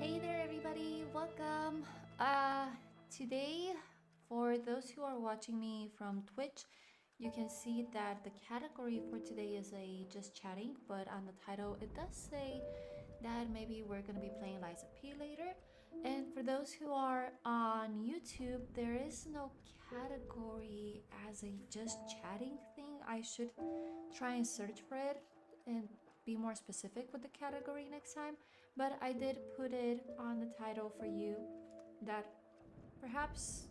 Hey there, everybody. Welcome. Uh, Today, for those who are watching me from Twitch, you can see that the category for today is a just chatting, but on the title, it does say that maybe we're going to be playing Liza P later. And for those who are on YouTube, there is no category as a just chatting thing. I should try and search for it and be more specific with the category next time. But I did put it on the title for you that perhaps,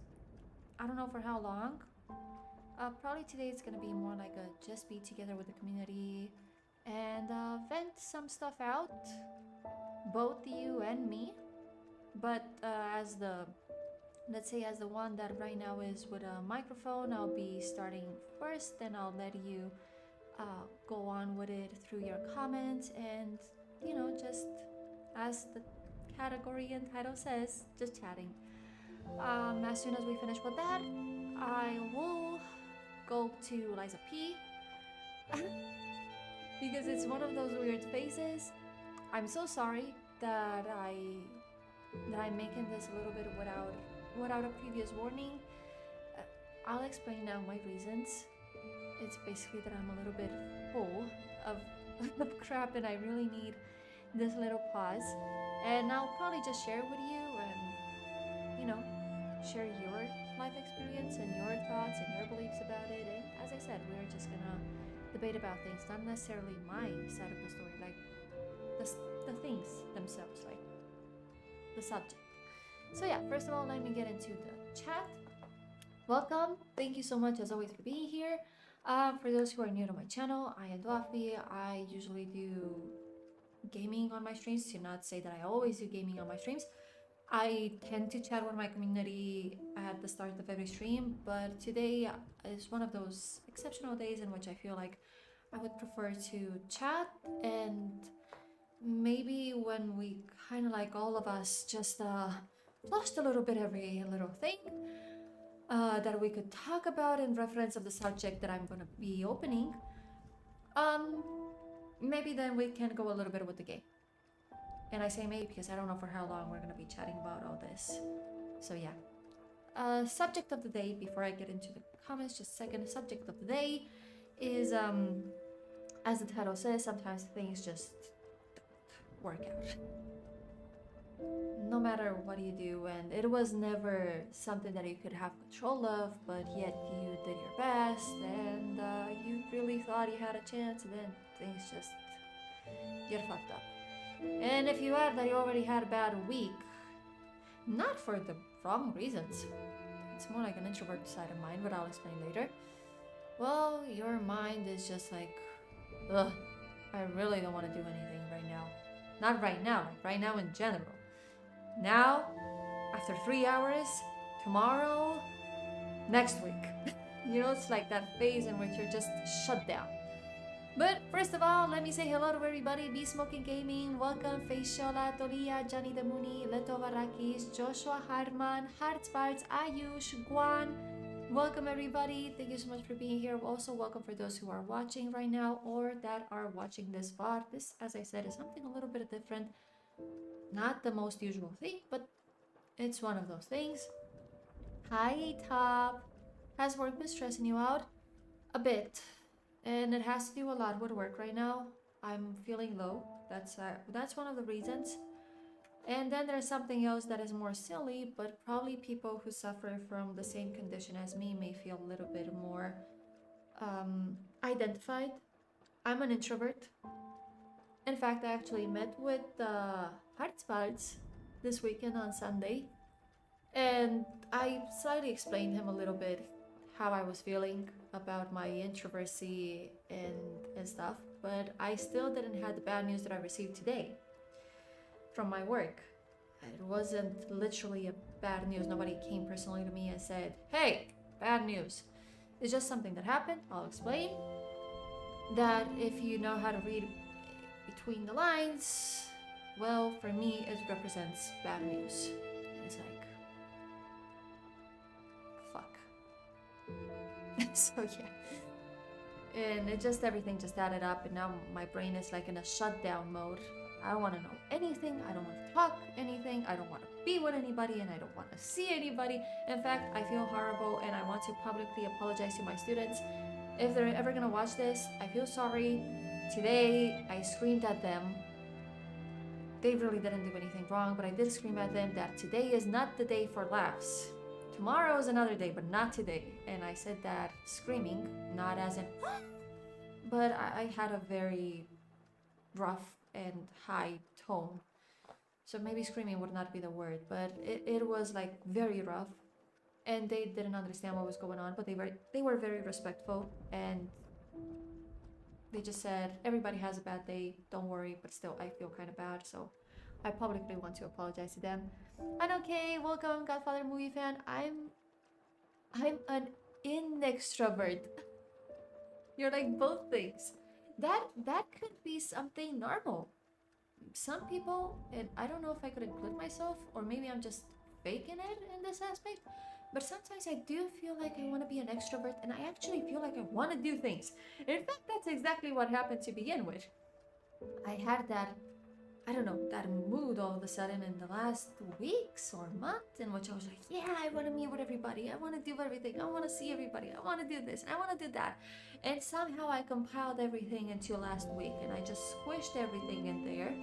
I don't know for how long. Probably today it's gonna be more like a just be together with the community and vent some stuff out, both you and me. But as the, let's say, as the one that right now is with a microphone, I'll be starting first, then I'll let you go on with it through your comments and, just as the category and title says, just chatting. As soon as we finish with that, I will go to Liza P because it's one of those weird phases. I'm so sorry that I'm making this a little bit without a previous warning. I'll explain now my reasons. It's basically that I'm a little bit full of, of crap and I really need this little pause. And I'll probably just share with you and, share your life experience and your thoughts and your beliefs about it. And as I said, we're just gonna debate about things, not necessarily my side of the story, like the things themselves, like the subject. So yeah, first of all, let me get into the chat. Welcome. Thank you so much as always for being here. For those who are new to my channel, I am Dwafi. I usually do gaming on my streams, to not say that I always do gaming on my streams. I tend to chat with my community at the start of every stream, but today is one of those exceptional days in which I feel like I would prefer to chat, and maybe when we kind of like all of us just lost a little bit every little thing that we could talk about in reference of the subject that I'm gonna be opening, maybe then we can go a little bit with the game. And I say maybe because I don't know for how long we're gonna be chatting about all this. So yeah. Subject of the day, before I get into the comments, just a second. Subject of the day is, as the title says, sometimes things just don't work out. No matter what you do, and it was never something that you could have control of, but yet you did your best, and you really thought you had a chance, and then things just get fucked up. And if you add that you already had a bad week, not for the wrong reasons, it's more like an introvert side of mine, but I'll explain later. Well, your mind is just like, ugh, I really don't want to do anything right now. Not right now, like right now in general. Now, after 3 hours, tomorrow, next week. It's like that phase in which you're just shut down. But first of all, let me say hello to everybody. Be Smoking Gaming, welcome. Faishola, Tolia, Johnny the Mooney, Leto Varakis, Joshua Harman, Hartzbarts, Ayush, Guan. Welcome everybody. Thank you so much for being here. Also, welcome for those who are watching right now or that are watching this VOD. This, as I said, is something a little bit different. Not the most usual thing, but it's one of those things. Hi, Top. Has work been stressing you out? A bit. And it has to do a lot with work right now. I'm feeling low. That's one of the reasons. And then there's something else that is more silly, but probably people who suffer from the same condition as me may feel a little bit more identified. I'm an introvert. In fact, I actually met with Hartzpals this weekend on Sunday. And I slightly explained him a little bit how I was feeling about my introversy and stuff, but I still didn't have the bad news that I received today from my work. It wasn't literally a bad news. Nobody came personally to me and said, hey, bad news. It's just something that happened. I'll explain. That if you know how to read between the lines, well, for me, it represents bad news. It's like, so yeah, and everything just added up, and now my brain is like in a shutdown mode. I don't want to know anything, I don't want to talk anything, I don't want to be with anybody, and I don't want to see anybody. In fact, I feel horrible, and I want to publicly apologize to my students. If they're ever gonna watch this, I feel sorry. Today I screamed at them. They really didn't do anything wrong, but I did scream at them that today is not the day for laughs. Tomorrow is another day, but not today. And I said that screaming, not as in, but I had a very rough and high tone. So maybe screaming would not be the word, but it was like very rough. And they didn't understand what was going on, but they were very respectful, and they just said, everybody has a bad day, don't worry, but still I feel kind of bad, so I publicly want to apologize to them. And okay, welcome, Godfather movie fan. I'm an inextrovert. You're like both things. That could be something normal. Some people, and I don't know if I could include myself, or maybe I'm just faking it in this aspect, but sometimes I do feel like I want to be an extrovert, and I actually feel like I want to do things. In fact, that's exactly what happened to begin with. I had that, I don't know, that mood all of a sudden in the last weeks or month, in which I was like, yeah, I want to meet with everybody, I want to do everything, I want to see everybody, I want to do this, and I want to do that. And somehow I compiled everything into last week, and I just squished everything in there.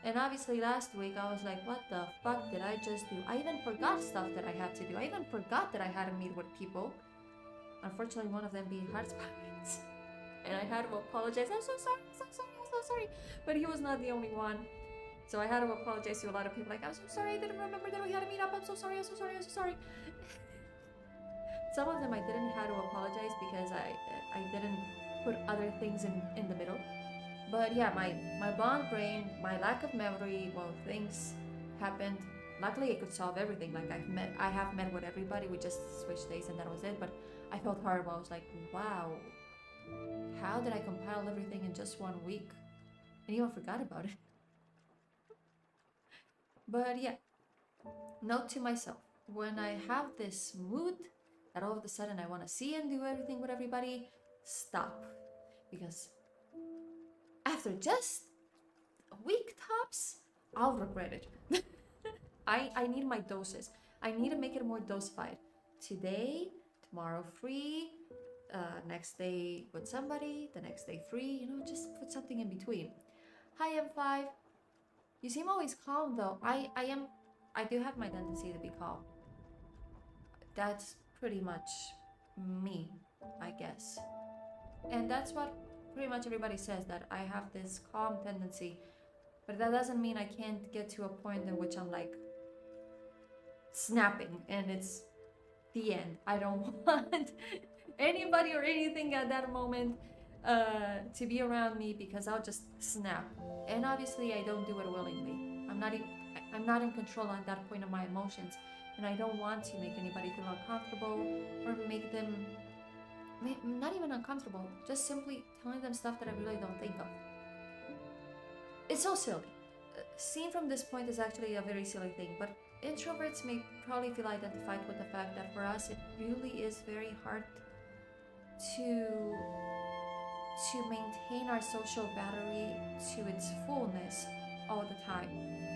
And obviously last week I was like, what the fuck did I just do? I even forgot stuff that I had to do. I even forgot that I had to meet with people. Unfortunately, one of them being Hartzpals. And I had to apologize. I'm so sorry, I'm so sorry, I'm so sorry. But he was not the only one. So I had to apologize to a lot of people. Like, I'm so sorry, I didn't remember that we had to meet up. I'm so sorry, I'm so sorry, I'm so sorry. Some of them I didn't have to apologize because I didn't put other things in the middle. But yeah, my blonde brain, my lack of memory, well, things happened. Luckily, I could solve everything. Like I have met with everybody. We just switched days and that was it. But I felt horrible. I was like, wow, how did I compile everything in just 1 week? And even forgot about it. But yeah, note to myself, when I have this mood that all of a sudden I want to see and do everything with everybody, stop. Because after just a week tops, I'll regret it. I need my doses. I need to make it more dosified. Today, tomorrow free, next day with somebody, the next day free, just put something in between. Hi M5. You seem always calm though. I do have my tendency to be calm. That's pretty much me, I guess. And that's what pretty much everybody says, that I have this calm tendency, but that doesn't mean I can't get to a point in which I'm like snapping and it's the end. I don't want anybody or anything at that moment to be around me, because I'll just snap. And obviously I don't do it willingly. I'm not in control at that point of my emotions, and I don't want to make anybody feel uncomfortable or make them not even uncomfortable, just simply telling them stuff that I really don't think of. It's so silly. Seen from this point is actually a very silly thing, but introverts may probably feel identified with the fact that for us it really is very hard to maintain our social battery to its fullness all the time.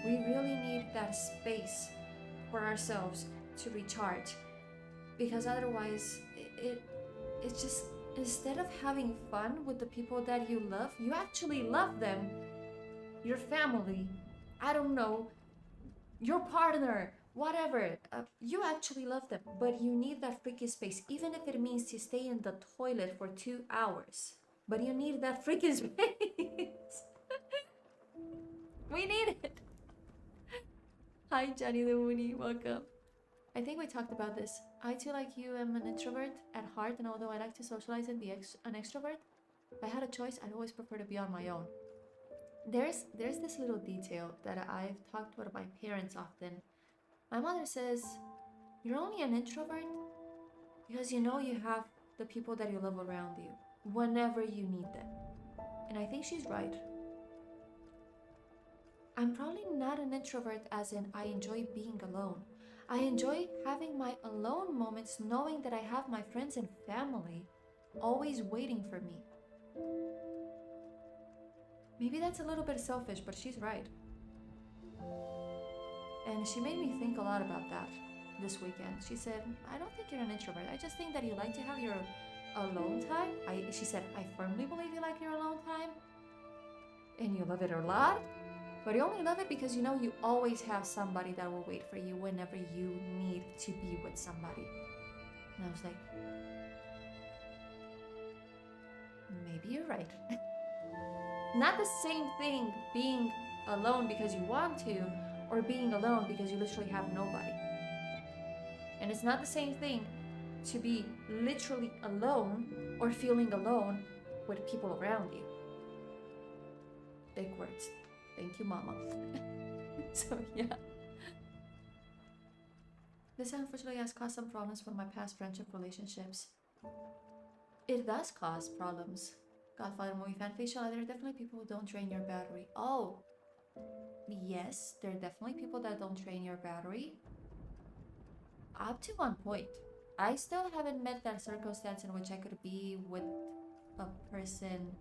We really need that space for ourselves to recharge, because otherwise it's just, instead of having fun with the people that you love, you actually love them, your family, I don't know, your partner, whatever. You actually love them, but you need that freaking space, even if it means to stay in the toilet for 2 hours. But you need that freaking space. We need it. Hi, Johnny the Mooney. Welcome. I think we talked about this. I too, like you, am an introvert at heart, and although I like to socialize and be an extrovert, if I had a choice, I'd always prefer to be on my own. There's this little detail that I've talked with my parents often. My mother says, "You're only an introvert because you know you have the people that you love around you whenever you need them." And I think she's right. I'm probably not an introvert as in I enjoy being alone. I enjoy having my alone moments knowing that I have my friends and family always waiting for me. Maybe that's a little bit selfish, but she's right. And she made me think a lot about that this weekend. She said, "I don't think you're an introvert. I just think that you like to have your alone time." She said, "I firmly believe you like your alone time. And you love it a lot. But you only love it because you know you always have somebody that will wait for you whenever you need to be with somebody." And I was like, maybe you're right. Not the same thing being alone because you want to, or being alone because you literally have nobody. And it's not the same thing to be literally alone or feeling alone with people around you. Big words. Thank you, Mama. So, yeah. This unfortunately has caused some problems with my past friendship relationships. It does cause problems. Godfather movie fan facial, there are definitely people who don't drain your battery. Oh, yes, there are definitely people that don't drain your battery. Up to one point. I still haven't met that circumstance in which I could be with a person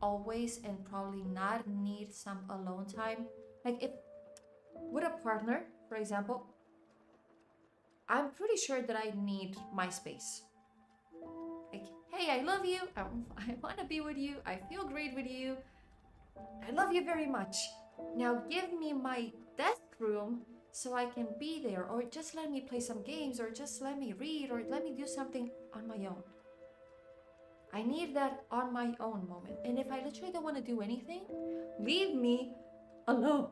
always and probably not need some alone time. Like if with a partner, for example, I'm pretty sure that I need my space. Like, hey, I love you. I want to be with you. I feel great with you. I love you very much. Now give me my desk room so I can be there, or just let me play some games, or just let me read, or let me do something on my own. I need that on my own moment. And if I literally don't want to do anything, leave me alone.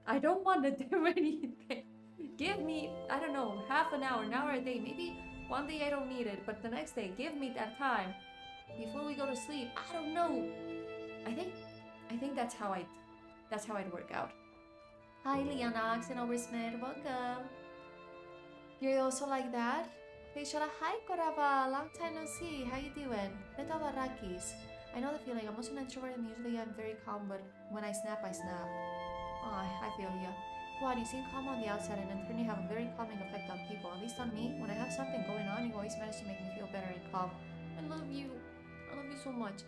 I don't want to do anything. Give me, I don't know, half an hour a day. Maybe one day I don't need it, but the next day, give me that time before we go to sleep. I don't know. I think that's how I'd work out. Hi, Leonox and Oversmith, welcome. You're also like that? Faciala, hi Korava, long time no see. How you doing? Beto Barakis. I know the feeling. I'm also an introvert and usually I'm very calm, but when I snap, I snap. Oh, I feel you. Wow, you seem calm on the outside and in turn you have a very calming effect on people. At least on me, when I have something going on, you always manage to make me feel better and calm. I love you. I love you so much.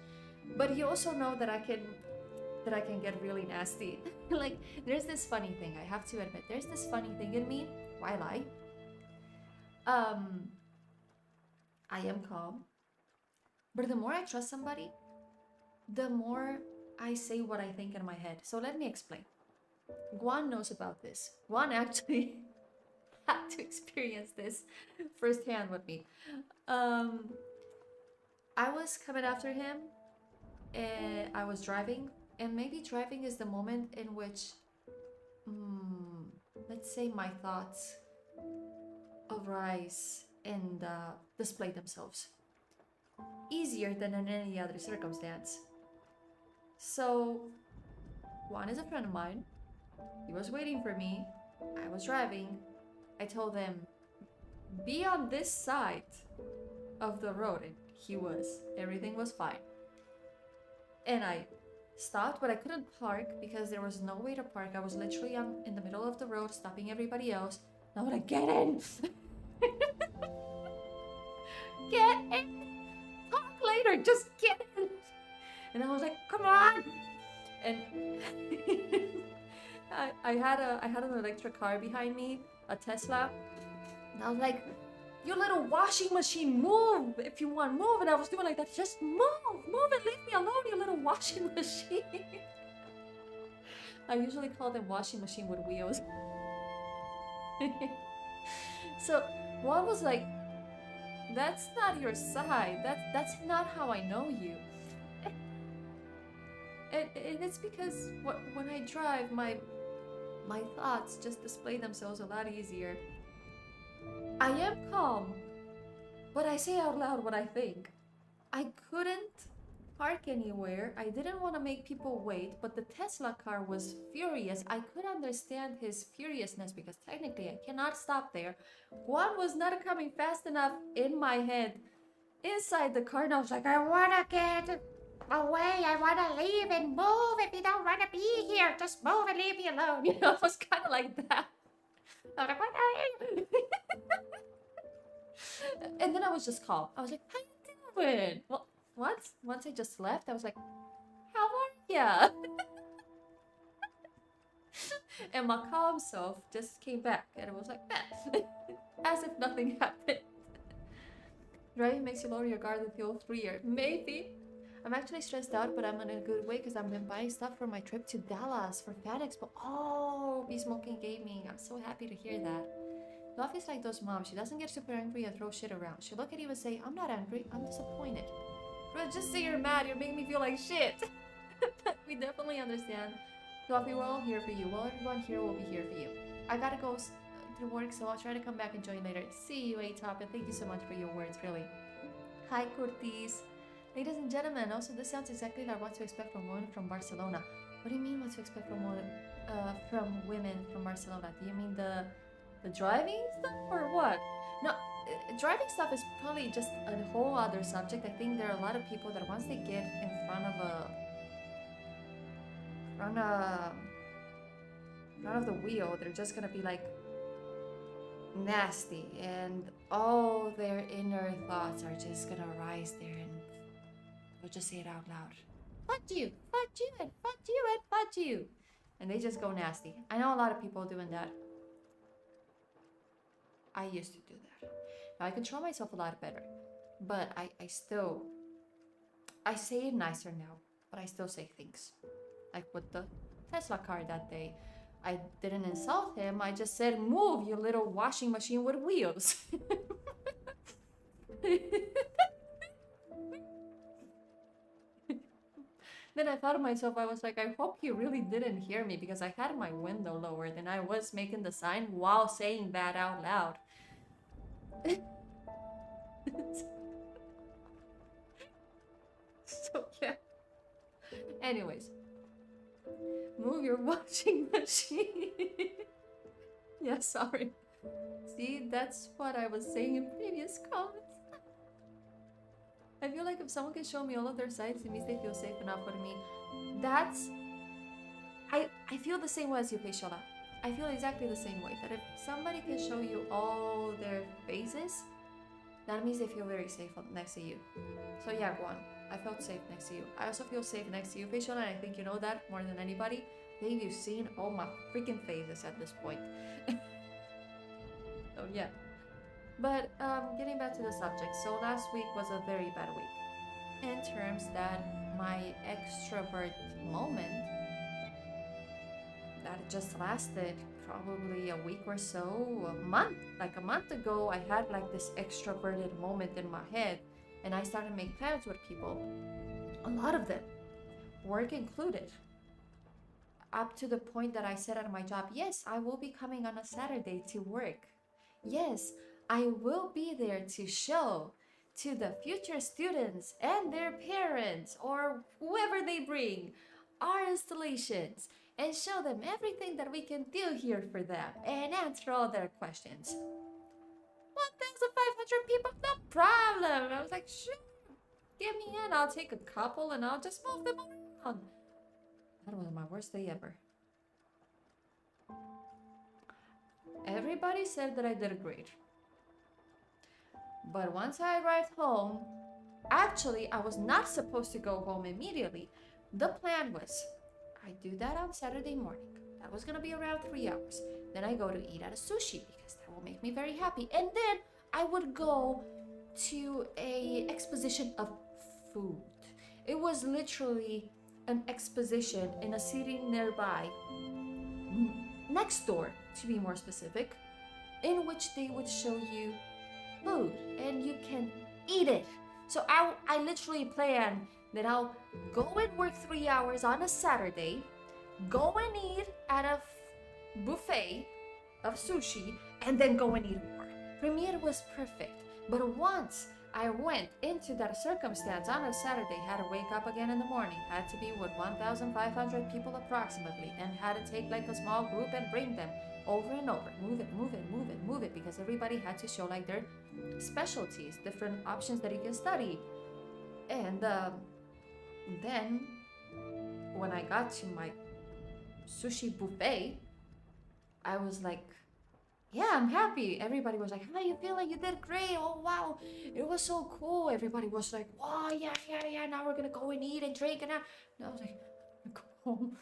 But you also know that I can get really nasty. Like, there's this funny thing, I have to admit. There's this funny thing in me. Why lie? I am calm. But the more I trust somebody, the more I say what I think in my head. So let me explain. Guan knows about this. Guan actually had to experience this firsthand with me. I was coming after him and I was driving, and maybe driving is the moment in which, let's say, my thoughts arise and display themselves easier than in any other circumstance. So, Juan is a friend of mine. He was waiting for me. I was driving, I told him, be on this side of the road. And he was. Everything was fine. And I stopped, but I couldn't park because there was no way to park. I was literally in the middle of the road, stopping everybody else. And I was like, get in! Get in! Talk later, just get in! And I was like, come on! And I had an electric car behind me, a Tesla. And I was like, you little washing machine, move if you want, move. And I was doing like that, just move and leave me alone, you little washing machine. I usually call them washing machine with wheels. So Juan was like, that's not your side, that's not how I know you. And it's because when I drive, my thoughts just display themselves a lot easier. I am calm, but I say out loud what I think. I couldn't park anywhere. I didn't want to make people wait, but the Tesla car was furious. I could understand his furiousness because technically I cannot stop there. Juan was not coming fast enough in my head inside the car, and I was like, I want to get away. I want to leave and move. If you don't want to be here, just move and leave me alone. You know, it was kind of like that. I was like, what are you? And then I was just calm. I was like, how you doing? Well, once I just left, I was like, how are ya? And my calm self just came back, and it was like that, as if nothing happened. Driving makes you lower your guard and feel freer. Maybe. I'm actually stressed out, but I'm in a good way because I've been buying stuff for my trip to Dallas for Fan Expo. Oh, Be Smoking Gaming. I'm so happy to hear that. Love is like those moms. She doesn't get super angry and throw shit around. She'll look at you and say, I'm not angry, I'm disappointed. Bro, just say you're mad. You're making me feel like shit. We definitely understand. Fluffy, we're all here for you. Well, everyone here will be here for you. I gotta go to work, so I'll try to come back and join later. See you, A-Top, and thank you so much for your words, really. Hi, Curtis. Ladies and gentlemen, also this sounds exactly like what to expect from women from Barcelona. What do you mean what to expect from women from Barcelona? Do you mean the driving stuff or what? No, driving stuff is probably just a whole other subject. I think there are a lot of people that once they get in front of the wheel, they're just gonna be like nasty, and all their inner thoughts are just gonna rise there, and they'll just say it out loud. Fuck you, fuck you, and fuck you, and fuck you. And they just go nasty. I know a lot of people doing that. I used to do that. Now I control myself a lot better, but I say it nicer now, but I still say things. Like with the Tesla car that day, I didn't insult him, I just said, move, you little washing machine with wheels. Then I thought to myself, I was like, I hope he really didn't hear me because I had my window lowered and I was making the sign while saying that out loud. So yeah. Anyways. Move your washing machine. Yeah, sorry. See, that's what I was saying in previous comments. I feel like if someone can show me all of their sides, it means they feel safe enough with me. I feel the same way as you, Peshola. I feel exactly the same way. That if somebody can show you all their faces, that means they feel very safe next to you. So yeah, Guan, I felt safe next to you. I also feel safe next to you, Peshola, and I think you know that more than anybody. Babe, you've seen all my freaking faces at this point. So yeah. But getting back to the subject, so last week was a very bad week. In terms that my extrovert moment that just lasted probably a week or so, a month. Like a month ago, I had like this extroverted moment in my head, and I started to make plans with people. A lot of them, work included. Up to the point that I said at my job, yes, I will be coming on a Saturday to work. Yes, I will be there to show to the future students and their parents or whoever they bring our installations. and show them everything that we can do here for them and answer all their questions. 1,500 people, no problem. I was like, sure, get me in. I'll take a couple and I'll just move them around. That was my worst day ever. Everybody said that I did great. But once I arrived home, actually, I was not supposed to go home immediately. The plan was, I do that on Saturday morning. That was gonna be around 3 hours. Then I go to eat at a sushi because that will make me very happy. And then I would go to a exposition of food. It was literally an exposition in a city nearby, next door to be more specific, in which they would show you food and you can eat it. So I literally plan that I'll go and work 3 hours on a Saturday, go and eat at a buffet of sushi, and then go and eat more. For me, it was perfect. But once I went into that circumstance on a Saturday, had to wake up again in the morning, had to be with 1,500 people approximately, then had to take like a small group and bring them over and over, move it, because everybody had to show like their specialties, different options that you can study. And then when I got to my sushi buffet, I was like, yeah, I'm happy. Everybody was like, how you feeling? You did great. Oh, wow. It was so cool. Everybody was like, wow, yeah. Now we're going to go and eat and drink. And I was like, go home.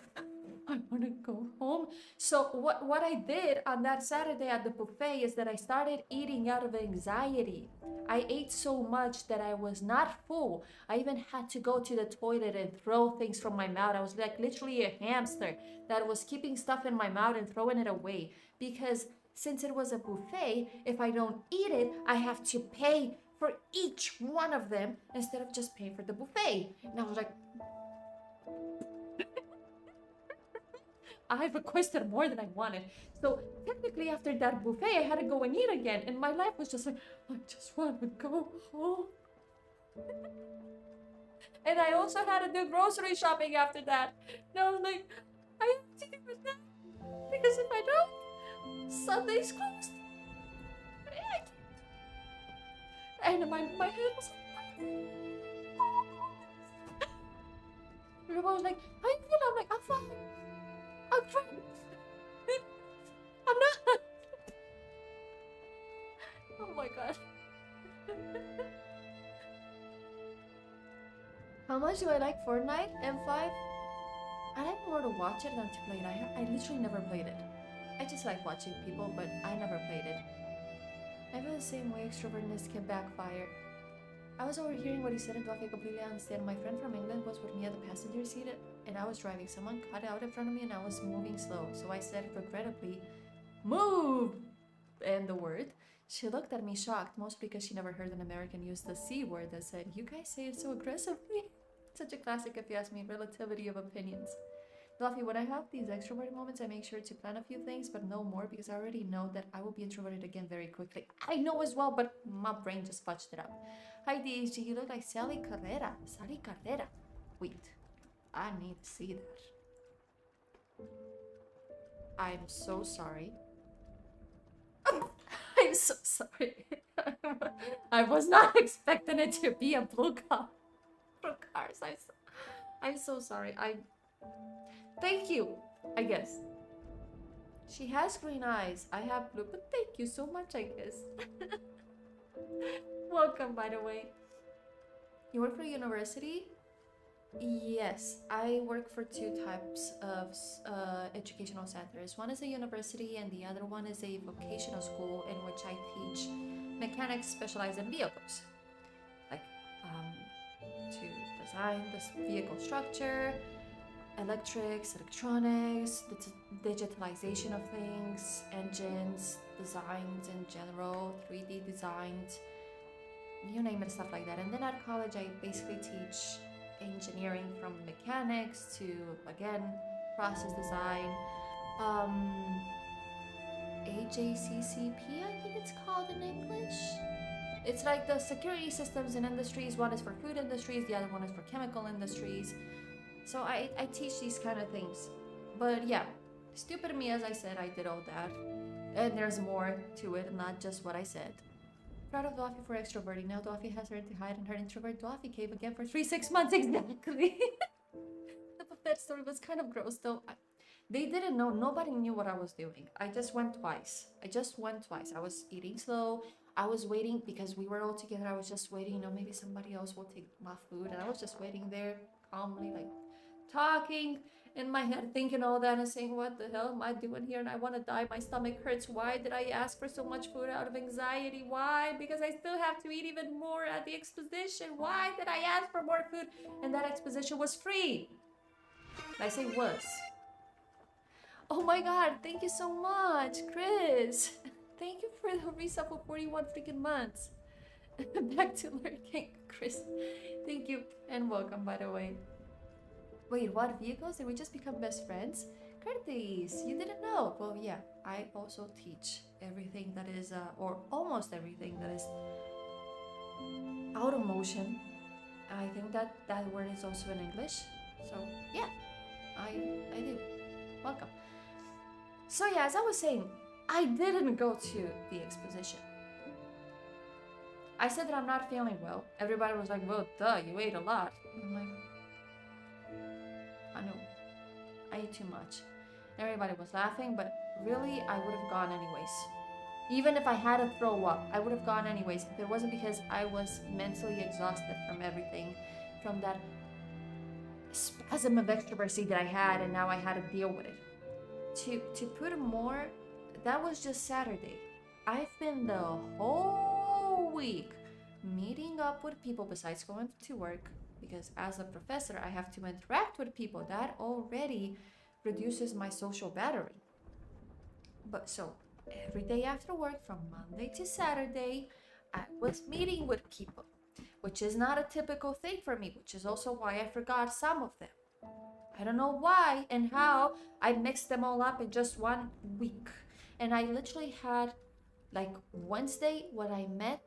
I want to go home. So what I did on that Saturday at the buffet is that I started eating out of anxiety. I ate so much that I was not full. I even had to go to the toilet and throw things from my mouth. I was like literally a hamster that was keeping stuff in my mouth and throwing it away. Because since it was a buffet, if I don't eat it, I have to pay for each one of them instead of just paying for the buffet. And I was like, I requested more than I wanted. So technically after that buffet, I had to go and eat again. And my life was just like, I just want to go home. And I also had to do grocery shopping after that. And I was like, I have to do that. Because if I don't, Sunday's closed. And my head was like, I was like, how you feel? I'm like, I'm fine. I'm fine. I'm not. Oh my god. How much do I like Fortnite? M5? I like more to watch it than to play it. I literally never played it. I just like watching people, but I never played it. I feel the same way extrovertness can backfire. I was overhearing what he said and I completely understand. My friend from England was with me at the passenger seat and I was driving. Someone cut out in front of me and I was moving slow. So I said regrettably, move! And the word. She looked at me shocked, mostly because she never heard an American use the C word that said, you guys say it so aggressively. Such a classic, if you ask me, relativity of opinions. Fluffy, when I have these extroverted moments, I make sure to plan a few things, but no more because I already know that I will be introverted again very quickly. I know as well, but my brain just fudged it up. Hi, DHG, you look like Sally Carrera. Sally Carrera. Wait, I need to see that. I'm so sorry. I'm so sorry. I was not expecting it to be a blue car. Blue cars. I'm so sorry. Thank you, I guess. She has green eyes. I have blue, but thank you so much, I guess. Welcome, by the way. You work for a university? Yes, I work for two types of educational centers. One is a university and the other one is a vocational school in which I teach mechanics specialized in vehicles. Like, to design this vehicle structure, electrics, electronics, the digitalization of things, engines, designs in general, 3D designs, you name it, stuff like that. And then at college, I basically teach engineering from mechanics to, again, process design, AJCCP, I think it's called in English. It's like the security systems in industries. One is for food industries, the other one is for chemical industries. So I teach these kind of things. But yeah, stupid me, as I said, I did all that. And there's more to it, not just what I said. Proud of Doffy for extroverting. Now Doffy has learned to hide in her introvert Doffy cave again for 6 months exactly. The buffet story was kind of gross though. They didn't know. Nobody knew what I was doing. I just went twice. I was eating slow. I was waiting because we were all together. I was just waiting. Maybe somebody else will take my food. And I was just waiting there calmly, like talking in my head, thinking all that and saying, what the hell am I doing here? And I want to die. My stomach hurts. Why did I ask for so much food out of anxiety? Why? Because I still have to eat even more at the exposition. Why did I ask for more food? And that exposition was free. I say was. Oh my god, thank you so much, Chris. Thank you for the resub for 41 freaking months. Back to lurking, Chris. Thank you and welcome, by the way. Wait, what vehicles? Did we just become best friends? Curtis, you didn't know. Well, yeah, I also teach everything that is, or almost everything that is out of motion. I think that word is also in English. So yeah, I do. Welcome. So yeah, as I was saying, I didn't go to the exposition. I said that I'm not feeling well. Everybody was like, well, duh, you ate a lot. I'm like, I know, I ate too much. Everybody was laughing, but really, I would have gone anyways. Even if I had to throw up, I would have gone anyways. If it wasn't because I was mentally exhausted from everything, from that spasm of extroversy that I had, and now I had to deal with it. To put more, that was just Saturday. I've been the whole week meeting up with people besides going to work, because as a professor I have to interact with people. That already reduces my social battery. But so every day after work from Monday to Saturday I was meeting with people, which is not a typical thing for me, which is also why I forgot some of them. I don't know why and how I mixed them all up in just 1 week. And I literally had, like, Wednesday when I met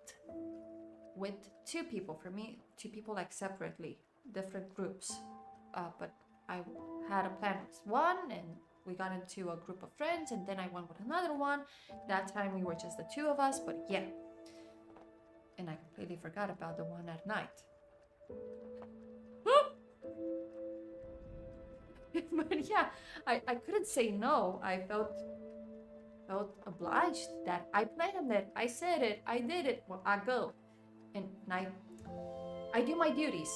with 2 people. For me, 2 people, like, separately, different groups. But I had a plan with one, and we got into a group of friends, and then I went with another one. That time we were just the 2 of us, but yeah. And I completely forgot about the one at night. But yeah, I couldn't say no. I felt obliged that I planned it, I said it, I did it. Well, I go, and I do my duties,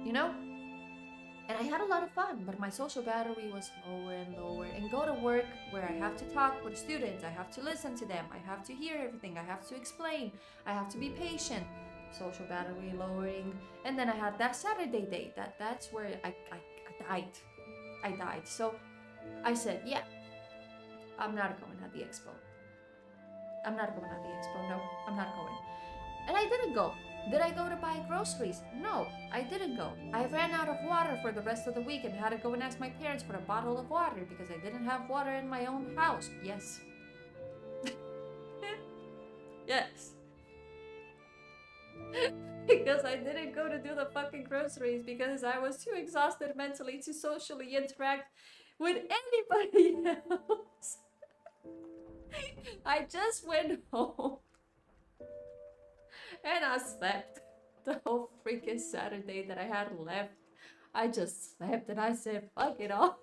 you know. And I had a lot of fun, but my social battery was lower and lower. And go to work where I have to talk with students, I have to listen to them, I have to hear everything, I have to explain, I have to be patient. Social battery lowering. And then I had that Saturday day. That's where I died. I died. So I said, yeah, I'm not going at the expo. I'm not going at the expo. No, I'm not going. And I didn't go. Did I go to buy groceries? No, I didn't go. I ran out of water for the rest of the week and had to go and ask my parents for a bottle of water because I didn't have water in my own house. Yes. Yes. Because I didn't go to do the fucking groceries because I was too exhausted mentally to socially interact with anybody else. I just went home and I slept the whole freaking Saturday that I had left. I just slept and I said, fuck it all.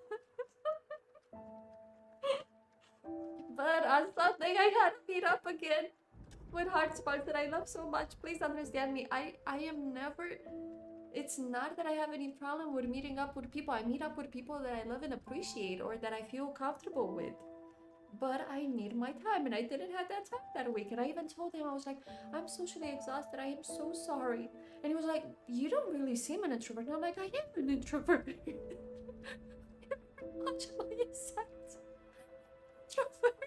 But on Sunday I had to meet up again with hard spots that I love so much. Please understand me. I am never, it's not that I have any problem with meeting up with people. I meet up with people that I love and appreciate or that I feel comfortable with. But I need my time and I didn't have that time that week. And I even told him, I was like, I'm socially exhausted. I am so sorry. And he was like, you don't really seem an introvert. And I'm like, I am an introvert. Much of my insights. Introvert.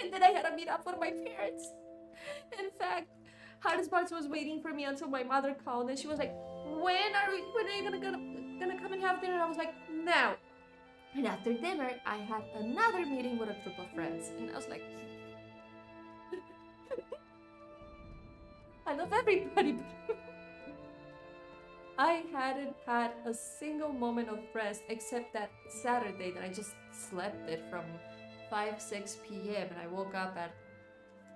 And then I had to meet up with my parents. In fact, Hardest Parts was waiting for me until my mother called, and she was like, when are you gonna come and have dinner? And I was like, now. And after dinner, I had another meeting with a group of friends, and I was like, I love everybody. I hadn't had a single moment of rest except that Saturday that I just slept it from 5, 6 p.m. and I woke up at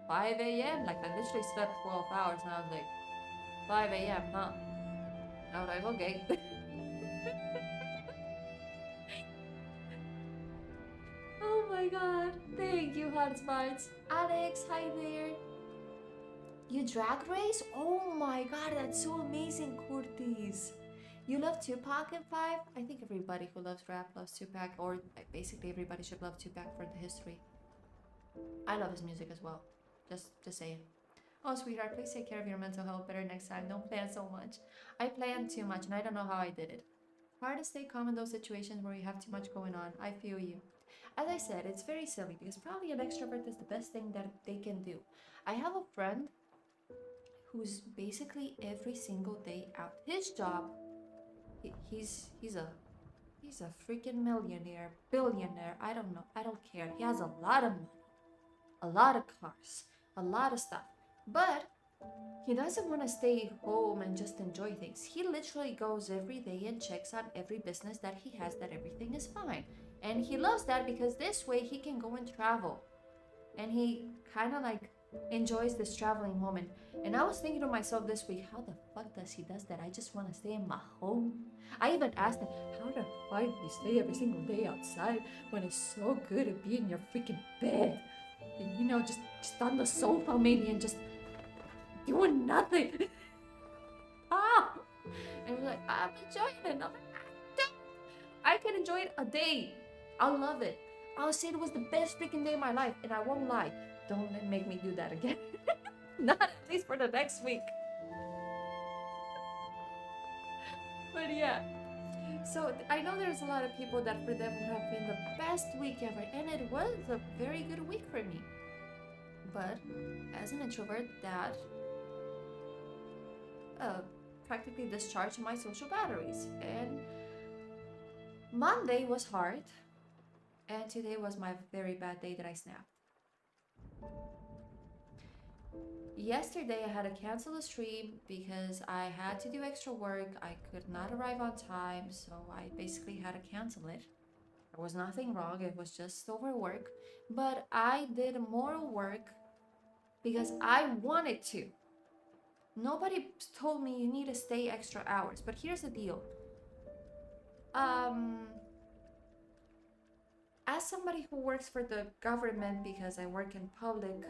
5 a.m. Like I literally slept 12 hours and I was like, 5 a.m., huh? I was like, okay. Oh my god. Thank you, Hotspots. Alex, hi there. You drag race? Oh my god, that's so amazing, Curtis. You love Tupac in 5? I think everybody who loves rap loves Tupac, or basically everybody should love Tupac for the history. I love his music as well. Just saying. Oh, sweetheart, please take care of your mental health better next time. Don't plan so much. I planned too much and I don't know how I did it. Hard to stay calm in those situations where you have too much going on. I feel you. As I said, it's very silly because probably an extrovert is the best thing that they can do. I have a friend who's basically every single day out. His job, he's a freaking millionaire, billionaire. I don't know. I don't care. He has a lot of money, a lot of cars, a lot of stuff. But he doesn't want to stay home and just enjoy things. He literally goes every day and checks on every business that he has that everything is fine. And he loves that because this way he can go and travel. And he kind of like enjoys this traveling moment. And I was thinking to myself this week, how the fuck does he does that? I just want to stay in my home. I even asked him, how the fuck do you stay every single day outside when it's so good to be in your freaking bed? And, you know, just on the sofa maybe and just doing nothing. Ah! And he's like, I'm enjoying it. And I'm like, I can enjoy it a day. I'll love it. I'll say it was the best freaking day of my life, and I won't lie. Don't make me do that again. Not at least for the next week. But yeah. So I know there's a lot of people that for them would have been the best week ever, and it was a very good week for me. But as an introvert, that practically discharged my social batteries. And Monday was hard, and today was my very bad day that I snapped. Yesterday I had to cancel the stream because I had to do extra work. I could not arrive on time, so I basically had to cancel it. There was nothing wrong, it was just overwork. But I did more work because I wanted to. Nobody told me you need to stay extra hours, but here's the deal. As somebody who works for the government, because I work in public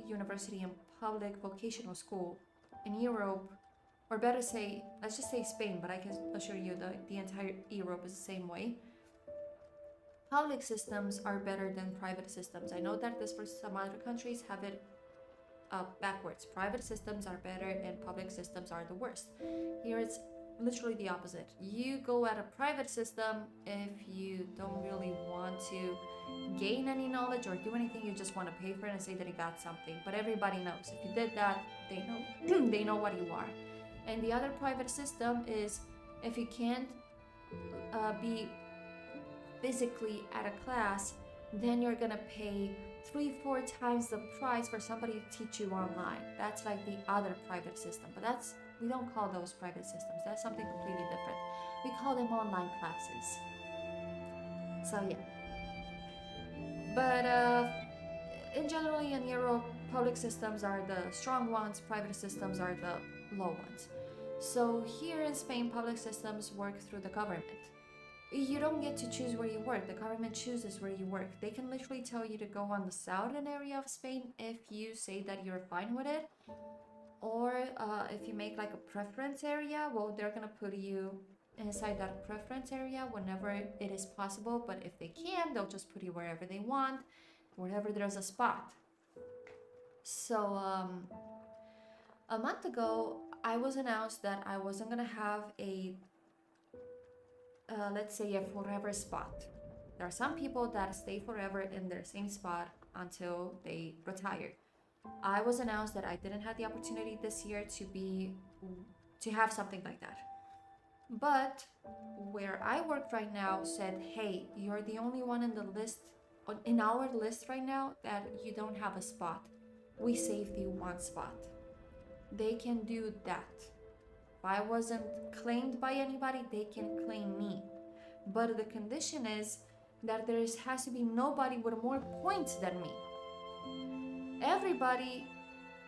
university and public vocational school in Europe, or better say, let's just say Spain, but I can assure you the entire Europe is the same way. Public systems are better than private systems. I know that this for some other countries have it backwards. Private systems are better and public systems are the worst. Here it's literally the opposite. You go at a private system if you don't really want to gain any knowledge or do anything, you just want to pay for it and say that you got something. But everybody knows if you did that, they know they know what you are. And the other private system is if you can't be physically at a class, then you're gonna pay 3-4 times the price for somebody to teach you online. That's like the other private system, but we don't call those private systems. That's something completely different. We call them online classes. So yeah. But in generally in Europe, public systems are the strong ones, private systems are the low ones. So here in Spain, public systems work through the government. You don't get to choose where you work. The government chooses where you work. They can literally tell you to go on the southern area of Spain if you say that you're fine with it. Or if you make like a preference area, well, they're gonna put you inside that preference area whenever it is possible. But if they can, they'll just put you wherever they want, wherever there's a spot. So a month ago, I was announced that I wasn't gonna have a let's say a forever spot. There are some people that stay forever in their same spot until they retire. I was announced that I didn't have the opportunity this year to have something like that. But where I work right now said, hey, you're the only one in the list, in our list right now, that you don't have a spot. We saved you one spot. They can do that. If I wasn't claimed by anybody, they can claim me. But the condition is that there has to be nobody with more points than me. Everybody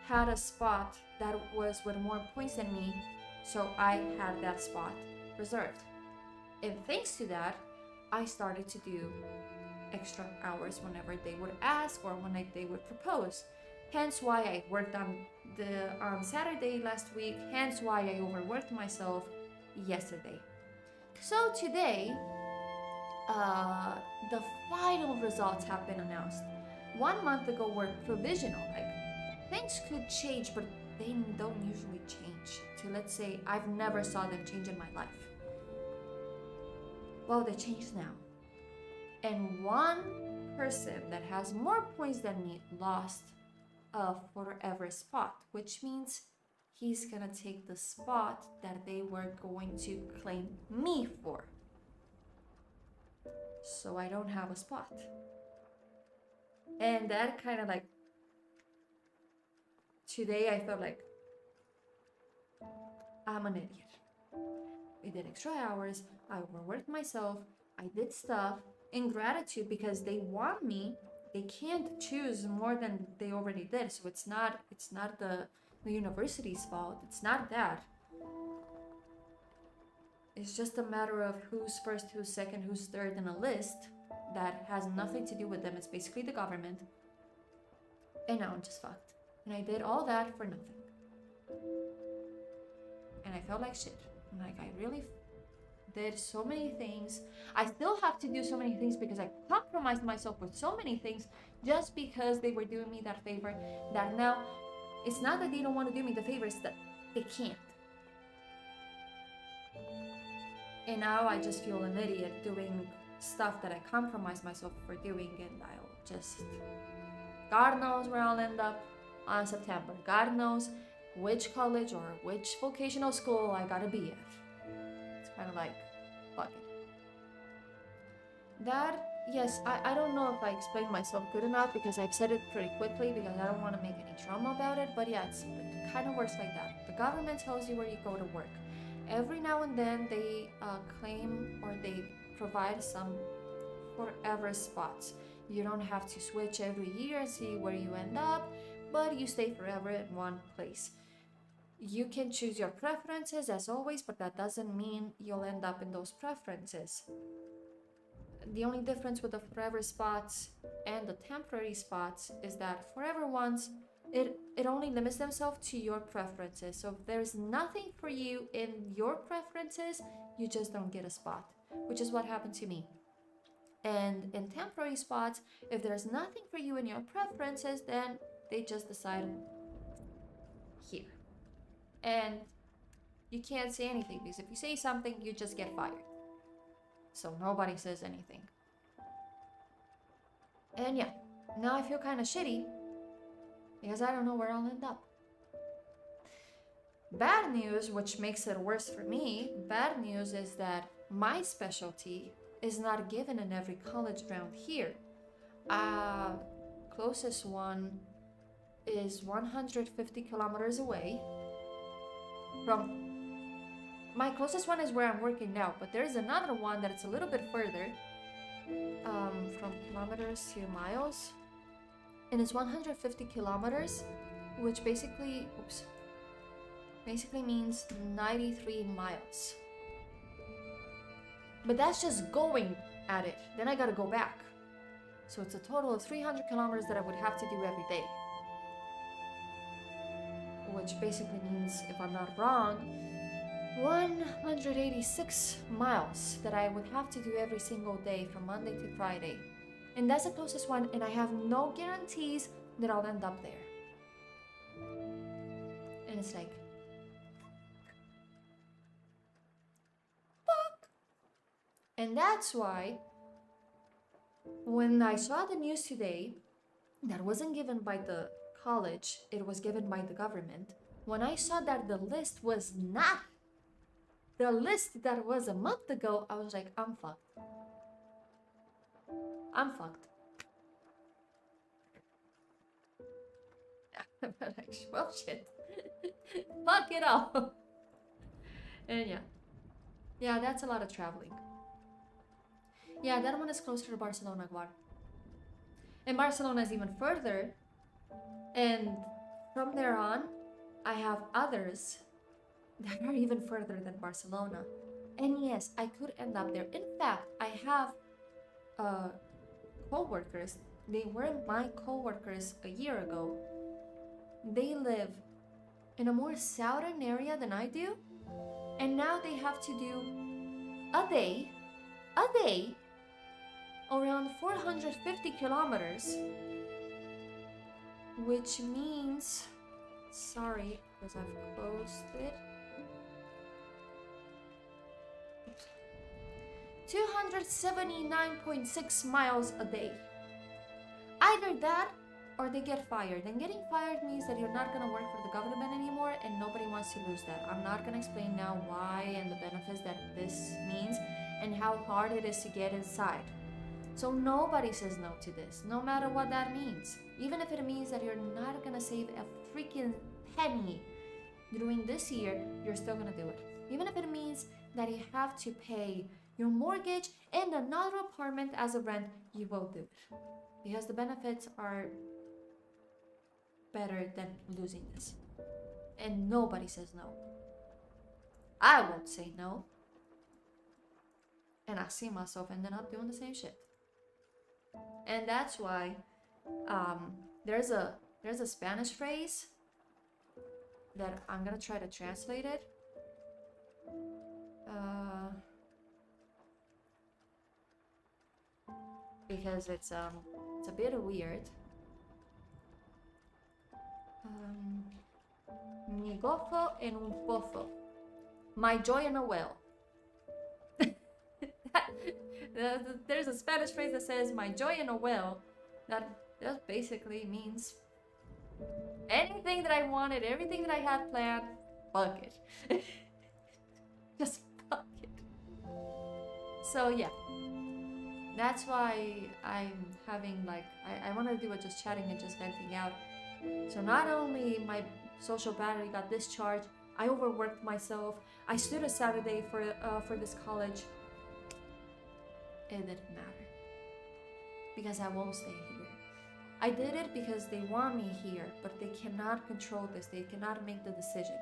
had a spot that was with more points than me, so I had that spot reserved. And thanks to that, I started to do extra hours whenever they would ask or when they would propose. Hence why I worked on Saturday last week, hence why I overworked myself yesterday. So today, the final results have been announced. 1 month ago were provisional, like things could change, but they don't usually change. So let's say I've never saw them change in my life. Well, they changed now. And one person that has more points than me lost a forever spot, which means he's gonna take the spot that they were going to claim me for. So I don't have a spot. And that kind of like, today I felt like I'm an idiot. I did extra hours, I overworked myself, I did stuff in gratitude because they want me. They can't choose more than they already did. So it's not the university's fault. It's not that. It's just a matter of who's first, who's second, who's third in a list that has nothing to do with them. It's basically the government. And now I'm just fucked. And I did all that for nothing. And I felt like shit. Like I really did so many things. I still have to do so many things because I compromised myself with so many things just because they were doing me that favor, that now it's not that they don't want to do me the favor, it's that they can't. And now I just feel an idiot doing stuff that I compromised myself for doing, and I'll just, God knows where I'll end up on September. God knows which college or which vocational school I gotta be at. It's kind of like, fuck it. That, yes, I don't know if I explained myself good enough because I've said it pretty quickly because I don't want to make any drama about it, but yeah, it kind of works like that. The government tells you where you go to work. Every now and then they claim or they provide some forever spots. You don't have to switch every year and see where you end up, but you stay forever in one place. You can choose your preferences as always, but that doesn't mean you'll end up in those preferences. The only difference with the forever spots and the temporary spots is that forever ones, it only limits themselves to your preferences. So if there's nothing for you in your preferences, you just don't get a spot, which is what happened to me. And in temporary spots, if there's nothing for you in your preferences, then they just decide here. And you can't say anything because if you say something, you just get fired. So nobody says anything. And yeah, now I feel kind of shitty because I don't know where I'll end up. Bad news, which makes it worse for me, bad news is that my specialty is not given in every college around here. Closest one is 150 kilometers away from... My closest one is where I'm working now, but there's another one that it's a little bit further, from kilometers to miles, and it's 150 kilometers, which basically means 93 miles. But that's just going at it. Then I gotta go back. So it's a total of 300 kilometers that I would have to do every day. Which basically means, if I'm not wrong, 186 miles that I would have to do every single day from Monday to Friday. And that's the closest one, and I have no guarantees that I'll end up there. And it's like, fuck! And that's why, when I saw the news today, that wasn't given by the college, it was given by the government. When I saw that the list was not the list that was a month ago, I was like, I'm fucked. I'm fucked. Like, well, shit. Fuck it all. And yeah. Yeah, that's a lot of traveling. Yeah, that one is closer to Barcelona, Guar. And Barcelona is even further. And from there on, I have others that are even further than Barcelona. And yes, I could end up there. In fact, I have co-workers. They were my co-workers a year ago. They live in a more southern area than I do, and now they have to do a day around 450 kilometers, which means, sorry, because I've closed it, 279.6 miles a day. Either that or they get fired. And getting fired means that you're not going to work for the government anymore, and nobody wants to lose that. I'm not going to explain now why and the benefits that this means and how hard it is to get inside. So nobody says no to this, no matter what that means. Even if it means that you're not going to save a freaking penny during this year, you're still going to do it. Even if it means that you have to pay your mortgage and another apartment as a rent, you will do it. Because the benefits are better than losing this. And nobody says no. I won't say no. And I see myself ending up doing the same shit. And that's why there's a Spanish phrase that I'm gonna try to translate it. Because it's a bit weird. Mi gozo en un pozo. My joy in a well. There's a Spanish phrase that says my joy in a well. That basically means anything that I wanted, everything that I had planned, fuck it. Just fuck it. So yeah. That's why I'm having I want to do it just chatting and just venting out. So not only my social battery got discharged, I overworked myself. I stood a Saturday for this college. It didn't matter. Because I won't stay here. I did it because they want me here, but they cannot control this. They cannot make the decision.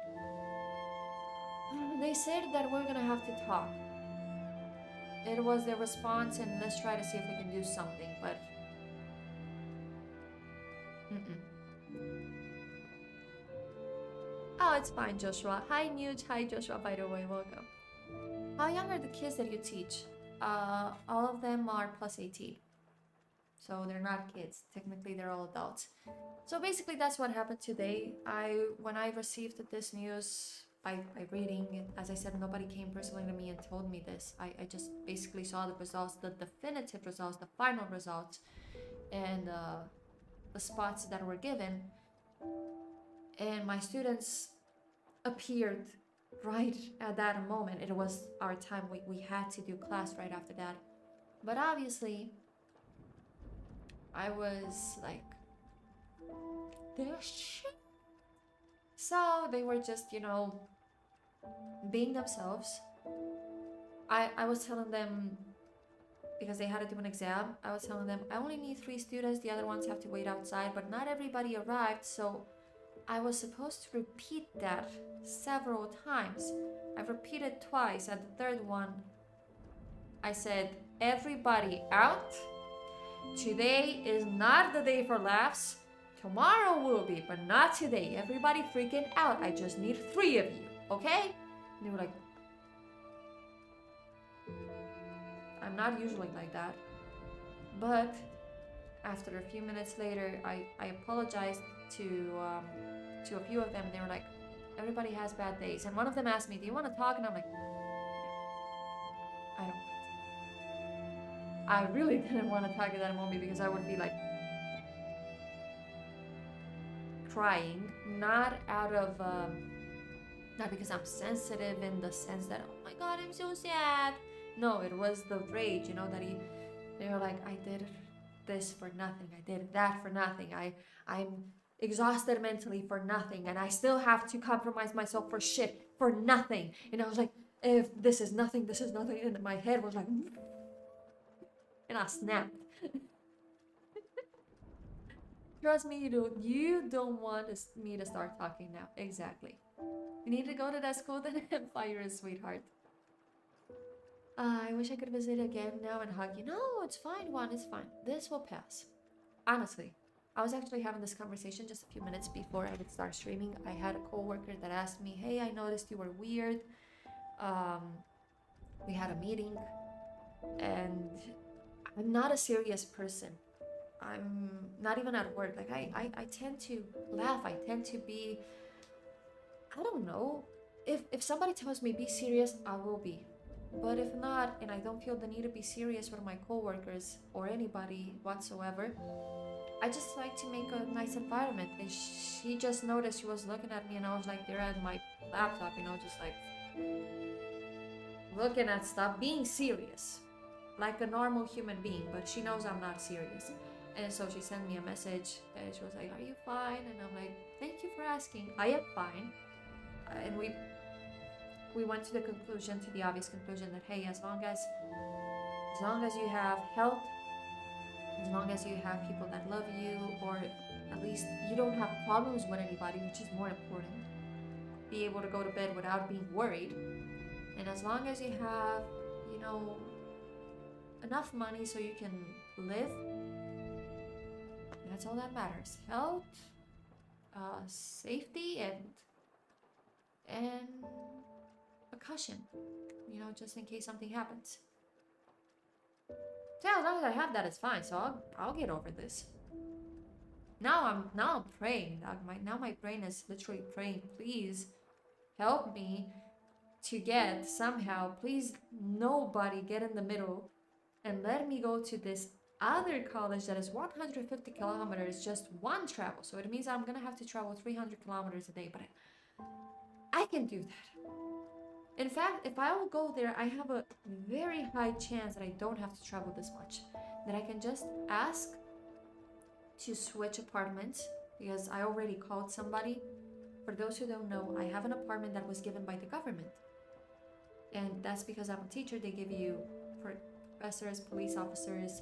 They said that we're gonna have to talk. It was their response, and let's try to see if we can do something, but Oh, it's fine, Joshua. Hi, Nuge. Hi, Joshua, by the way. Welcome. How young are the kids that you teach? All of them are plus 18. So they're not kids. Technically, they're all adults. So basically, that's what happened today. When I received this news by reading, as I said, nobody came personally to me and told me this. I just basically saw the results, the definitive results, the final results, and the spots that were given. And my students appeared right at that moment. It was our time. We had to do class right after that. But obviously, I was like, this shit. So they were just, being themselves. I was telling them, because they had to do an exam, I was telling them, I only need 3 students. The other ones have to wait outside, but not everybody arrived. So I was supposed to repeat that several times. I repeated twice. At the third one, I said, everybody out. Today is not the day for laughs. Tomorrow will be, but not today. Everybody freaking out. I just need 3 of you, okay? And they were like, I'm not usually like that. But after a few minutes later, I apologized to a few of them. They were like, everybody has bad days. And one of them asked me, do you want to talk? And I'm like, I don't. I really didn't want to talk at that moment because I would be like crying, not because I'm sensitive in the sense that, oh my god, I'm so sad. No, it was the rage, that they were like, I did this for nothing. I did that for nothing. I'm exhausted mentally for nothing, and I still have to compromise myself for shit for nothing. And I was like, If this is nothing, this is nothing. And my head was like, and I snapped. Trust me, you don't want me to start talking now. Exactly. You need to go to that school then and fire a sweetheart. I wish I could visit again now and hug you. No, it's fine, Juan, it's fine. This will pass. Honestly, I was actually having this conversation just a few minutes before I would start streaming. I had a coworker that asked me, hey, I noticed you were weird. We had a meeting, and I'm not a serious person. I'm not even at work. Like, I tend to laugh. I tend to be, I don't know. If somebody tells me be serious, I will be. But if not, and I don't feel the need to be serious with my coworkers or anybody whatsoever, I just like to make a nice environment. And she just noticed, she was looking at me, and I was like there at my laptop, just like looking at stuff, being serious, like a normal human being. But she knows I'm not serious. And so she sent me a message, and she was like, are you fine? And I'm like, thank you for asking. I am fine. And we went to the obvious conclusion that, hey, as long as you have health, as long as you have people that love you, or at least you don't have problems with anybody, which is more important, be able to go to bed without being worried, and as long as you have, enough money so you can live, that's all that matters. Health, safety, and a cushion, just in case something happens. So as long as I have that, it's fine. So I'll get over this. Now I'm praying. Now my brain is literally praying. Please help me to get somehow. Please, nobody get in the middle and let me go to this other college that is 150 kilometers, just one travel. So it means I'm gonna have to travel 300 kilometers a day, but I can do that. In fact, if I will go there, I have a very high chance that I don't have to travel this much. That I can just ask to switch apartments, because I already called somebody. For those who don't know, I have an apartment that was given by the government. And that's because I'm a teacher. They give you, for professors, police officers,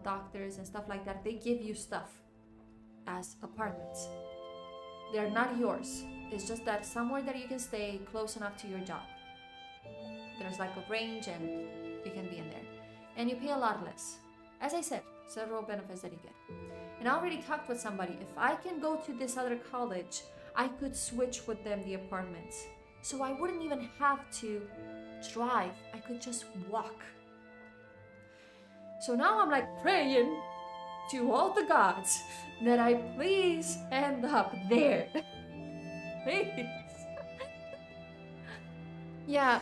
doctors, and stuff like that, they give you stuff as apartments. They're not yours. It's just that somewhere that you can stay close enough to your job. There's like a range, and you can be in there. And you pay a lot less. As I said, several benefits that you get. And I already talked with somebody. If I can go to this other college, I could switch with them the apartments. So I wouldn't even have to drive. I could just walk. So now I'm like praying to all the gods that I please end up there. Please. Yeah,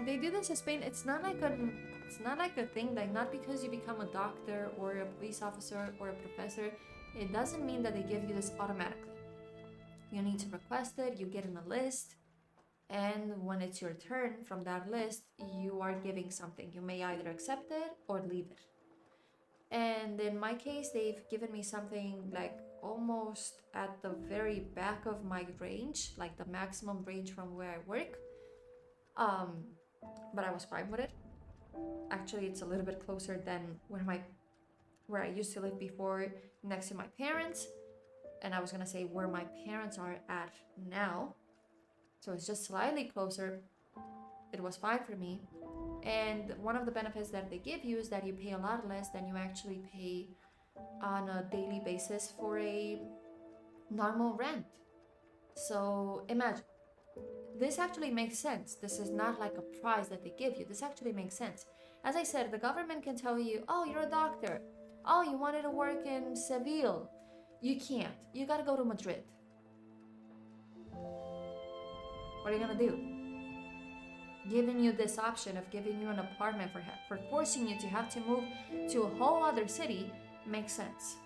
they do this in Spain. It's not like a thing, like not because you become a doctor or a police officer or a professor, it doesn't mean that they give you this automatically. You need to request it, you get in a list, and when it's your turn from that list, you are giving something. You may either accept it or leave it. And in my case, they've given me something like almost at the very back of my range, like the maximum range from where I work. But I was fine with it. Actually, it's a little bit closer than where I used to live before, next to my parents. And I was gonna say where my parents are at now. So it's just slightly closer. It was fine for me. And one of the benefits that they give you is that you pay a lot less than you actually pay on a daily basis for a normal rent. So imagine, this actually makes sense. This is not like a prize that they give you. This actually makes sense. As I said, the government can tell you, oh, you're a doctor. Oh, you wanted to work in Seville. You can't. You gotta go to Madrid. What are you gonna do? Giving you this option of giving you an apartment for forcing you to have to move to a whole other city makes sense.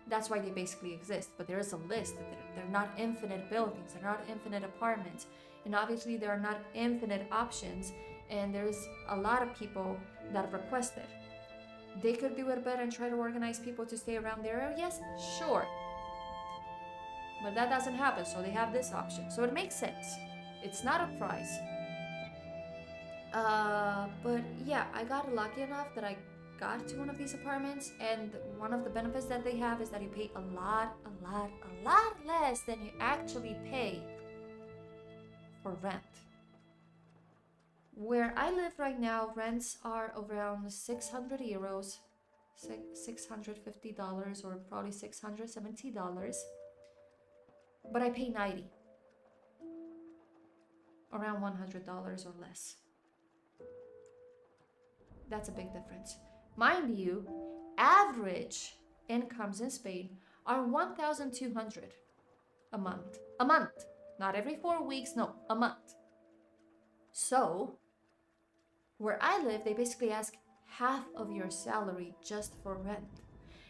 That's why they basically exist. But there is a list. They're not infinite buildings. They're not infinite apartments. And obviously there are not infinite options. And there's a lot of people that request it. They could do it better and try to organize people to stay around their area. Yes, sure. But that doesn't happen, so they have this option. So it makes sense. It's not a prize. But yeah, I got lucky enough that I got to one of these apartments, and one of the benefits that they have is that you pay a lot less than you actually pay for rent. Where I live right now, rents are around 600 euros, $650, or probably $670, but I pay 90, around $100 or less. That's a big difference. Mind you, average incomes in Spain are 1,200 a month. A month. Not every 4 weeks, no, a month. So, where I live, they basically ask half of your salary just for rent.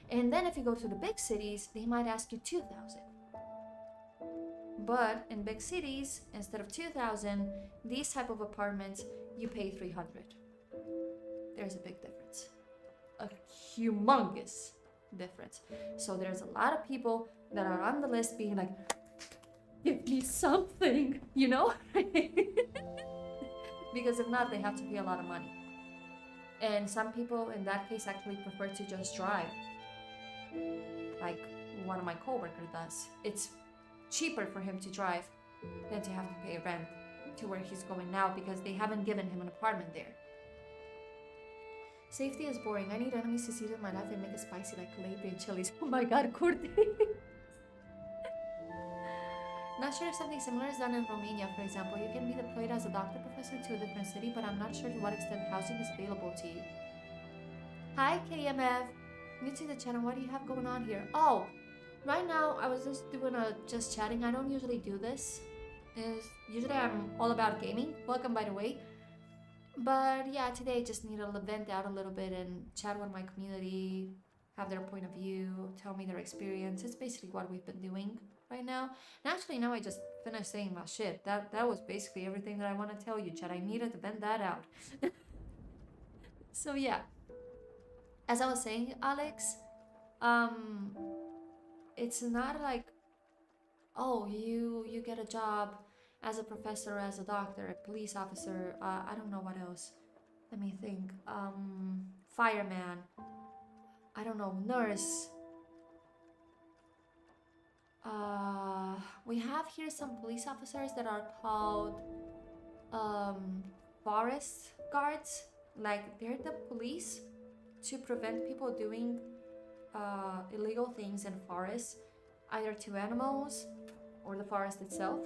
And then if you go to the big cities, they might ask you 2,000. But in big cities, instead of 2,000, these type of apartments, you pay 300. There's a big difference. A humongous difference. So there's a lot of people that are on the list being like, give me something, you know? Because if not, they have to pay a lot of money. And some people in that case actually prefer to just drive. Like one of my coworkers does. It's cheaper for him to drive than to have to pay rent to where he's going now because they haven't given him an apartment there. Safety is boring. I need enemies to season my life and make it spicy like Calabrian chilies. Oh my god, Kurdi. Not sure if something similar is done in Romania, for example. You can be deployed as a doctor professor to a different city, but I'm not sure to what extent housing is available to you. Hi, KMF. New to the channel. What do you have going on here? Oh, right now I was just doing just chatting. I don't usually do this. Usually I'm all about gaming. Welcome, by the way. But yeah, today I just need to vent out a little bit and chat with my community, have their point of view, tell me their experience. It's basically what we've been doing right now. And actually now I just finished saying my shit. That was basically everything that I want to tell you, chat. I needed to vent that out. So yeah. As I was saying, Alex, it's not like, oh, you get a job as a professor, as a doctor, a police officer, I don't know what else. Let me think. Fireman. I don't know, nurse. We have here some police officers that are called forest guards. Like, they're the police to prevent people doing illegal things in forests, either to animals or the forest itself.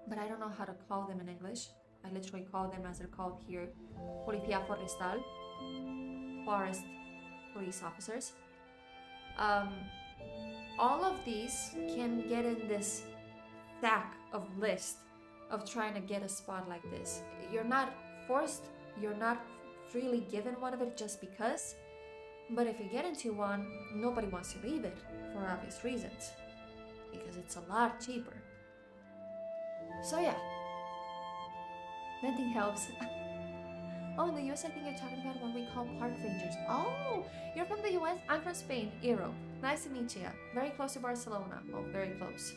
But I don't know how to call them in English. I literally call them as they're called here, Policía Forestal, forest police officers. All of these can get in this stack of list of trying to get a spot like this. You're not forced, you're not freely given one of it just because, but if you get into one, nobody wants to leave it for obvious reasons, because it's a lot cheaper. So yeah, venting helps. Oh, in the US, I think you're talking about what we call park rangers. Oh, you're from the US? I'm from Spain, Iro. Nice to meet you. Very close to Barcelona. Well, very close.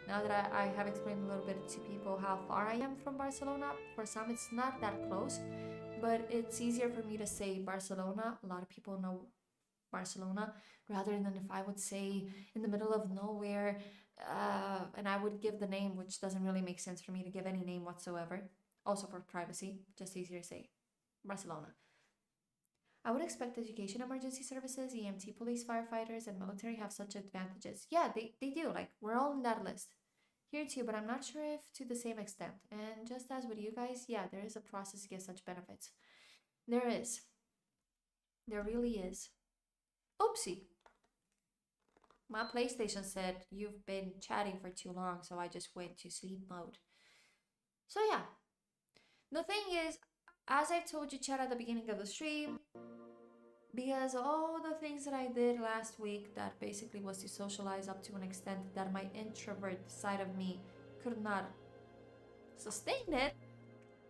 Now that I have explained a little bit to people how far I am from Barcelona, for some it's not that close, but it's easier for me to say Barcelona. A lot of people know Barcelona, rather than if I would say in the middle of nowhere, and I would give the name, which doesn't really make sense for me to give any name whatsoever. Also for privacy, just easier to say Barcelona. I would expect education, emergency services, EMT, police, firefighters, and military have such advantages. Yeah, they do. Like, we're all in that list. Here too, but I'm not sure if to the same extent. And just as with you guys, yeah, there is a process to get such benefits. There is. There really is. Oopsie. My PlayStation said you've been chatting for too long, so I just went to sleep mode. So yeah, the thing is, as I told you, chat, at the beginning of the stream, because all the things that I did last week, that basically was to socialize up to an extent that my introvert side of me could not sustain it,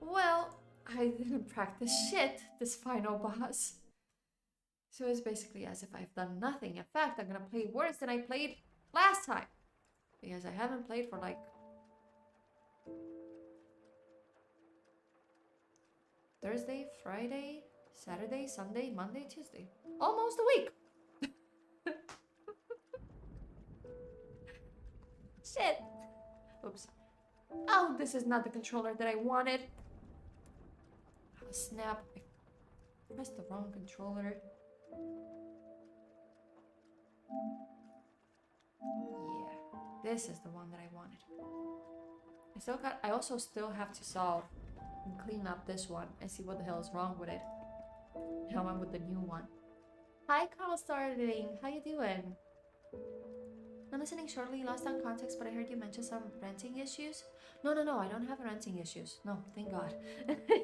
well, I didn't practice shit this final boss. So it's basically as if I've done nothing. In fact, I'm gonna play worse than I played last time, because I haven't played for like Thursday, Friday, Saturday, Sunday, Monday, Tuesday. Almost a week. Shit. Oops. Oh, this is not the controller that I wanted. Oh, snap. I pressed the wrong controller. Yeah, this is the one that I wanted. I also still have to solve and clean up this one and see what the hell is wrong with it. Now I'm with the new one. Hi, Carl Starling. How you doing? I'm listening shortly, lost on context, but I heard you mention some renting issues. No, I don't have renting issues. No, thank God.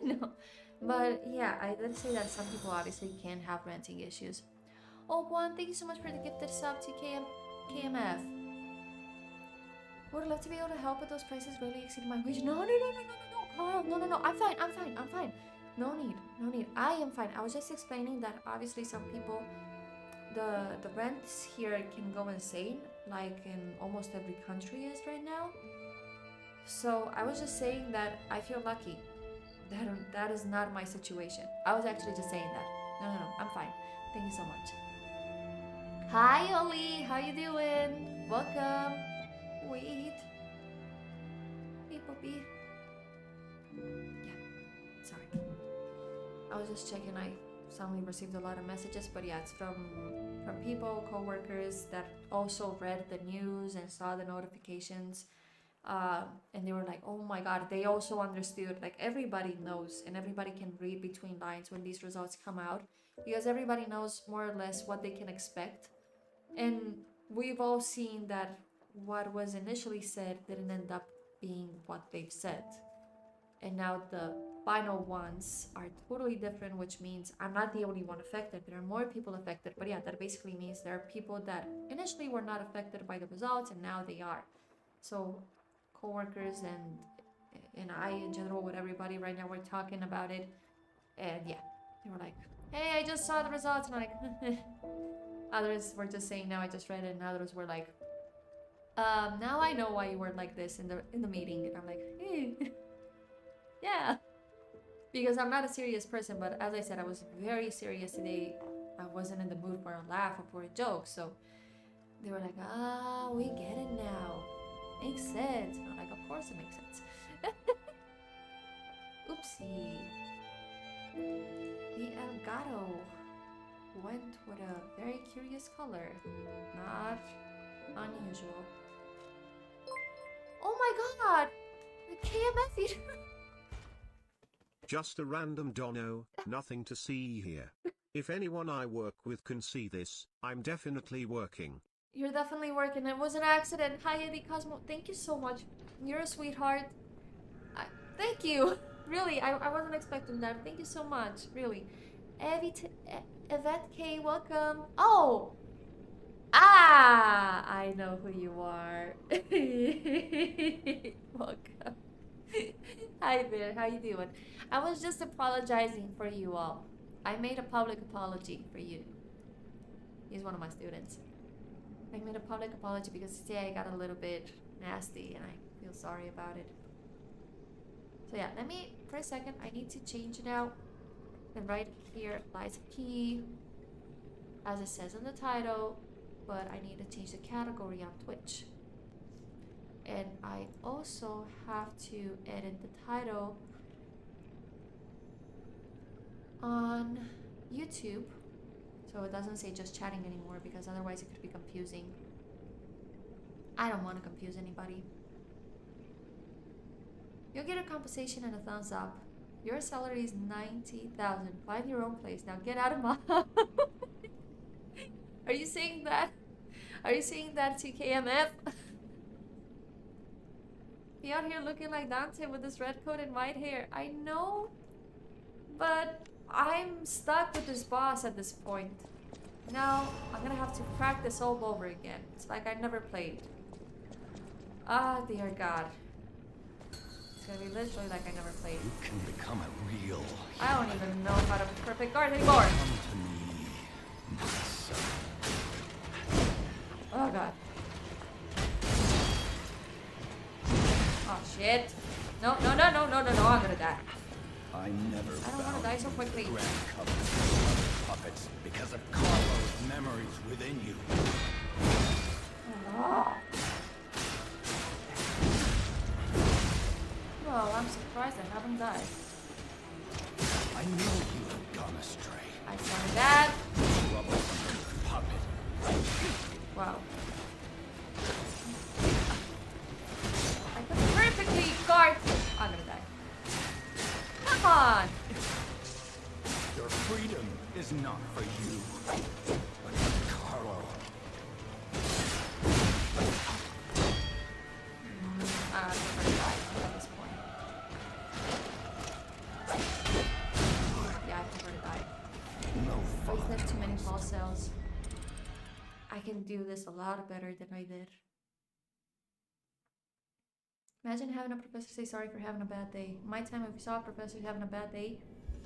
No. But yeah, I did say that some people obviously can have renting issues. Oh, Guan, thank you so much for the gifted sub to KMF. Would love to be able to help, but those prices really exceed my wage. No, Carl, no. I'm fine. No need. I am fine. I was just explaining that obviously some people, the rents here can go insane, like in almost every country is right now. So I was just saying that I feel lucky. That is not my situation. I was actually just saying that. No, I'm fine. Thank you so much. Hi, Oli. How you doing? Welcome. Wait. Hey, puppy. Yeah. Sorry. I was just checking. I suddenly received a lot of messages, but yeah, it's from people, co-workers that also read the news and saw the notifications. And they were like, oh my God, they also understood, like everybody knows and everybody can read between lines when these results come out, because everybody knows more or less what they can expect. And we've all seen that what was initially said didn't end up being what they've said. And now the final ones are totally different, which means I'm not the only one affected. There are more people affected. But yeah, that basically means there are people that initially were not affected by the results and now they are. So co-workers and I in general with everybody right now, we're talking about it. And yeah, they were like, hey, I just saw the results. And I'm like, others were just saying, no, I just read it. And others were like, now I know why you were like this in the meeting. And I'm like, hey. Yeah, because I'm not a serious person, but as I said, I was very serious today. I wasn't in the mood for a laugh or for a joke, so they were like, ah, we get it now. Makes sense. And I'm like, of course it makes sense. Oopsie. The Elgato went with a very curious color. Not unusual. Oh my God! The KMF eater! Just a random dono, nothing to see here. If anyone I work with can see this, I'm definitely working. You're definitely working. It was an accident. Hi, Eddie Cosmo. Thank you so much. You're a sweetheart. Thank you. Really, I wasn't expecting that. Thank you so much. Really. Yvette K, welcome. Oh! Ah! I know who you are. Welcome. Hi there, how you doing? I was just apologizing for you all. I made a public apology for you. He's one of my students. I made a public apology because today I got a little bit nasty and I feel sorry about it. So yeah, let me, for a second, I need to change it out. And right here lies a key, as it says in the title, but I need to change the category on Twitch. And I also have to edit the title on YouTube so it doesn't say just chatting anymore, because otherwise it could be confusing. I don't want to confuse anybody. You'll get a compensation and a thumbs up. Your salary is 90,000. Find your own place. Now get out of my house. Are you saying that? Are you saying that to KMF? He out here looking like Dante with this red coat and white hair. I know, but I'm stuck with this boss at this point. Now I'm gonna have to practice all over again. It's like I never played. Ah, dear God. It's gonna be literally like I never played. You can become a real. I don't even know how to perfect guard anymore. Come to me, my son. Oh God. Oh shit. No, I'm gonna die. I I never I don't want to die so quickly. Grand Covenant of puppets because of Carlo's memories within you. Ah. Well, I'm surprised I haven't died. I knew you had gone astray. I started that. Troublesome puppet. Wow. I could perfectly guard. I'm gonna die. Come on! Your freedom is not for you, but for Carlo. I'm gonna die at this point. Yeah, I prefer to die. No Wasted father. too many false cells. I can do this a lot better than I did. Imagine having a professor say sorry for having a bad day. My time, if we saw a professor having a bad day,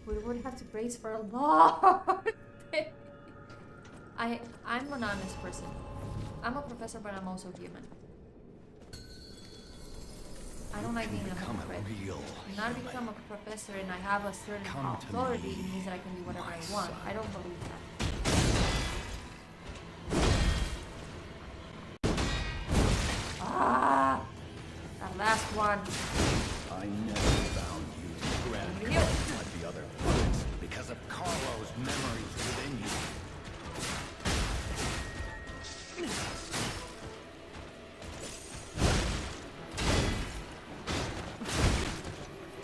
we would have to brace for a long day. I'm an honest person. I'm a professor, but I'm also human. I don't like being a Become hypocrite. a real. Not because I'm a professor and I have a certain Come to authority me, means that I can do whatever my I want. son. I don't believe that. Ah! That last one. I never found you Grand Thank you. Covenant like the other puppets because of Carlo's memories within you.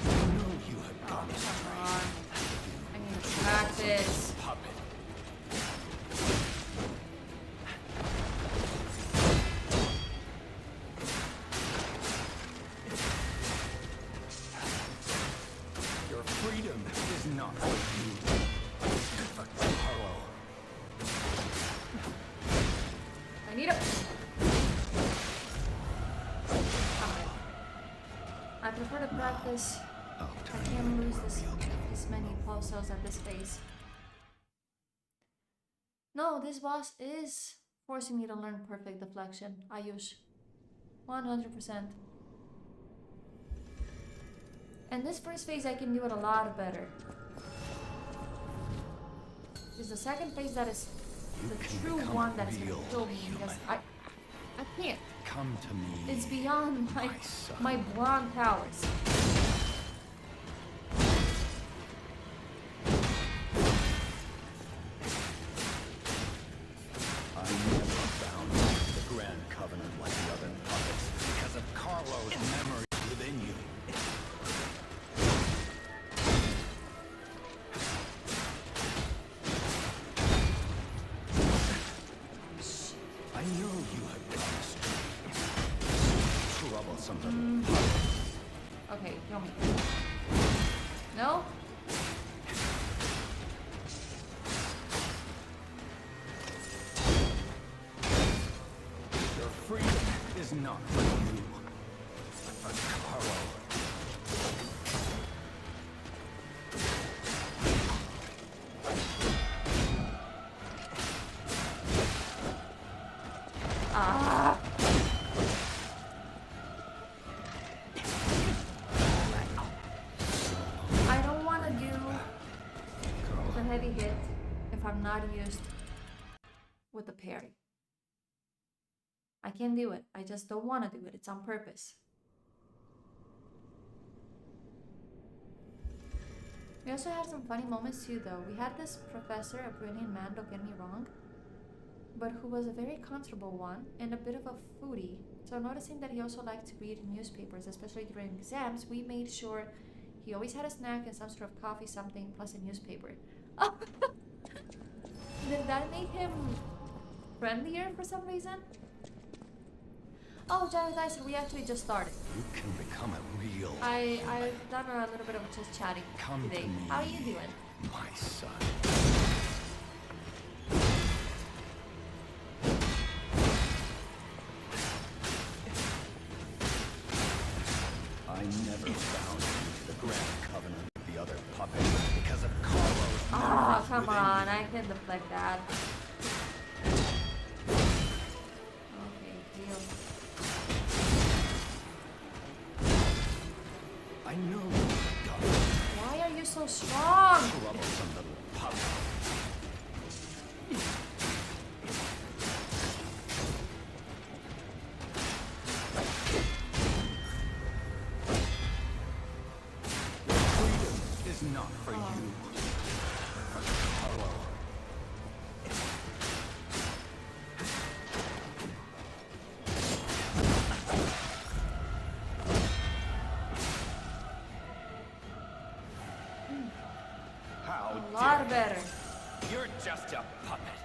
I knew you had Oh, gone come astray. on. I need to practice. Puppet. Your freedom is not for you, but for Carlo. I need a. Alright. I prefer to practice. I can't lose this many pulse cells at this phase. No, this boss is forcing me to learn perfect deflection. Ayush. 100%. And this first phase I can do it a lot better. It's the second phase that is the can true become one that is real gonna kill me because human. I can't. Come to me. It's beyond my son. my brawn powers. I never found the Grand Covenant like the other puppets because of Carlo's memories within you. I knew you had gone astray. Troublesome little puppet. Okay, kill me. No? Your freedom is not for you, but for Carlo. Ah! I don't want to do the heavy hit if I'm not used with the parry. I can do it. I just don't want to do it. It's on purpose. We also had some funny moments too, though. We had this professor, a brilliant man, don't get me wrong, but who was a very comfortable one and a bit of a foodie. So noticing that he also liked to read newspapers, especially during exams, we made sure he always had a snack and some sort of coffee, something, plus a newspaper. Did that make him friendlier for some reason? Oh, Jared Dyson, we actually just started. You can become a real. I've done a little bit of just chatting Come today. to me, How are you doing? my son. I never found the Grand Covenant with the other puppets because of Carlo's Oh, memories come within on. you. I can deflect that. Okay, heal. I knew you had gone. Why are you so strong. Troublesome little puppet. Freedom is not for you. Carlo. How A dare lot you. better. You're just a puppet.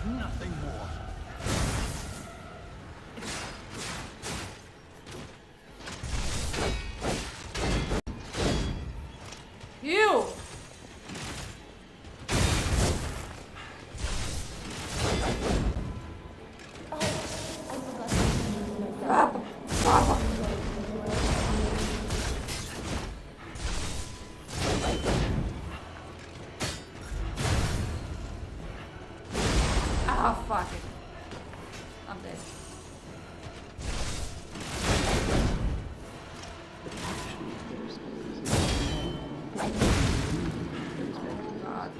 Nothing more. You. Ah, fuck it. I'm dead. Oh god.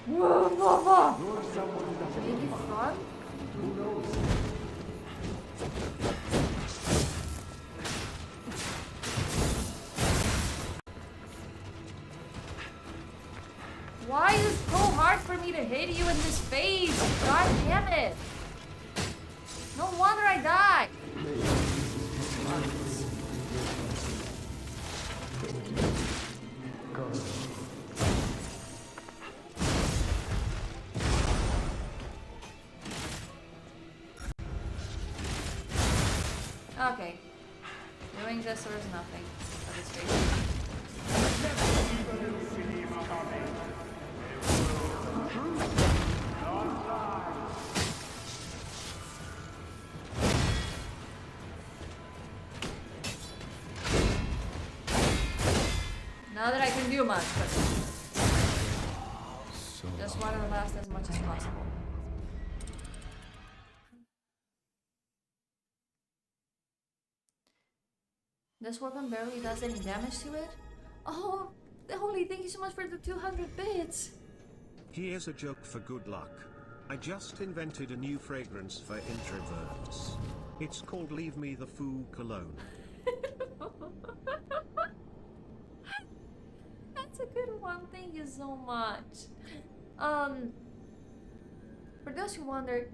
Whoa, whoa, whoa. Maybe fun? Why is it so hard for me to hit you in this face? God damn it. No wonder I died. Okay. Doing this or is nothing at this face. Not that I can do much, but So just want to last as much as possible. This weapon barely does any damage to it. Oh, holy, thank you so much for the 200 bits. Here's a joke for good luck. I just invented a new fragrance for introverts. It's called Leave Me the Foo Cologne. That's a good one. Thank you so much. For those who wonder,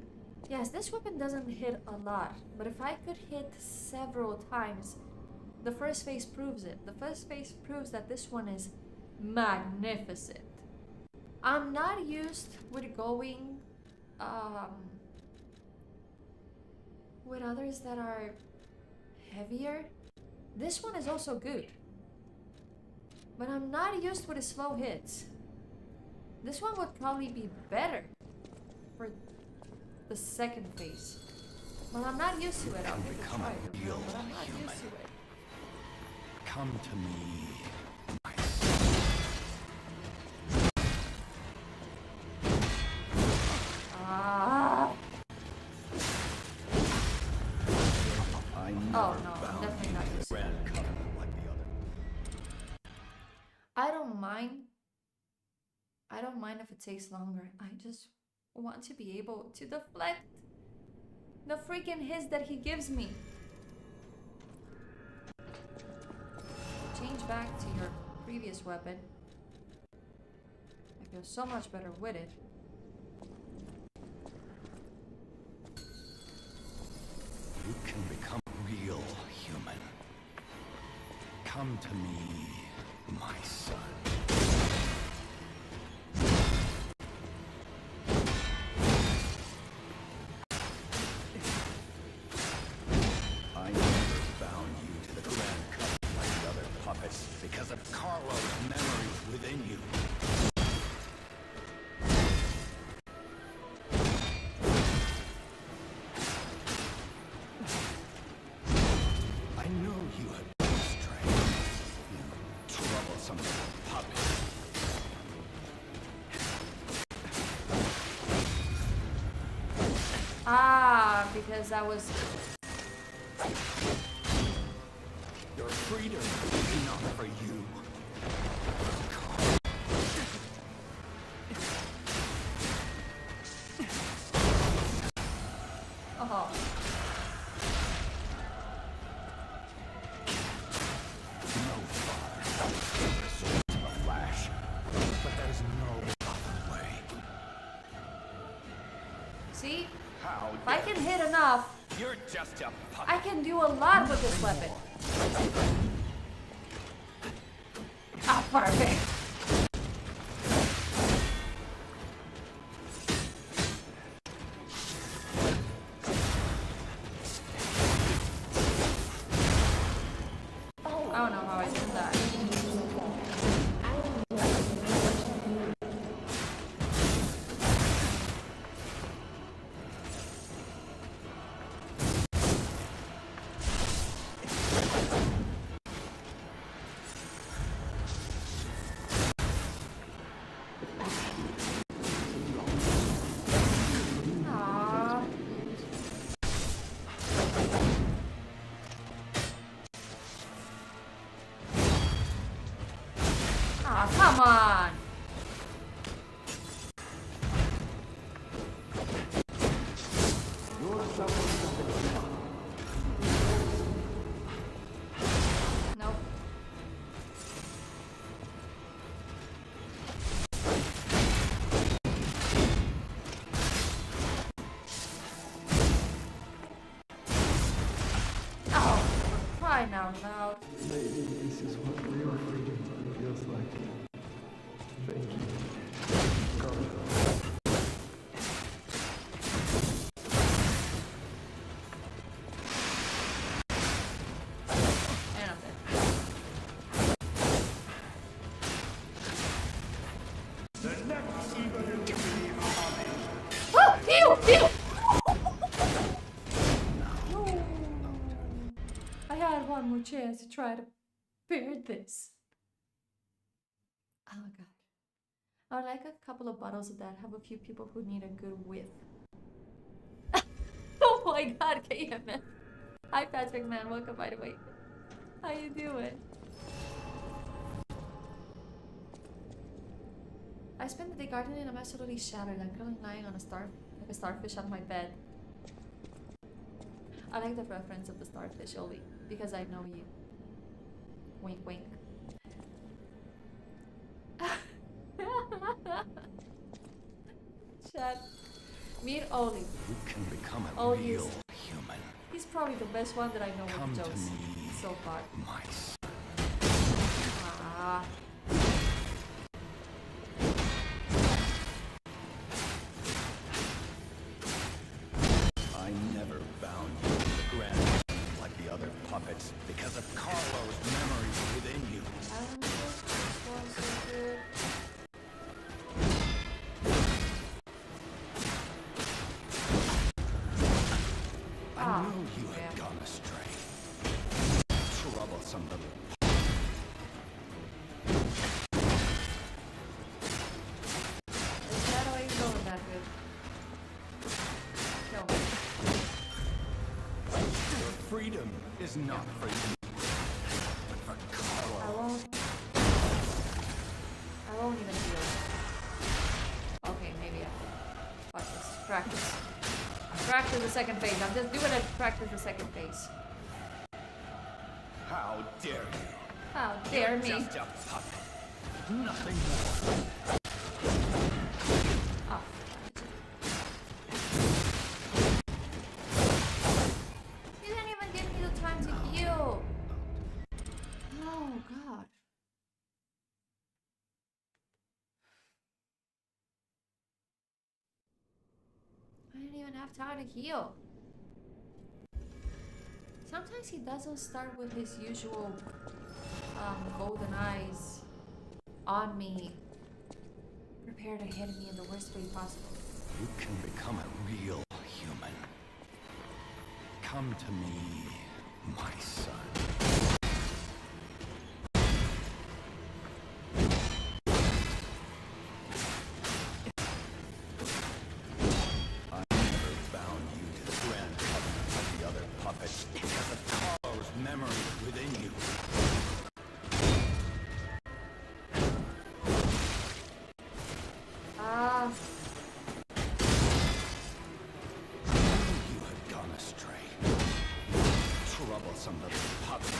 yes, this weapon doesn't hit a lot, but if I could hit several times, the first phase proves it. The first phase proves that this one is magnificent. I'm not used with going with others that are heavier. This one is also good. But I'm not used with the slow hits. This one would probably be better for the second phase. Well, I'm not used to it. I'll give it a Become try, a real but I'm not human. used to it. come to me, my Ah. I Oh never no, I'm found definitely not used to it. Grand Covenant like the other. I don't mind. I don't mind if it takes longer. I just want to be able to deflect the freaking hits that he gives me. Change back to your previous weapon. I feel so much better with it. You can become real human. Come to me, my son. I never bound you to the Grand Covenant like the other puppets because of Carlo's memories within you. I knew you had no strength, you troublesome little puppet. Ah, because I was... Your freedom is not for you. Oh. No father. The sword to the lash. But there's no other way. See? How If I can hit enough, You're just a puppet. I can do a lot with this weapon. Ah, perfect. I don't know how I did that. Aww. Aw, come on. Nope. Oh, crying out loud. Maybe this is what real freedom feels like. Thank you. God. And I'm dead. Oh, heal, heal. No. I had one more chance to try to bear this. Oh god. I would like a couple of bottles of that. Have a few people who need a good whiff. Oh my god, KMN. Hi Patrick man, welcome by the way. How you doing? I spent the day gardening and I'm absolutely shattered. I'm currently lying on like a starfish on my bed. I like the reference of the starfish only because I know you. Wink wink. Chat. Meet Oli. You can become a Oh, real yes. human. He's probably the best one that I know Come with to jokes me, so far. my son. Ah. I never bound you to the ground like the other puppets because of Carlo's memories within you. I don't know if this one's so good. I Ah, knew you had yeah. gone astray. Troublesome little. Is that way going that good? No. Your freedom is not for you, but for I Carlo. won't even heal. Okay, maybe I. Fuck this. Practice. Practice the second phase. I'm just doing it to practice the second phase. How dare you? How dare me. Just a puppet. Nothing more. Oh. You didn't even give me the time to heal. Oh god. I didn't even have time to heal. Sometimes he doesn't start with his usual golden eyes on me, prepare to hit me in the worst way possible. You can become a real human. Come to me, my son. I never bound you troublesome little puppet.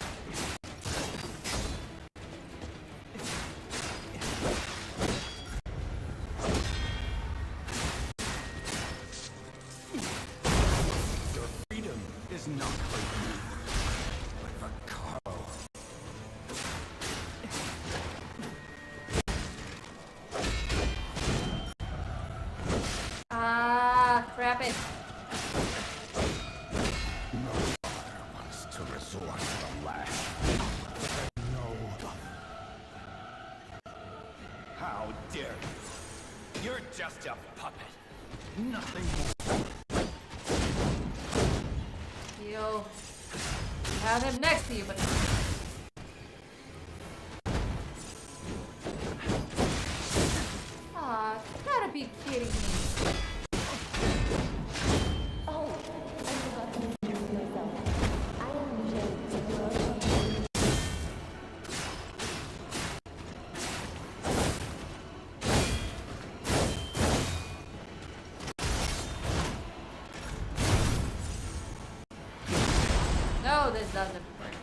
Your freedom is not for you, but for Carl. Ah, crap it. No father wants to resort to the lash. No. How dare you? You're just a puppet. Nothing more. You have him next to you, but ah, you gotta be kidding me. Oh, I forgot to introduce myself. I am Jade. No, this doesn't work.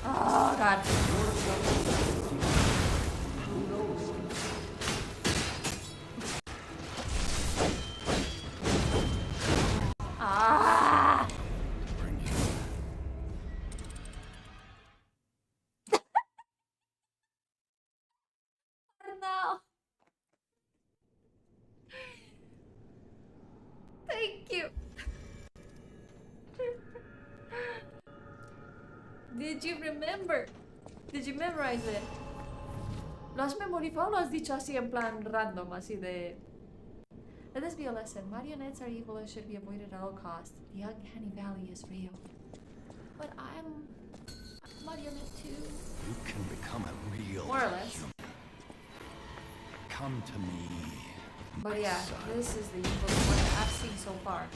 Oh god. Ah! Bring you. No. Thank you. Did you remember? Did you memorize it? ¿Lo has memorizado o lo has dicho así en plan random, así de... Let this be a lesson. Marionettes are evil and should be avoided at all costs. The uncanny valley is real. But I'm a marionette too. You can become a real More or less. human. Come to me. But my yeah, son. this is the evil one I've seen so far.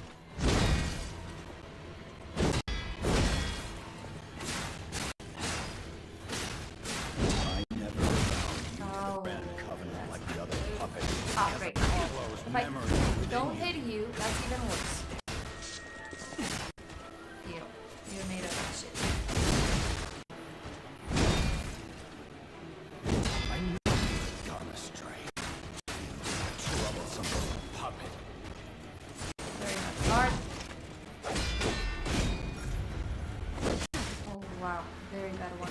I never found you to Oh, the Grand Covenant like the other puppets. Ah, great. Carlos If I memories within don't you. hit you, that's even worse. You're made of that shit. I knew you'd gone astray. A troublesome little puppet. Very much hard. Oh wow, very bad one.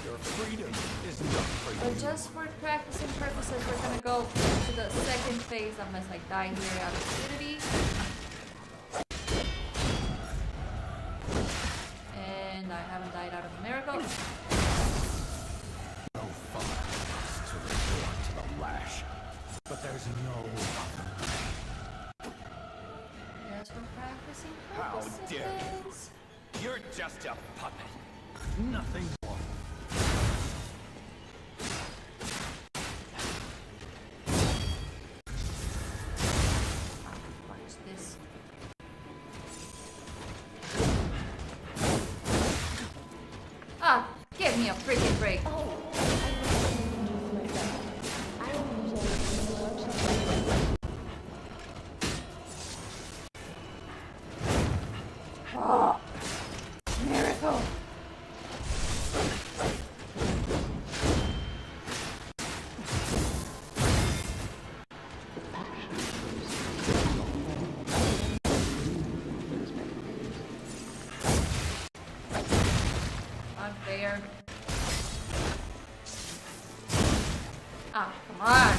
Your freedom is not for But you. just for practicing purposes, we're gonna go to the second phase unless I die here out of acidity. And I haven't died out of a miracle. No father wants to resort to the lash, but there's no other. Just for practicing How purposes. dare You're just a puppet. Nothing more. Watch this. Ah, give me a freaking break. Oh, I forgot to introduce myself. I am Jade. Oh, miracle. Unfair. Ah, come on.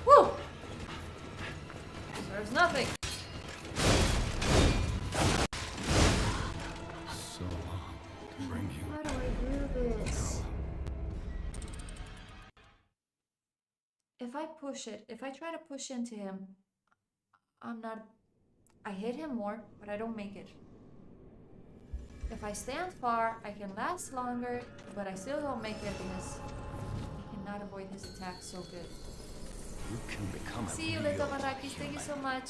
Woo! There's nothing. So long to bring you. How do I do this? If I push it, if I try to push into him, I'm not. I hit him more, but I don't make it. If I stand far, I can last longer, but I still don't make it because I cannot avoid his attacks so good. You can become a See you, real little Marakis. Thank you so human. much.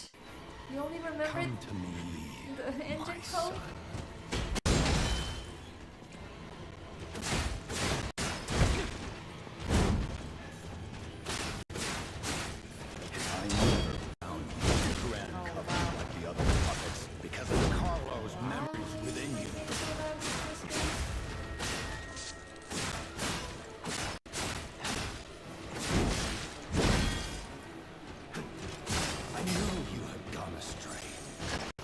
You only remembered Come to me, the engine my code? son. I never found you the Grand Oh, Covenant wow. like the other puppets because of Carlo's memories within you. I know you had gone astray.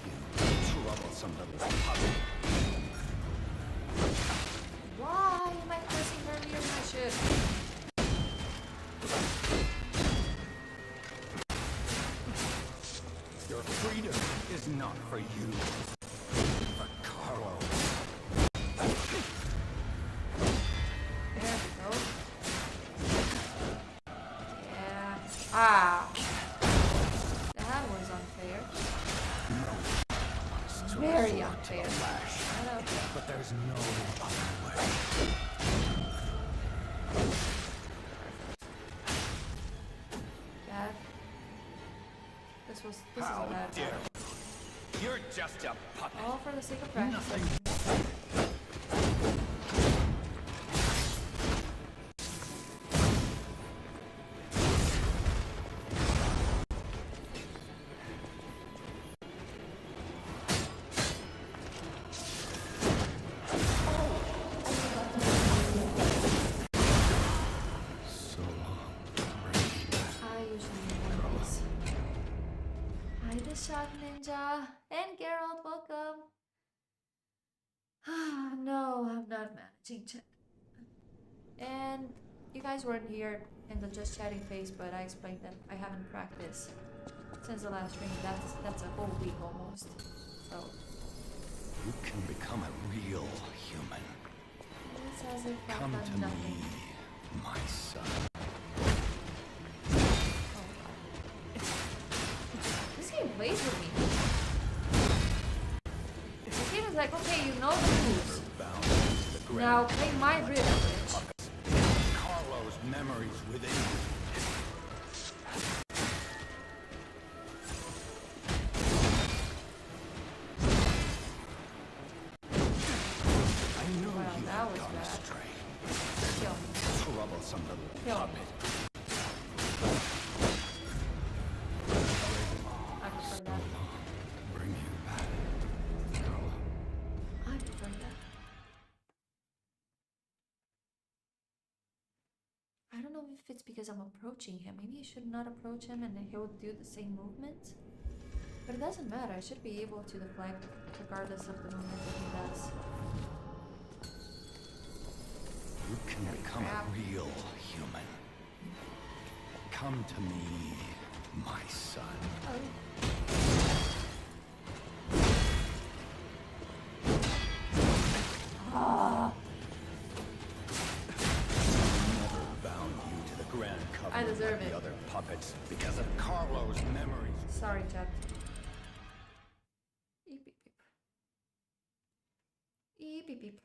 You troublesome little puppet. Why am I pressing earlier than I should? Your freedom is not for you, for Carlo. There we go. Yeah. Ah. That was unfair. Very unfair. I know. But there's no other way. Bad. This is How a bad dare battle. you? You're just a puppet. All for the sake of practice. Nothing. So long. I usually avoid these. Hi, the Shock Ninja. And Geralt, welcome. No, I'm not managing chat. And you guys weren't here in the just chatting phase, but I explained that I haven't practiced since the last stream. That's a whole week almost. So You can become a real human. it's as if I've Come done to nothing. me, my son. Oh, God. This game plays with me. This game is like, okay, you know the moves. Bound to the Grand Now play my rhythm, bitch. Carlo's memories within you. I know Wow, you that have was gone bad. astray. Kill me. Troublesome little Kill me. puppet. I prefer that. Bring you back, Carlo. I prefer that. I don't know if it's because I'm approaching him. Maybe I should not approach him and then he'll do the same movement. But it doesn't matter. I should be able to deflect regardless of the movement that he does. You can become Crap. a real human. Come to me, my son. Oh. Ah, Never bound you to the Grand Covenant deserve like it. the other puppets because of Carlo's memories. sorry, chat. Eep, beep, beep. Eep, beep, beep.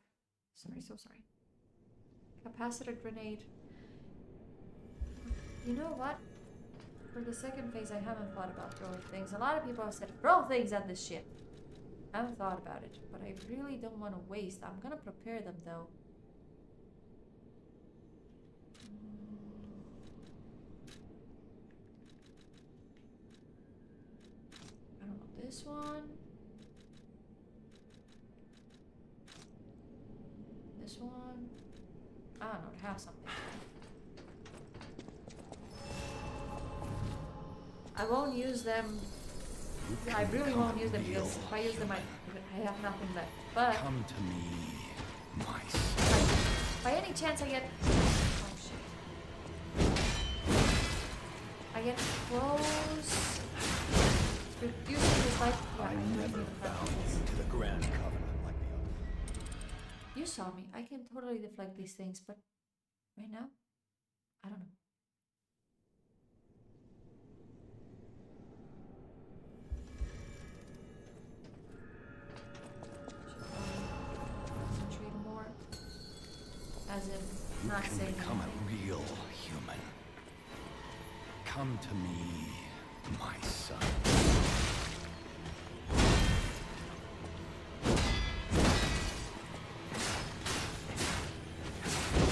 Sorry, so sorry. Capacitor grenade. You know what? For the second phase, I haven't thought about throwing things. A lot of people have said, throw things at this ship. I haven't thought about it, but I really don't want to waste. I'm gonna prepare them though. I don't know, this one. This one. I don't know, it has something. I won't use them. You I can really become won't a use them real because if I use them, I human. have nothing left. But Come to me, my son. by any chance I get... Oh shit. I get close. Using this light... Yeah, I don't never even bound practice. you to the Grand Covenant like the other. You saw me. I can totally deflect these things, but right now, I don't know. as if You not can saying become anything. a real human. Come to me, my son.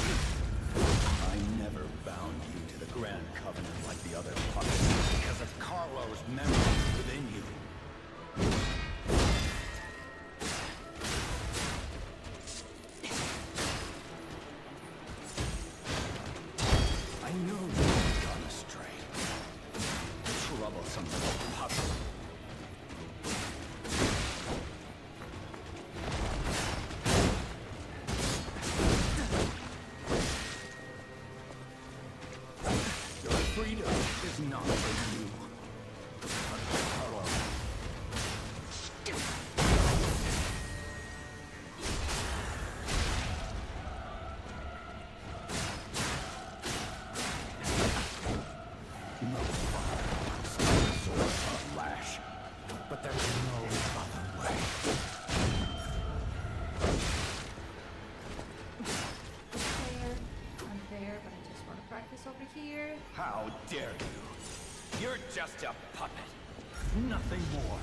I never bound you to the Grand Covenant like the other puppets because of Carlo's memories within you. I know you've gone astray. Troublesome little puppet. Your freedom is not for you. But for Carlo. No fire, sword or lash, but there's no other way. Fair, unfair, but I just want to practice over here. How dare you? You're just a puppet. Nothing more.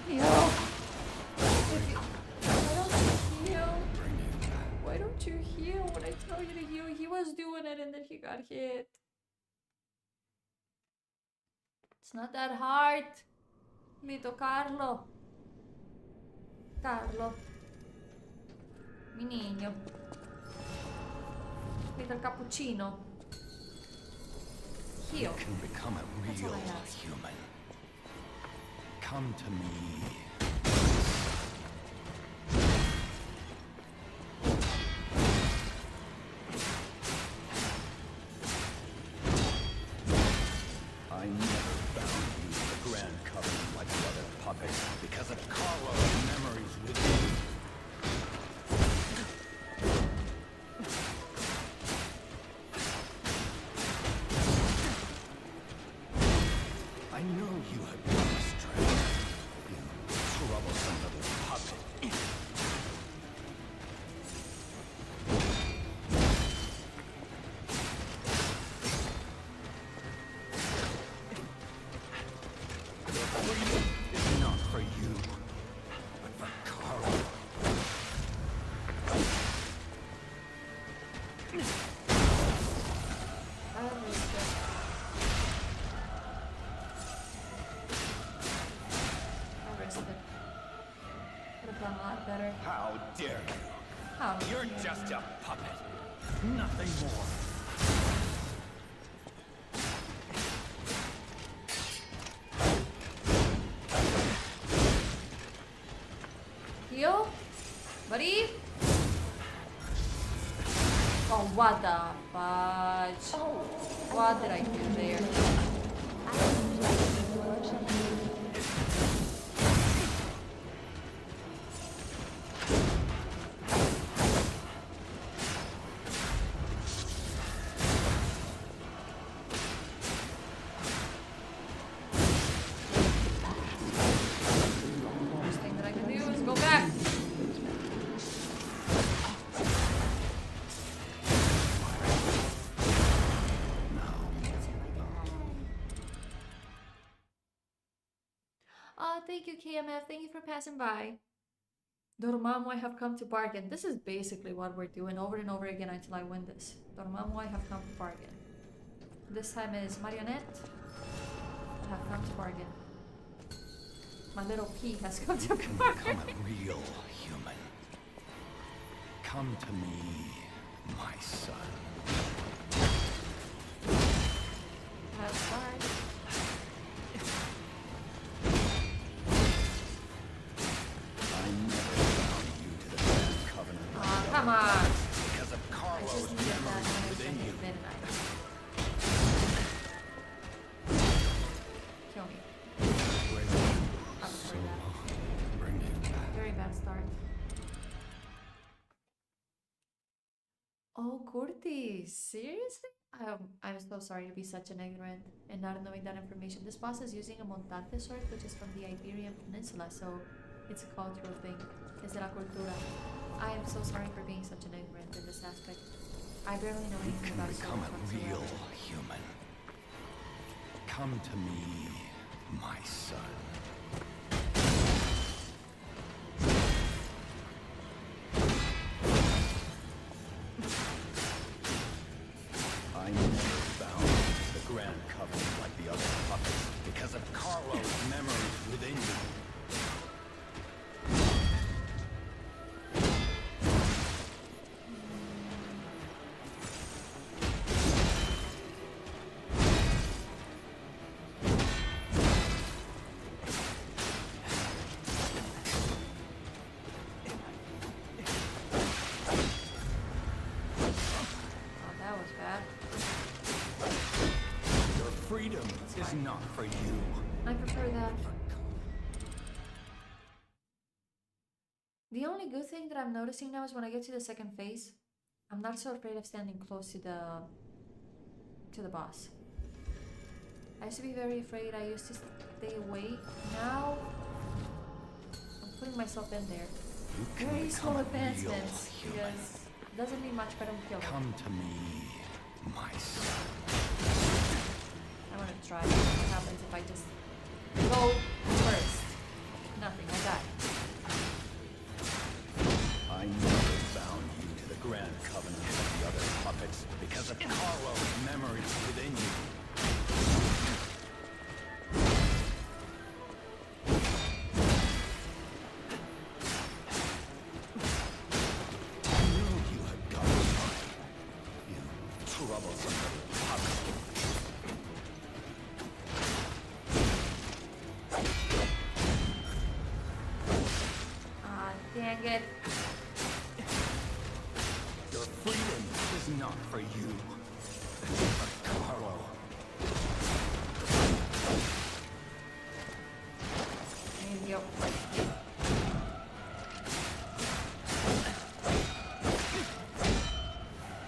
Heal! Why don't you heal when I tell you to heal? He was doing it and then he got hit. It's not that hard. Little Carlo. Carlo. Mi niño. Little cappuccino. You Heal. can become a That's all real I ask. human. Come to me. I never bound you to the Grand Covenant like the other puppets because of Carlo's memories within you. I know you have gone astray. You troublesome little puppet. Your freedom is not for you, but for Carlo. I risked it. I risked it. Could have done a lot better. How dare you? How? You're just a puppet. Nothing more. Heal? Buddy? Oh, what the fudge? What did I do there? Worst thing that I can do is go back. Oh, thank you, KMF. Thank you for passing by. Dormammu, I have come to bargain. This is basically what we're doing over and over again until I win this. Dormammu, I have come to bargain. This time is Marionette. I have come to bargain. My little P has come to You can bargain. become a real human. Come to me, my son. That's fine. I never bound you to the Grand Covenant Aw, come on. because of I Carlo's just needed that memories when I within was you. at midnight. Kill me. Great. Oh, Curtis, seriously? I'm so sorry to be such an ignorant and not knowing that information. This boss is using a Montante sword, which is from the Iberian Peninsula, so it's a cultural thing. Es de la cultura. I am so sorry for being such an ignorant in this aspect. I barely know You anything can about become swords a real whatsoever. human. Come to me, my son. I never bound to the Grand Covenant like the other puppets because of Carlo's memories within you. Oh, that was bad. Your freedom is not for you. I prefer that. The only good thing that I'm noticing now is when I get to the second phase, I'm not so afraid of standing close to the boss. I used to be very afraid. I used to stay away. Now I'm putting myself in there. You can Very become small a real advancements human. because it doesn't mean much if I don't kill him. Come to me, my son. I want to try what happens if I just go first. Nothing, I die. I never bound you to the Grand Covenant like the other puppets because of Carlo's memories within you. I knew you had got it right. You troublesome little puppet. Ah, dang it. Your freedom is not for you. It's for Carlo. There you go.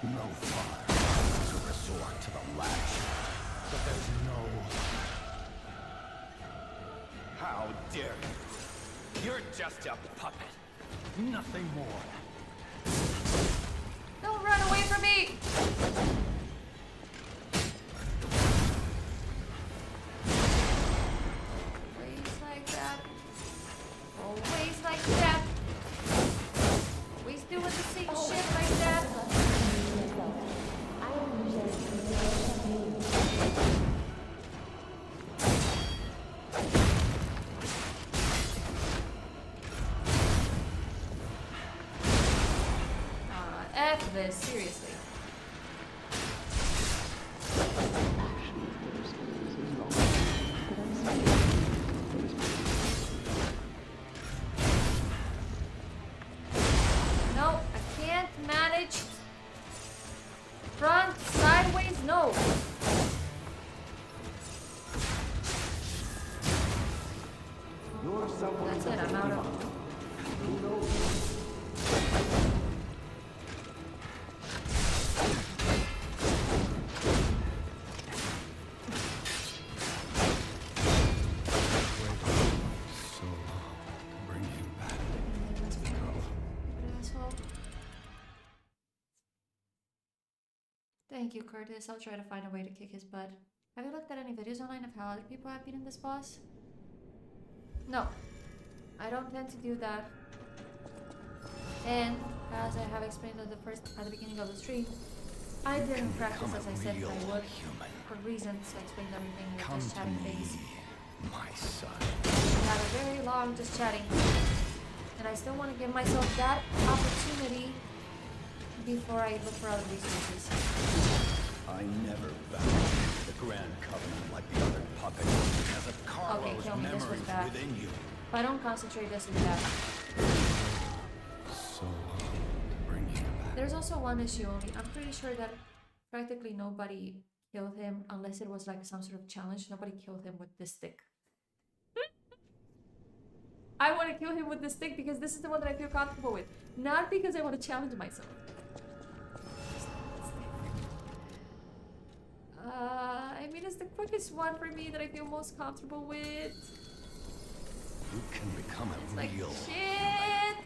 No far to resort to the latch, but there's no... How dare you? You're just a puppet, nothing more. Don't run away from me! Always like that. Always like that. Always doing the same shit like that. I appreciate you. F this, seriously. Actually, this is not. But I'm sorry. That is No, I can't manage. Front, sideways, no. You're someone That's it, I'm out of. who knows. So long to bring you back. Asshole. Thank you, Curtis. I'll try to find a way to kick his butt. Have you looked at any videos online of how other people have beaten this boss? No. I don't tend to do that. And as I have explained at the beginning of the stream, I didn't practice Become as a I said real I would human. for reasons. I explained everything with Come just to chatting me, things. my son. We had a very long just chatting. And I still want to give myself that opportunity before I look for other resources. I never bound to the Grand Covenant like the other puppets because of Carlo's kill me, this was memories bad. within you. If I don't concentrate, this is bad. So long to bring you back. There's also one issue only. I'm pretty sure that practically nobody killed him unless it was like some sort of challenge. Nobody killed him with this stick. I want to kill him with this stick because this is the one that I feel comfortable with. Not because I want to challenge myself. I mean, it's the quickest one for me that I feel most comfortable with. You can become a It's like, real. shit!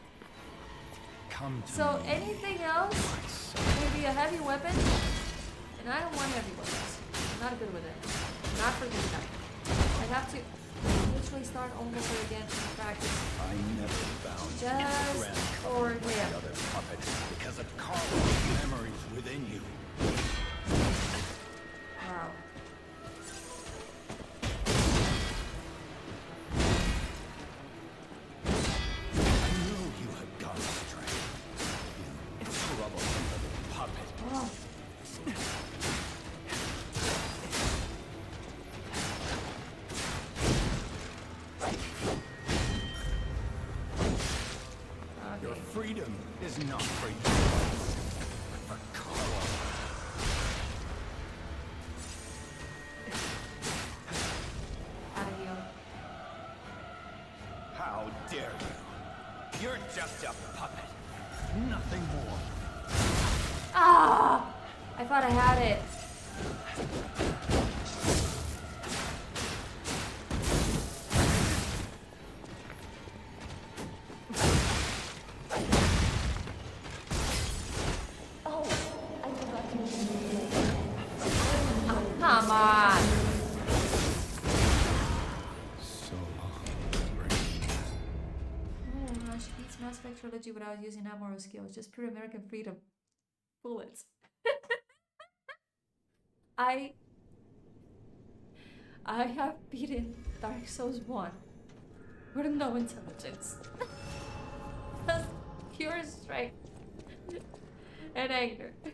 Come to So me. anything else my son. would be a heavy weapon, and I don't want heavy weapons. I'm not good with it. Not for this guy. I'd have to literally start all over again from practice. I never bound you to Just the grand for covenant like him. the other puppets because of Carlos' memories within you. Wow. I knew you had gone astray. You troublesome little puppet. Oh. Your Okay. freedom is not for you, but for Carlos. Out of here. How dare you? You're just a puppet. Nothing more. Ah! I thought I had it. Oh, I forgot to mention this. Come on. So long. Oh gosh, beats Mass Effect Trilogy without using Amaro skills. Just pure American freedom. Bullets. I have beaten Dark Souls 1 with no intelligence. Just pure strength and anger. You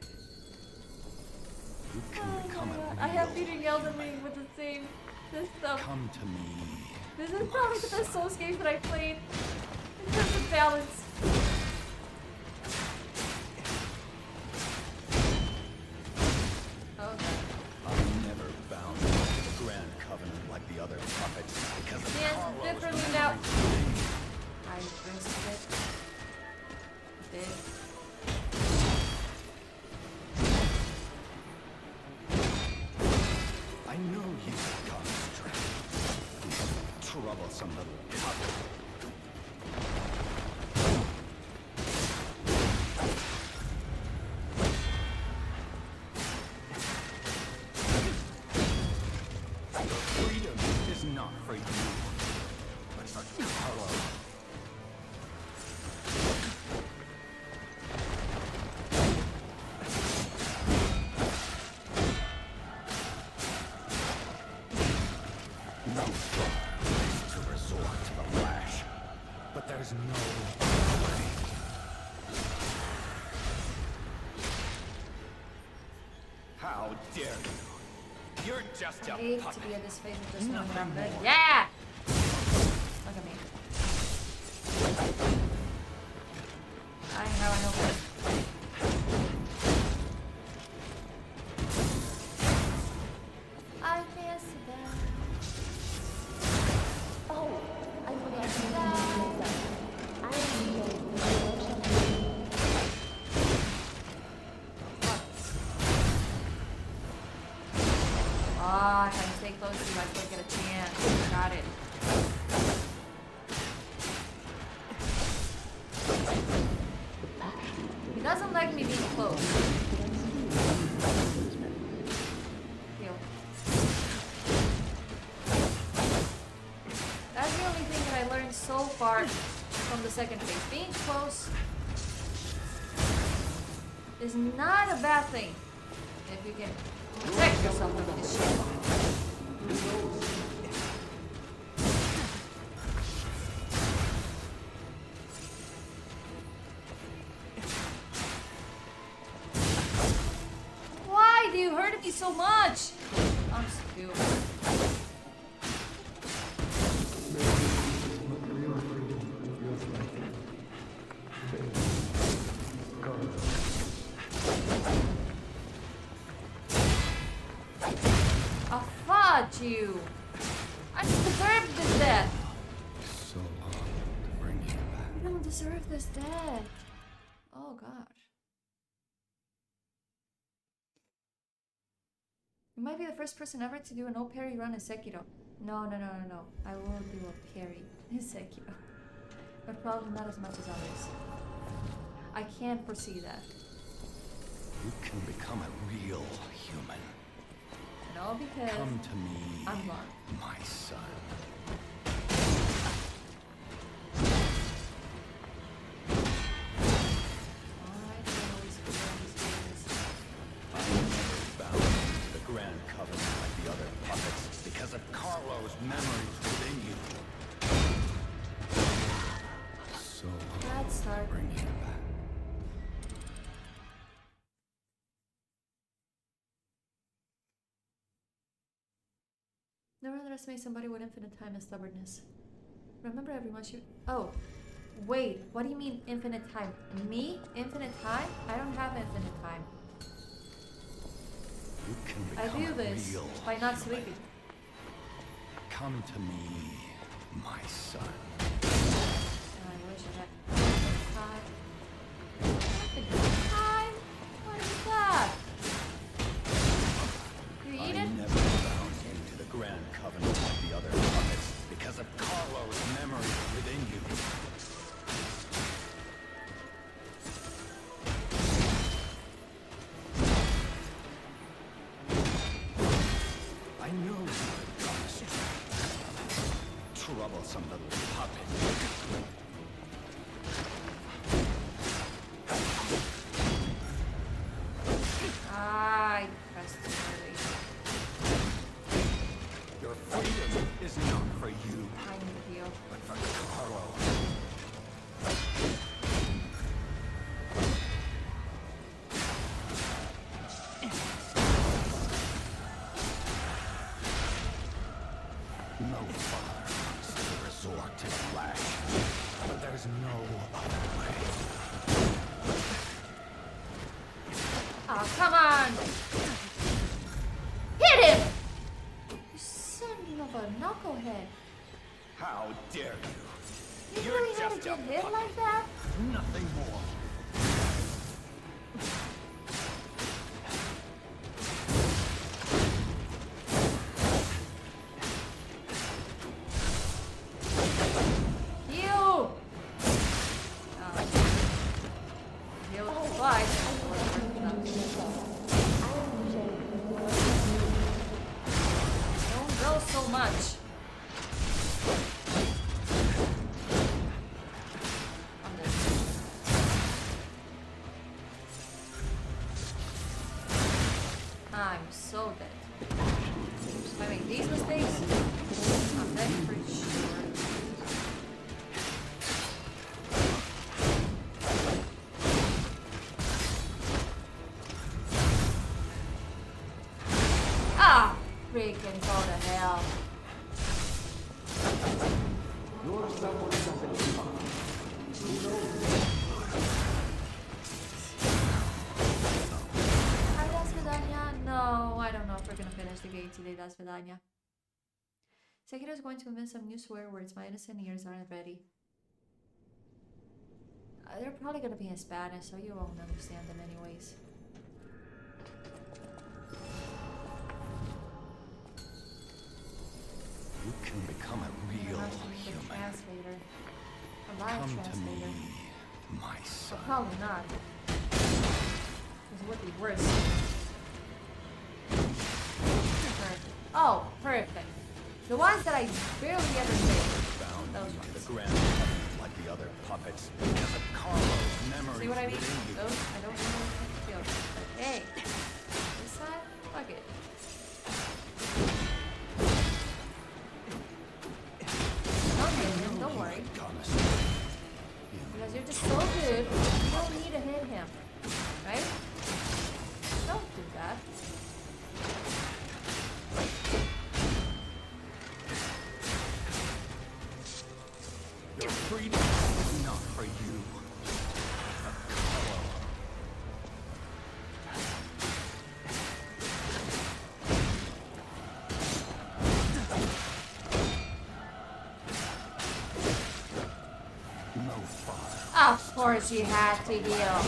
can Oh become my God. a I have real. beaten Elden Ring with the same system. Come to me. This is probably the best Souls game that I played in terms of balance. Okay. I never bound you to the grand covenant like the other puppets because of Yes, Carlos' differently now. memories within you. I risked it. Did. I know you had gone astray. Troublesome little puppet. Your freedom is not for you, but for Carlos. No is to resort to the lash, but there's no way. How dare you? You're just I a hate to puppet. be at this phase of this moment. Nothing I'm good. more. Yeah! Look at me. How I know this. I miss them. Oh, I forgot to mention this. I am enjoying the workshop. Ah, if I stay close to you, I still get a chance. Got it. He doesn't like me being close. Heal. That's the only thing that I learned so far from the second phase. Being close is not a bad thing if you can protect yourself from this shit. Why do you hurt me so much? I'm stupid. What real freedom feels like. Carlos. Oh, fudge you! I deserve this death! So long to bring you back. I don't deserve this death. Oh god. You might be the first person ever to do a no parry run in Sekiro. No. I will do a parry in Sekiro. But probably not as much as others. I can't foresee that. You can become a real human. And all because Come to me, I'm blind. my son. Alright, I always feel these feelings. I never bound you to the Grand Covenant like the other puppets because of Carlo's memories within you. So Bad start. bring him back. Never underestimate somebody with infinite time and stubbornness. Remember everyone should. Oh, wait. What do you mean infinite time? Me? Infinite time? I don't have infinite time. You can I become do a this real by not human. sleeping. Come to me, my son. I wish I had infinite time. Infinite time? What is that? You eat I it? never bound you to the Grand Covenant like the other puppets because of Carlo's memories within you. I know you're honest. Troublesome little puppet. I pressed too early. Your freedom is not for you, I need to heal. but for Carlo. No father wants to resort to flash, but there's no other way. Oh, come on! Hit him! You son of a knucklehead. How dare you? You You're really had to just get a hit puppet. like that? Nothing more. Heal! Heal twice. Don't go so much. I'm dead. I'm so dead. If I make these mistakes, I'm dead for sure. Ah! Freaking go to hell. Your someone something fun. Hi, Das Vidania. No, I don't know if we're gonna finish the game today, Das Vidania. Sekiro is going to invent some new swear words. My innocent ears aren't ready. They're probably gonna be in Spanish, so you won't understand them anyways. You can become a I'm real gonna have to need a human. translator. A live Come to translator. me, my son. Probably not. This would be worse. Perfect. Oh, perfect. The ones that I barely ever say. Bound Those you to ones. the Grand Covenant like the other puppets because of Carlo's memories See what I mean? within you. Those, I don't know what to feel. But hey, this side, fuck it. Don't hit him, don't worry. Thomas, Because you're just so good, you don't need to hit him. Right? Don't do that. your freedom is not for you, but Carlo. No father, Of course you had to heal.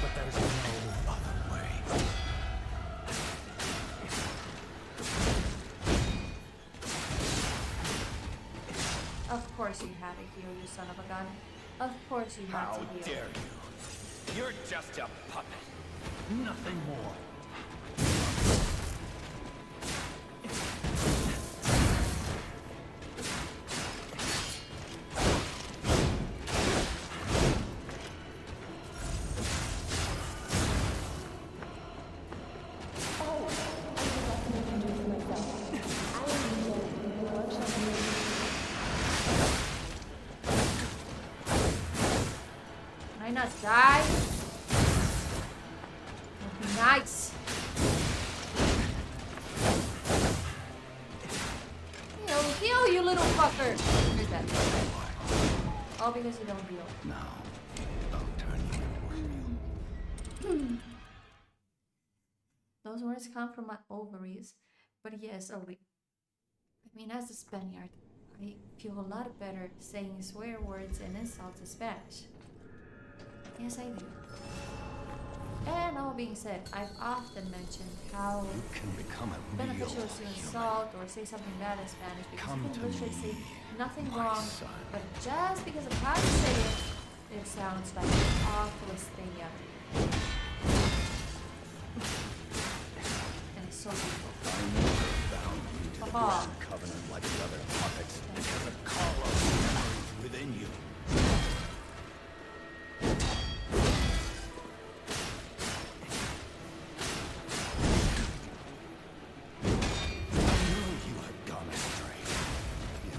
but there's no other way. course you had to heal, you son of a gun. Of course you had How to heal. dare you? You're just a puppet. Nothing more. Oh, I forgot to introduce myself. I am Nina, the workshop leader. Can I not die? That'd be nice. Heal, you little fucker! You're dead. All because you don't heal. Now, I'll turn you into steel. Those words come from my ovaries. But yes, I mean, as a Spaniard, I feel a lot better saying swear words and insults in Spanish. Yes, I do. And all being said, I've often mentioned how You can become a real beneficial is to human. insult or say something bad in Spanish because Come you to can literally me, say nothing my wrong, son. but just because of how you say it, it sounds like the awfulest thing ever. And it's so beautiful. I never bound you to the Aha. Grand Covenant like the other puppets because of Carlos' memories within you. I knew you had gone astray. You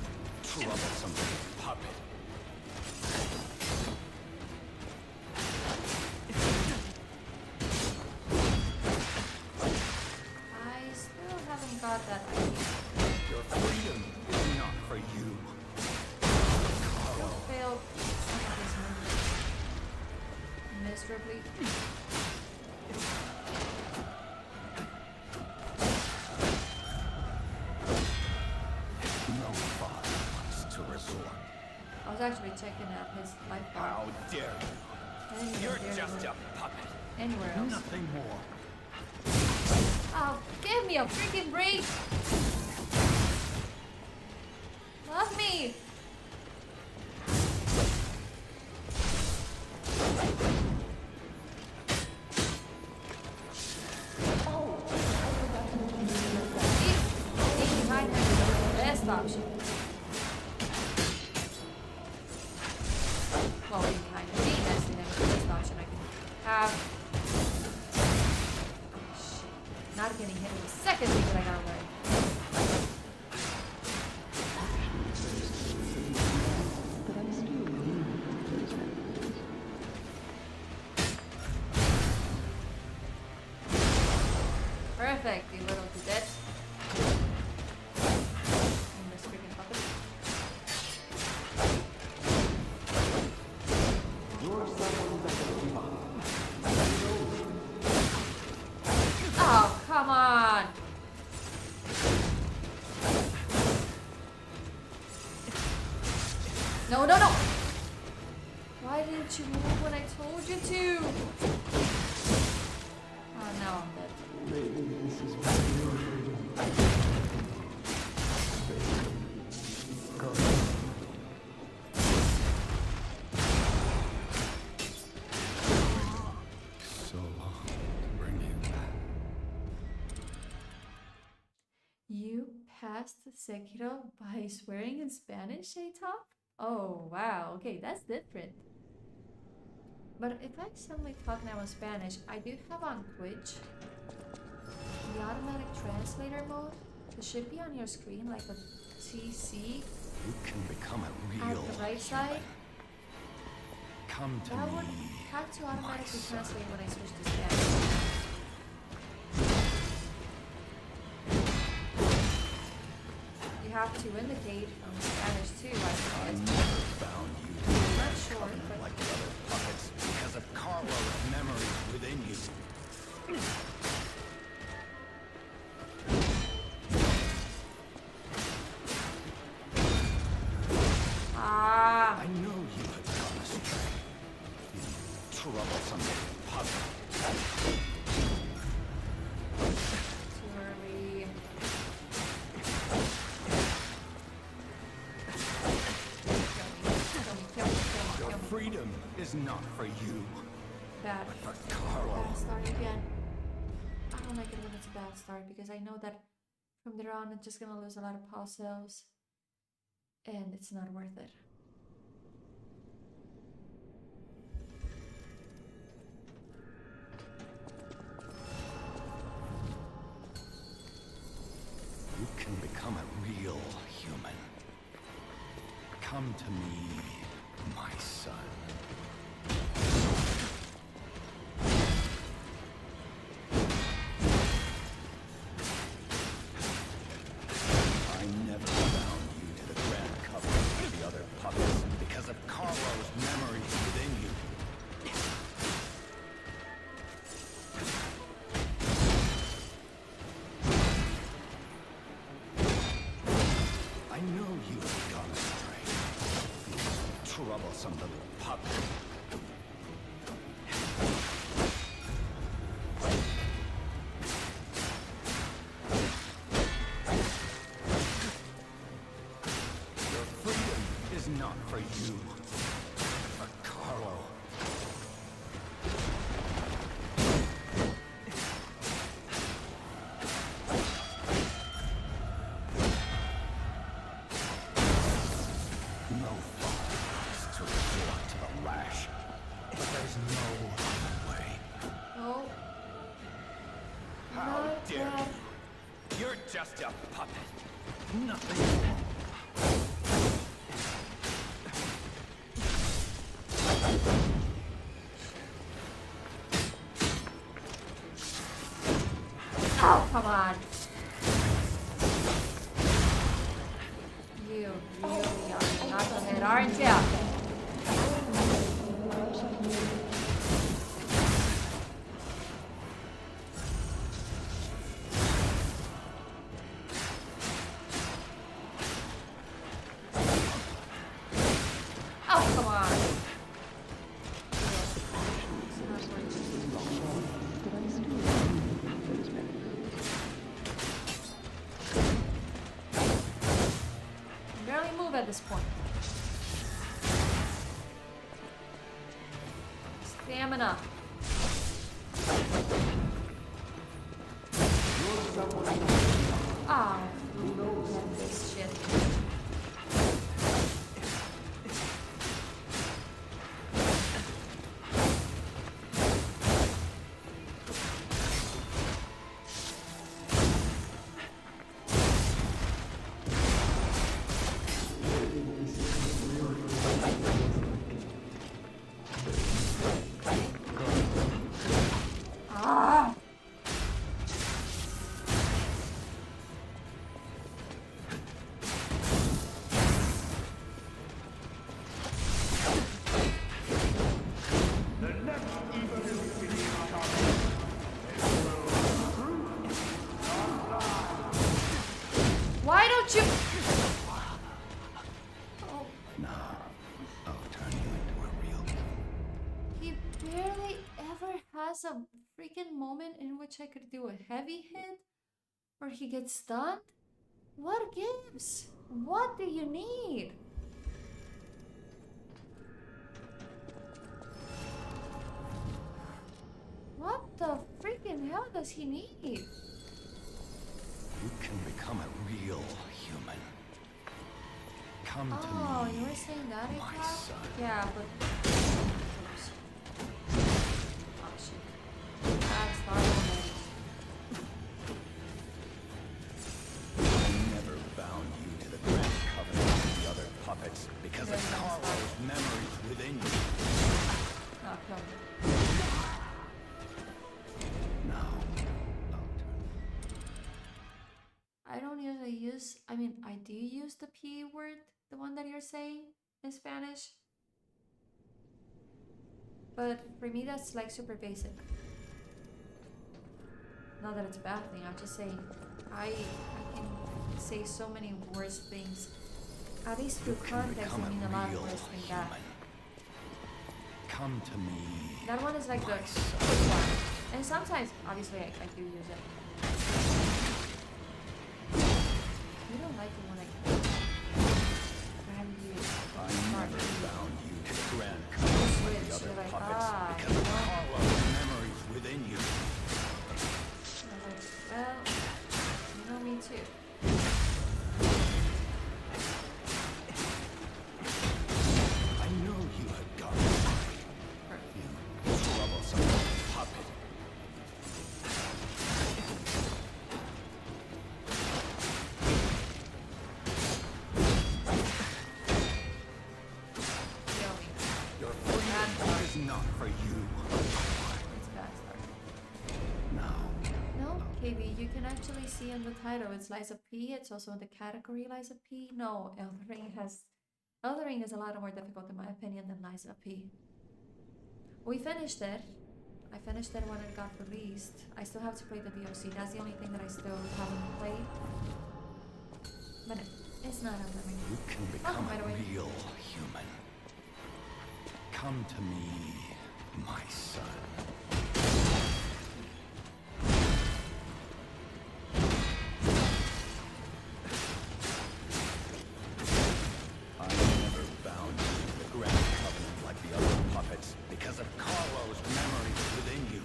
troublesome little puppet. I still haven't got that idea. Your freedom is not for you. Still failed some of this movie miserably. No father wants to resort. I was actually checking out his life bar. How dare you? I didn't even You're dare to just look a puppet. anywhere else. Nothing more. Oh, give me a freaking break! Love me! Oh, I forgot to introduce myself. See? Being behind him is the best option. Well, being behind him, being next to him is the best option I can have. Shit. Not getting hit is the second thing that I gotta learn. But I'm still new to this one. Perfect, you little cadet. And this freaking puppet. You're someone better, Eva. Oh, come on! No, no, no! Why didn't you move when I told you to? Oh, now I'm dead. Maybe this is what you're afraid of. Come. So long to bring you back. You passed Sekiro by swearing in Spanish, Shaytop? Oh, wow. Okay, that's different. But if I suddenly talk now in Spanish, I do have on Twitch the automatic translator mode. It should be on your screen like a TC You can become a at real the right side. Come to That would me. have to automatically son. translate when I switch to Spanish. You have to indicate from Spanish too, I I think. never bound you to the Not Grand sure, Covenant but like the other puppets because of Carlo's memories within you. ah, I knew you had gone astray. You troublesome little puppet. too early. is not for you, Bad. but for Carlo. Bad start again. I don't like it when it's a bad start because I know that from there on it's just gonna lose a lot of pause cells and it's not worth it. You can become a real human. Come to me, my son. I never bound you to the Grand Covenant like the other puppets because of Carlo's memories within you. I know you have gone astray. Troublesome little puppet. Your freedom is not for you, but for Carlo. No father is to resort to the lash, but there's no other way. Oh, How not dare bad. you? You're just a puppet. Nothing more. Oh, come on. You really are a knucklehead, aren't you? Oh, come on. Barely move at this point. Stamina. Ah, oh, this shit. Ah! Why don't you? Oh, No, I'll turn you into a real king. he barely ever has a freaking moment in which I could do a heavy hit or he gets stunned. What gives? What do you need? What the freaking hell does he need? You can become a real human. Come to Oh, me, you were saying that, my Ika? son. Yeah, but. Oops. Oh shit. Bad start already. I never bound you to the Grand Covenant like the other puppets because of Very nice. Carlo's memories within you. Oh, come. Now, I'll turn. I don't usually use. I mean, I do use the P word, the one that you're saying in Spanish. But for me, that's like super basic. Not that it's a bad thing. I'm just saying, I can say so many worse things. At least through You can context, become I mean a a lot real worse than that. human. Come to me. That one is like the my son. quick one. And sometimes, obviously, I do use it. You don't like it when I grab you. I Sorry. never bound you to the Grand Covenant like the the other you're like, puppets ah, because of Carlo's memories within you. I was like, well, you know me too. I know you had got it. You troublesome puppet. Kill me. Your freedom is not for you. It's a bad start. Now, No, KB, you can actually see in the title it's Lies of P. It's also in the category Lies of P. No, Elden Ring is a lot more difficult in my opinion than Lies of P. We finished it. I finished it when it got released. I still have to play the DLC. That's the only thing that I still haven't played. But it's not Elden Ring. you can become by the a way. real human. Come to me, my son. I never bound you to the Grand Covenant like the other puppets because of Carlo's memories within you.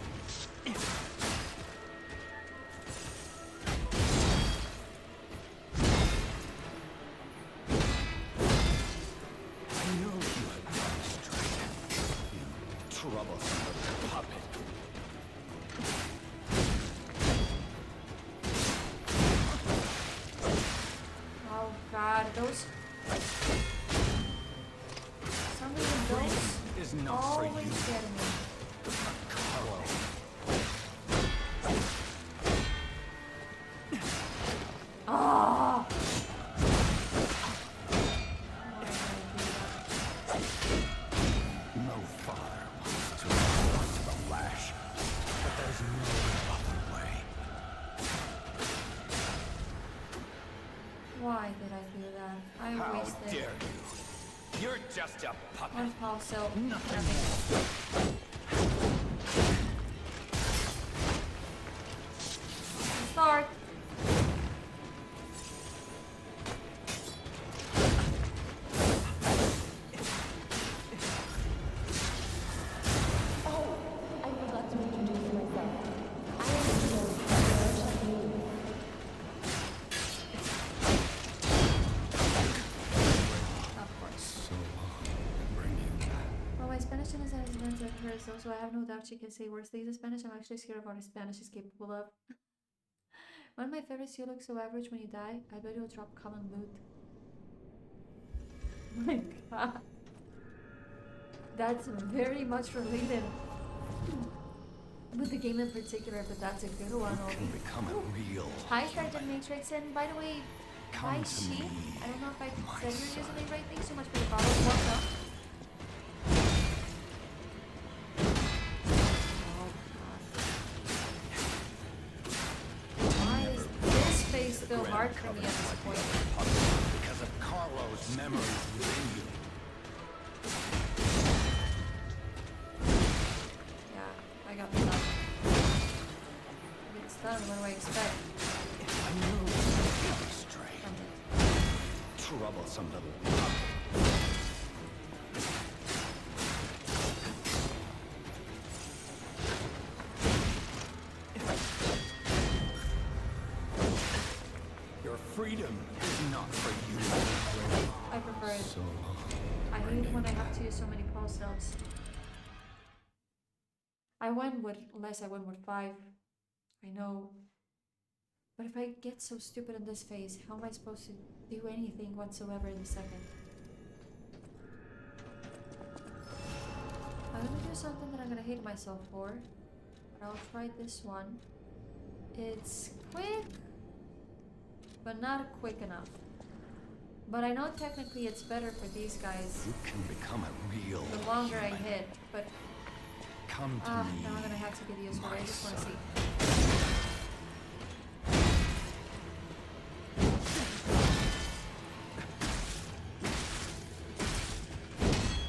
I know you had gone straight. You troublesome little puppet. Oh god, those. Some reason those Is not for you, always get me. Carlo. Ah! No father wants to respond to the lash, but there's no other way. Why did I do that? I How wasted dare you? You're just a puppet. one pulse, so Nothing Start. Oh, I forgot to introduce myself. I am Lord Shaheen. Of course. so bring you back. Well, my Spanish is as advanced as hers, so I have no doubt she can say worse things in Spanish. I'm actually scared of what her Spanish is capable of. One of my favorites, you look so average when you die. I bet you'll drop common loot. My god. That's very much related with the game in particular, but that's a good one. You can become a real Hi, Sergeant Matrix, and by the way, Come hi, to she. me, I don't know if I my said your son. username right. Thanks so much for the follow. What's up? Oh, God. Why is this face still hard for me at this point? because of Carlo's memories within you. Yeah, I got the stuff. If it's done, what do I expect I know you're not straight. from it? Troublesome little puppet. Your freedom is not for you. I prefer it. So I hate when I have to use so many pulse cells. I went with less, I went with 5. I know. But if I get so stupid in this phase, how am I supposed to do anything whatsoever in the second? I'm gonna do something that I'm gonna hate myself for. But I'll try this one. It's quick, but not quick enough. But I know technically it's better for these guys you can become a real the longer I human. hit, but Come to me. now I'm gonna have to get used to it. I just wanna son. see.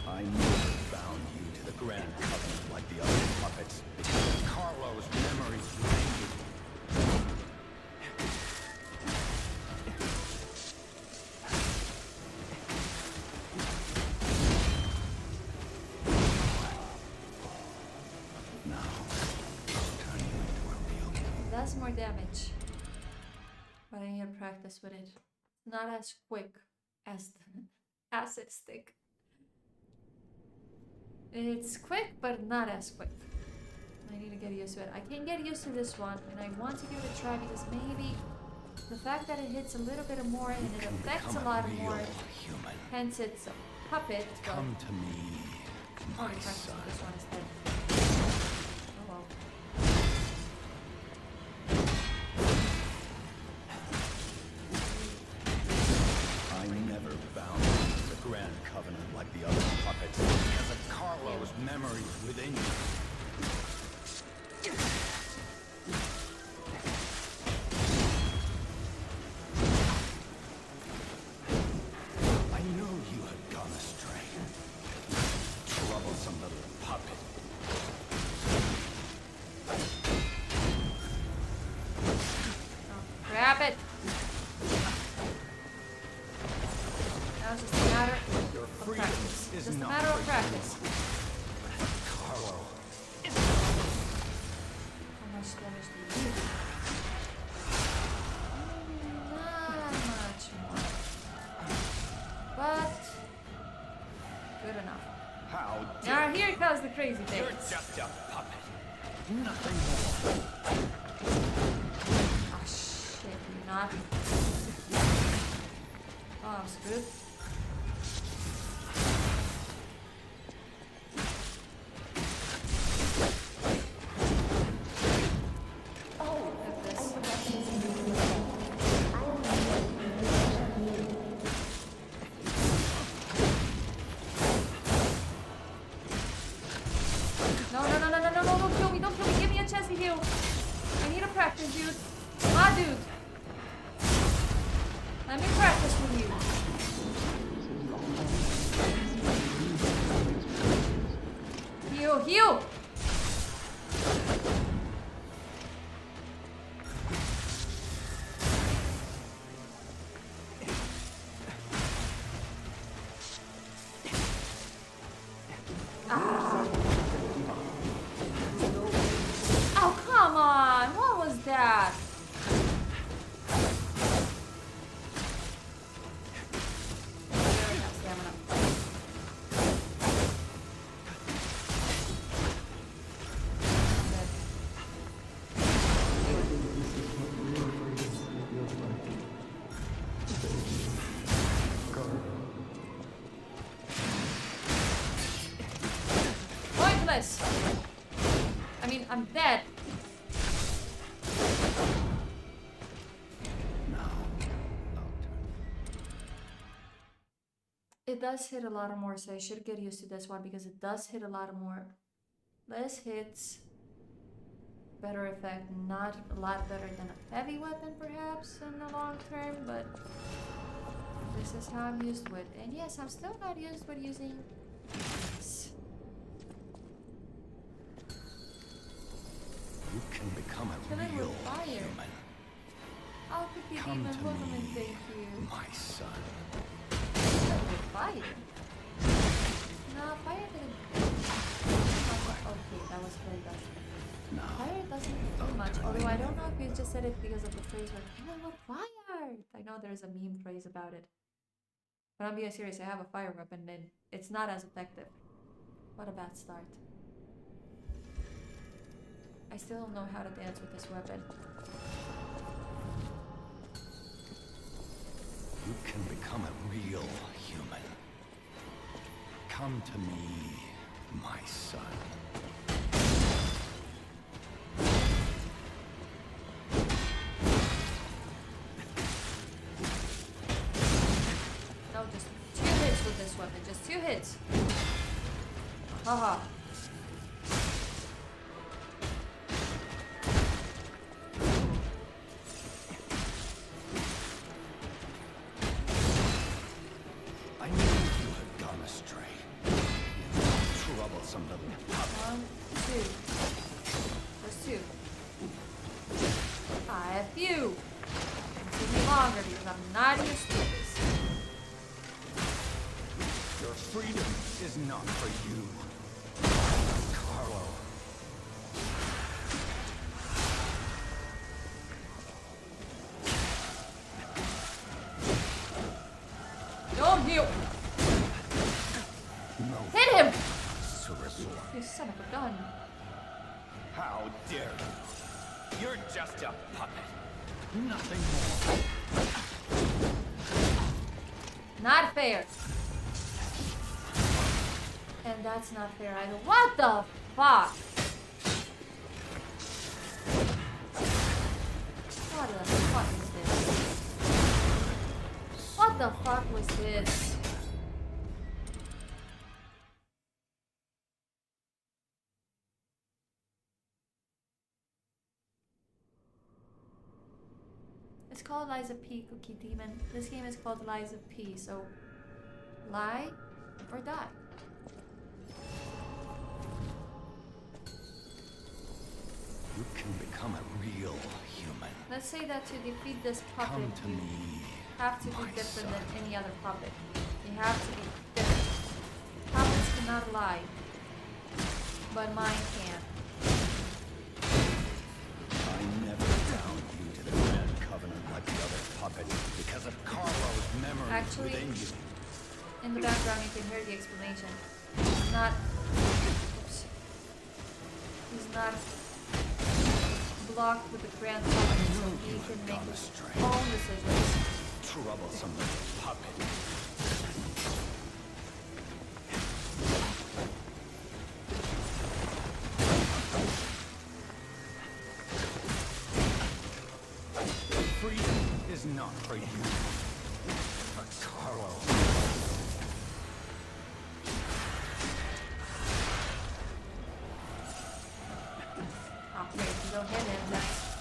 I never bound you to the Grand Covenant like the other puppets because of Carlo's memories within you. does more damage. But I need to practice with it. Not as quick as the acid stick. It's quick, but not as quick. I need to get used to it. I can get used to this one, and I want to give it a try because maybe the fact that it hits a little bit more and it affects a lot more, hence it's a puppet. Come to me, Oh, my the practice son. with this one instead. Oh well. I never bound you to the Grand Covenant like the other puppets because of Carlo's memories within you. I know you had gone astray. Troublesome little puppet. Oh, grab it! Now it's just a matter Your of freedom practice. is Just a not matter of for you. practice. Carlo. How much damage do you do? Not much more. But good enough. How Now here comes the crazy thing. You're just a puppet. Nothing more. Oh shit, you're not. Oh, I'm screwed. Look at this. No, no, no, no, no, no, no, don't kill me, don't kill me. Give me a chance to heal. I need to practice, dude. Ah, dude. Let me practice with you. Heal, heal. Oh, come on. What was that? I barely have stamina. I'm dead. This is what real freedom feels like. Guard. Pointless. I mean, I'm dead. Now, It does hit a lot more, so I should get used to this one because it does hit a lot more. Less hits, better effect. Not a lot better than a heavy weapon, perhaps, in the long term, but this is how I'm used to it. And yes, I'm still not used with using this. you can become a Kill it with real fire. human. I'll pick the Come demon to woman, me, thank you. my son. Kill it with fire. No, fire didn't. Okay, that was very bad. Now, Fire doesn't do much, although I don't know if you just said it because of the phrase where kill it with fire. I know there's a meme phrase about it. But I'm being serious, I have a fire weapon and it's not as effective. What a bad start. I still don't know how to dance with this weapon. you can become a real human. Come to me, my son. No, just 2 hits with this weapon, just 2 hits. Haha. I knew you had gone astray. Troublesome little puppet. 1, 2. There's 2. I have few. It took me longer because I'm not used to this. Your freedom is not for you. How dare you? You're just a puppet. Nothing more. Not fair. And that's not fair either. What the fuck? What the fuck is this? What the fuck was this? It's called Lies of P, Cookie Demon. This game is called Lies of P, so lie or die. You can become a real human. Let's say that to defeat this puppet, Come to you me. have to be my different son. than any other puppet. You have to be different. Puppets cannot lie, but mine can. I never bound you to the Grand Covenant like the other puppets because of Carlo's memory Actually, within you. in the background you can hear the explanation. He's not... Oops. He's not blocked with the Grand Covenant, so he can make his own decisions. Troublesome puppet. Freedom is not for you, but Carlo. Okay, if you don't hit him, that's...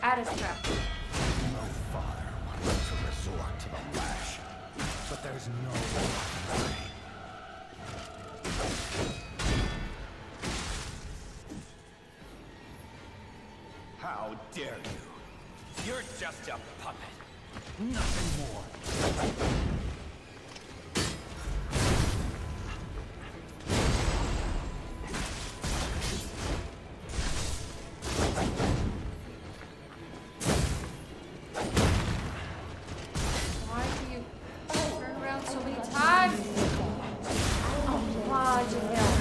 Added trap. No father wants to resort to the lash, but there's no other way. How dare you? You're just a puppet. Nothing more. Why do you turn around so many times? Oh, fudge and hell.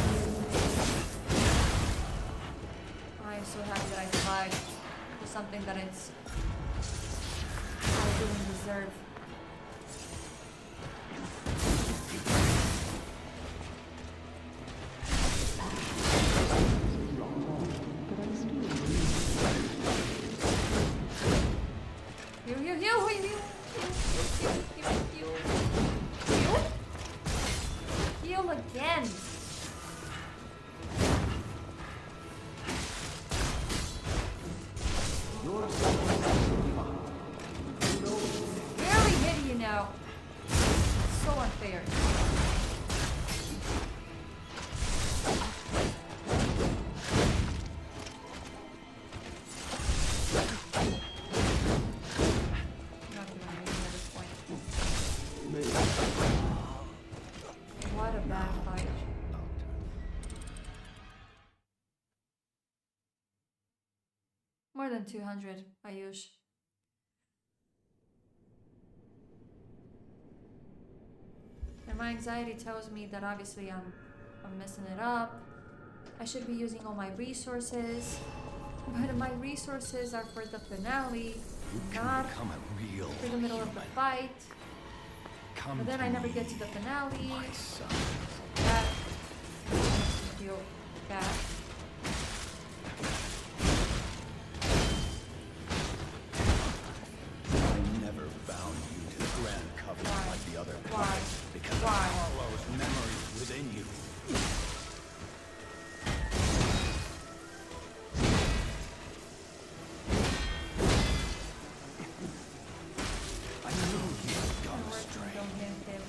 I am so happy that I survived for something that I didn't deserve. Heal again. Barely hit you now. So unfair. Not doing anything at this point. What a bad fight. More than 200, Ayush. And my anxiety tells me that obviously I'm messing it up. I should be using all my resources. But my resources are for the finale, You can not become a real for the middle of the human. fight. Come But then to I never me, get to the finale. my son. That makes me feel bad. I never bound you to the Grand Covenant Why? like the other Why? puppets because Why? of Carlo's memory within you. I knew you'd gone astray. Don't hit him.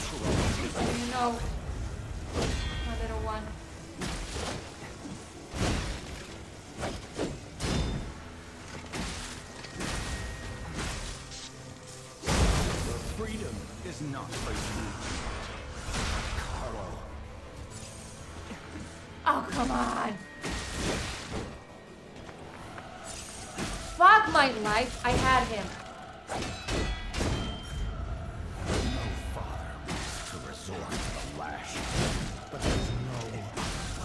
Trouble. You know, my little one. Your freedom is not for you, Carlo. Oh, come on. Fuck my life. I had him. No father wants to resort to the lash, but there's no other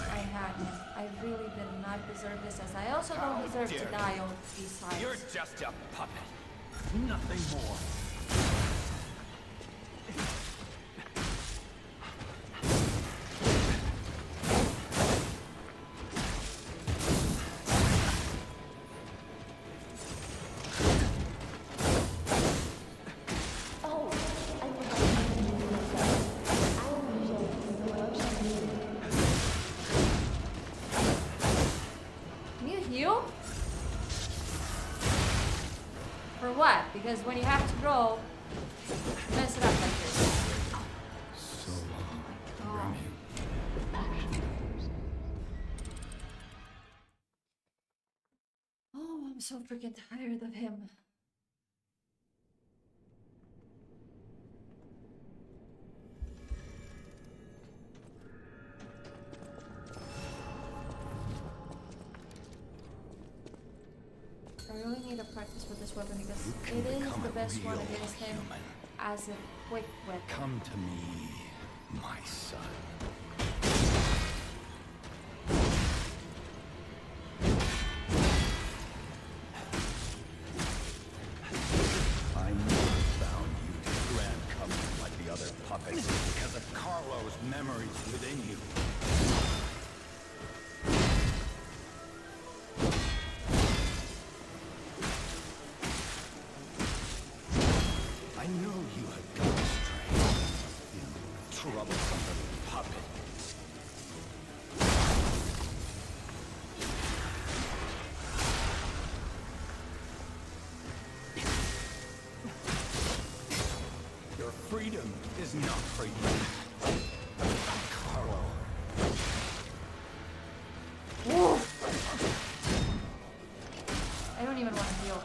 I way. had him. I really did not deserve this, as I also don't How deserve to dare die you. on these sides. You're just a puppet. Nothing more. Oh, I forgot to introduce myself. I am usually the Roche Can you heal? For what? Because when you have to roll, mess it up like this. So long. Oh. Oh, I'm so freaking tired of him. I really need to practice with this weapon because You it can is become the a best one real against him human. as a quick weapon. Come to me, my son. I never bound you to the Grand Covenant like the other puppets because of Carlo's memories within you. I know you had gone astray. You troublesome little puppet. Your freedom is not freedom. Carlo. I don't even want to heal.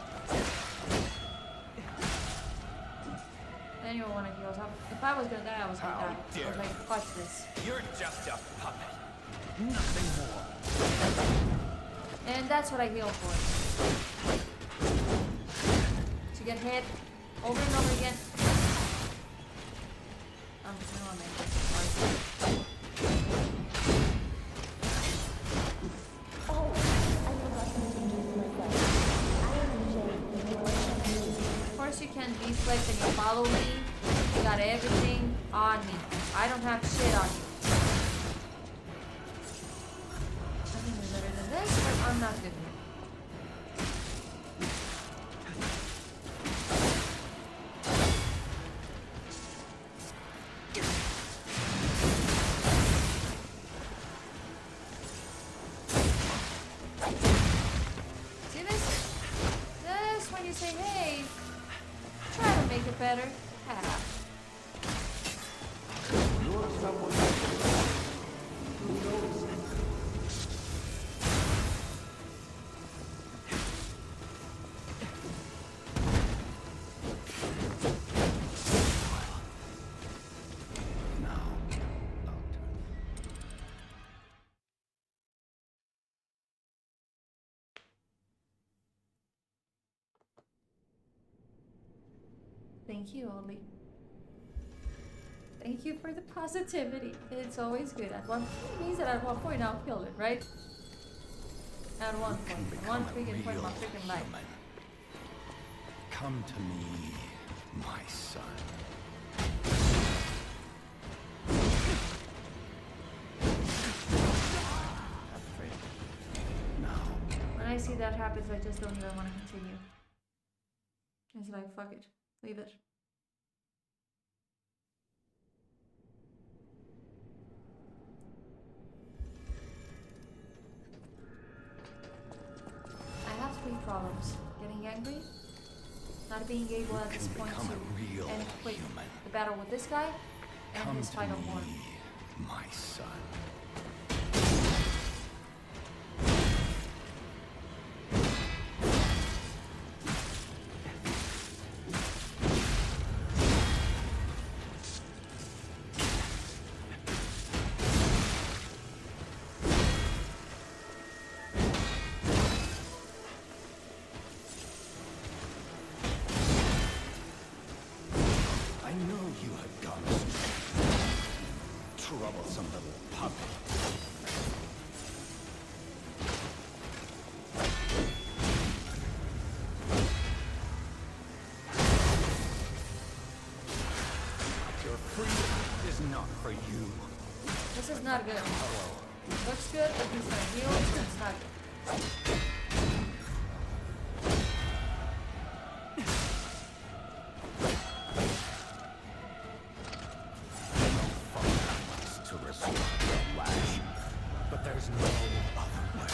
I don't even want to heal. So if I was gonna die, I was gonna How die. I dare was like, you. fuck this. You're just a puppet. Nothing more. And that's what I heal for. To get hit over and over again. No, I'm Oh, I forgot to introduce myself. I am usually the Roche Of course you can deflect and you follow me. You got everything on me. I don't have shit on you. Nothing is better than this, but I'm not good at it. See this? This when you say, hey, try to make it better. Ah. You're someone who knows. Now, Doctor. Thank you, Oli. Thank you for the positivity. It's always good. At one it means that at one point I'll kill it, right? At one Can point. At become one a freaking point of my real freaking life. human. Come to me, my son. Now, When I see that happens, I just don't even want to continue. It's like, fuck it. Leave it. I have three problems. Getting angry, not being able at this can point become to a real end quick human. the battle with this guy and come his to final me, form. my son. I know you had gone astray. Troublesome little puppet. for you. This is not good. Looks good, but he's gonna heal. It's not good. To restore the lash, but there's no other way.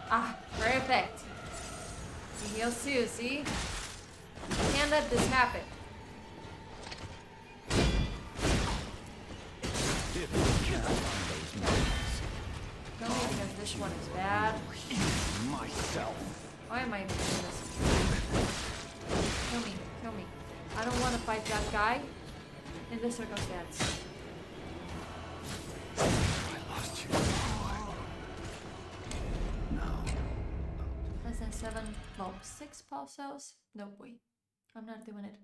Ah, perfect. He heals too, see? Can't let this happen. If you can't find those moments, Tell me because this one is bad. heal myself. Why am I doing this? Kill me, kill me. I don't want to fight that guy in this circumstance. I lost you. Now, Less than 7, well, 6 pulse cells? No way. I'm not doing it.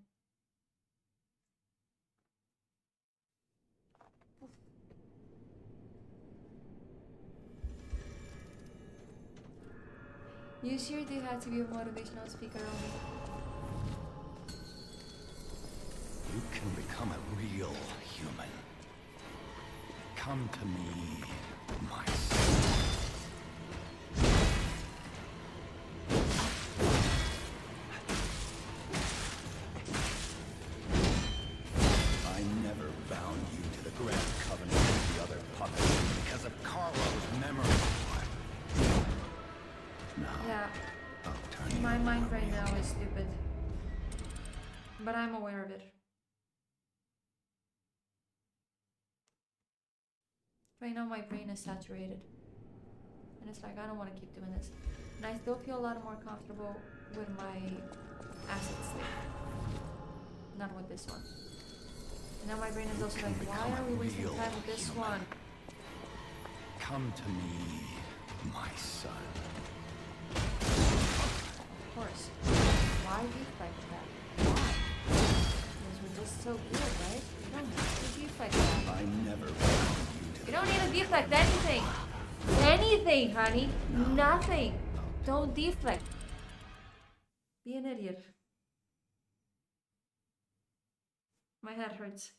You sure do have to be a motivational speaker only? you can become a real human. Come to me, my son. I never bound you to the Grand Covenant with the other puppets because of Carlo's memory. Now, Yeah, I'll turn you my mind over right to now me. is stupid. But I'm aware of it. Right now my brain is saturated. And it's like, I don't want to keep doing this. And I still feel a lot more comfortable with my acid stick. Not with this one. And now my brain is also like, why are we wasting time with this one? Come to me, my son. Of course. Why deflect that? Why? Because we're just so good, right? You don't have to deflect that. I never bound you to You don't need to deflect anything. Anything, honey. Nothing. Don't deflect. Be an idiot. My head hurts.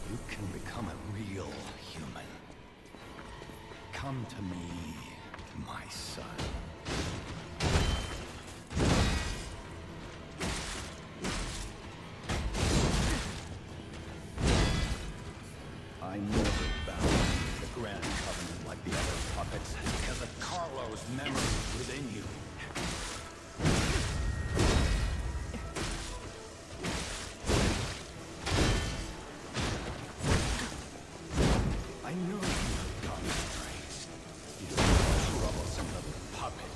You can become a real human. Come to me, my son. I never bound you to the Grand Covenant like the other puppets because of Carlo's memory within you. I know you have gone astray. You troublesome little puppet.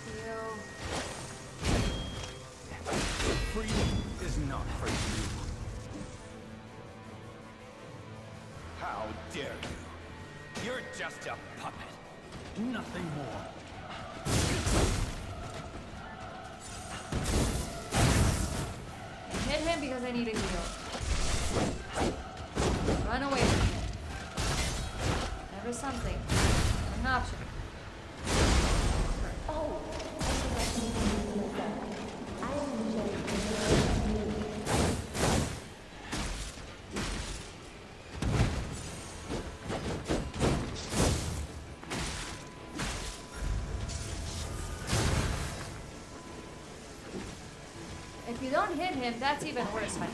Ew. Freedom is not for you. How dare you? You're just a puppet. Nothing more. I hit him because I need a heal. Run away. Never something. An option. Oh, I forgot to introduce myself. I am Jane. If you don't hit him, that's even worse, honey.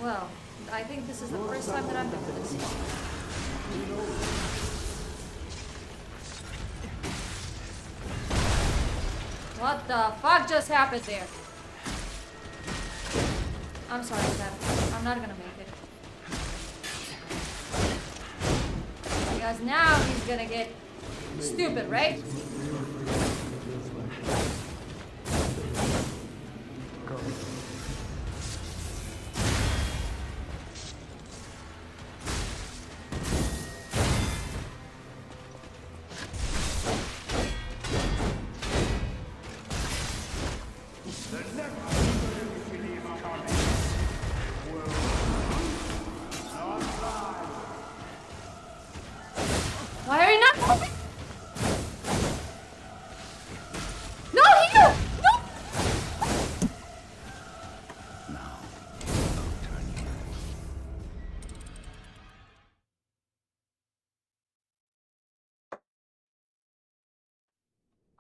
Well, I think this is the first time that I'm doing this. What the fuck just happened there? I'm sorry, Seth. I'm not gonna make it. Because now he's gonna get stupid, right?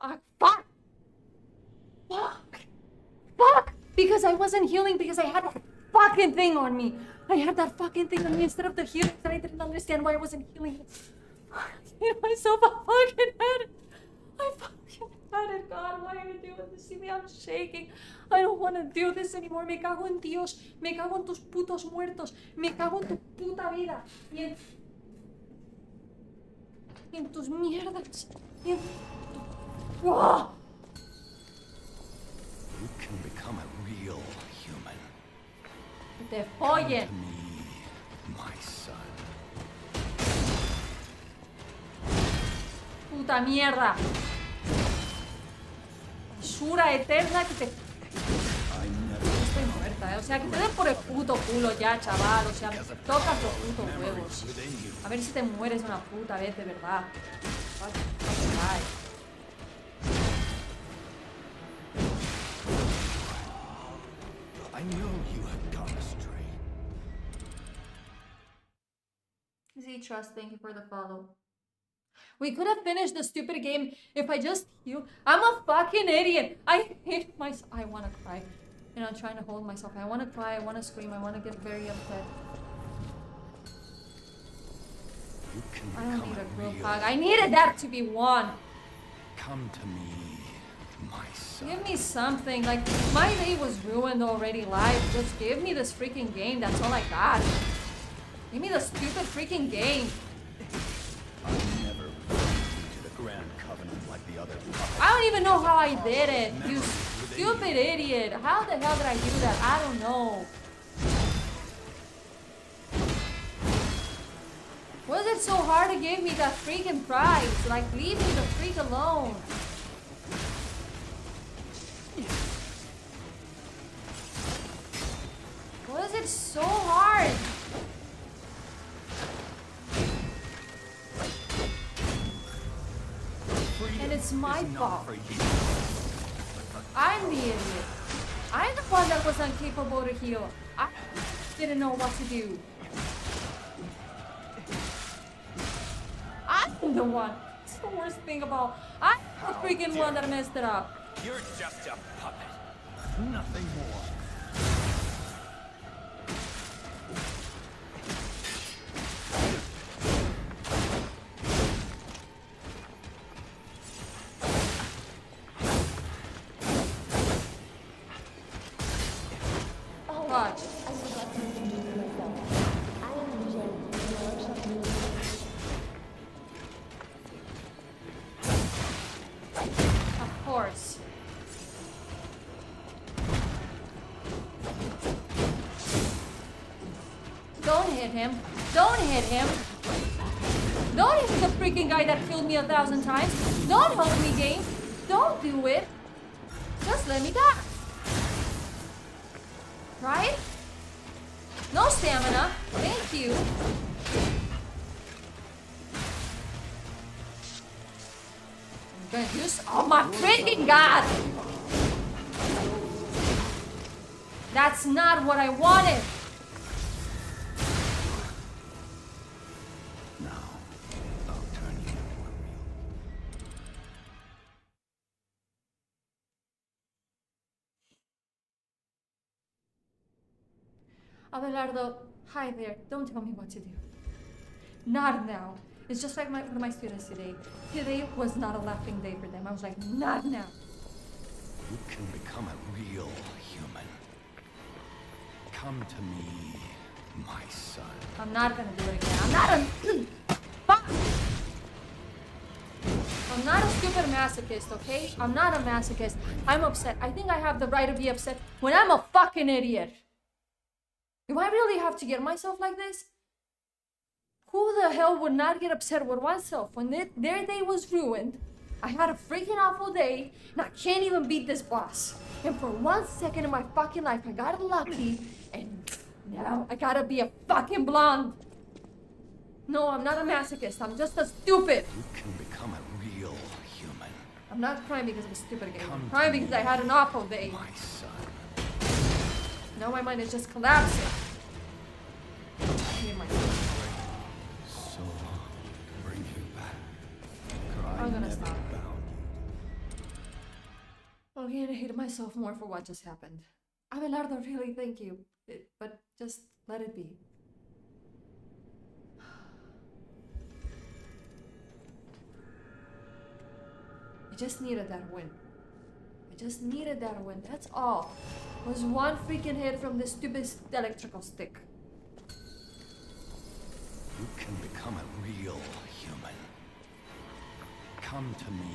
Fuck! Fuck! Fuck! Because I wasn't healing because I had that fucking thing on me. I had that fucking thing on me instead of the healing that I didn't understand why I wasn't healing. I made myself a fucking head. I fucking had it, God. Why are you doing this to me? I'm shaking. I don't want to do this anymore. Me cago en Dios. Me cago en tus putos muertos. Me cago en tu puta vida. Y en tus mierdas. Y en... ¡Oh! You can become a real human. Que te follen. To me, my son. Puta mierda. Basura eterna que te... I never Estoy muerta, O sea, que te den por el puto culo ya, chaval. O sea, me tocas los putos huevos. within you. A ver si te mueres una puta vez, de verdad. Fucking die. I knew you had gone astray. Z Trust, thank you for the follow. We could have finished the stupid game if I just healed. I'm a fucking idiot. I hate myself. I want to cry. And I'm trying to hold myself. I want to cry. I want to scream. I want to get very upset. You can I don't become need a group real. hug. I needed that to be one. Come to me, my son. Give me something. Like, my day was ruined already live. Just give me this freaking game. That's all I got. Give me the stupid freaking game. I never bound you to the Grand Covenant like the other puppets. I don't even know how I did it. You stupid idiot. How the hell did I do that? I don't know. Was it so hard to give me that freaking prize? Like, leave me the freak alone. Was it so hard? And it's my fault. I'm the idiot. I'm the one that was incapable to heal. I didn't know what to do. I'm the one. It's the worst thing about. I'm the freaking one that messed it up. You're just a puppet. Nothing more. Oh, Watch. I forgot to introduce myself. I am Jane, the workshop leader. Of course. Don't hit him. Don't hit him. Don't hit the freaking guy that killed me 1,000 times. Don't help me, game. Don't do it. Just let me die. Right? No stamina. Thank you. I'm gonna use... Oh my freaking god! That's not what I wanted. Now, I'll turn you into a real. Abelardo, hi there. Don't tell me what to do. Not now. It's just like one of my students today. Today was not a laughing day for them. I was like, not now. You can become a real human. Come to me, my son. I'm not gonna do it again. I'm not a... Fuck! I'm not a stupid masochist, okay? I'm not a masochist. I'm upset. I think I have the right to be upset when I'm a fucking idiot. Do I really have to get myself like this? Who the hell would not get upset with oneself when their day was ruined? I had a freaking awful day, and I can't even beat this boss. And for 1 second in my fucking life, I got lucky, and now I gotta be a fucking blonde. No, I'm not a masochist. I'm just a stupid. You can become a real human. I'm not crying because I'm stupid again. Come I'm to crying because me, I had an awful day. My son. Now my mind is just collapsing. I hate myself. So long to bring you back. For I I'm gonna never stop. bound you. begin to hate myself more for what just happened. Abelardo, really, thank you. But just let it be. I just needed that win. I just needed that win. That's all. It was one freaking hit from this stupid electrical stick. You can become a real human. Come to me,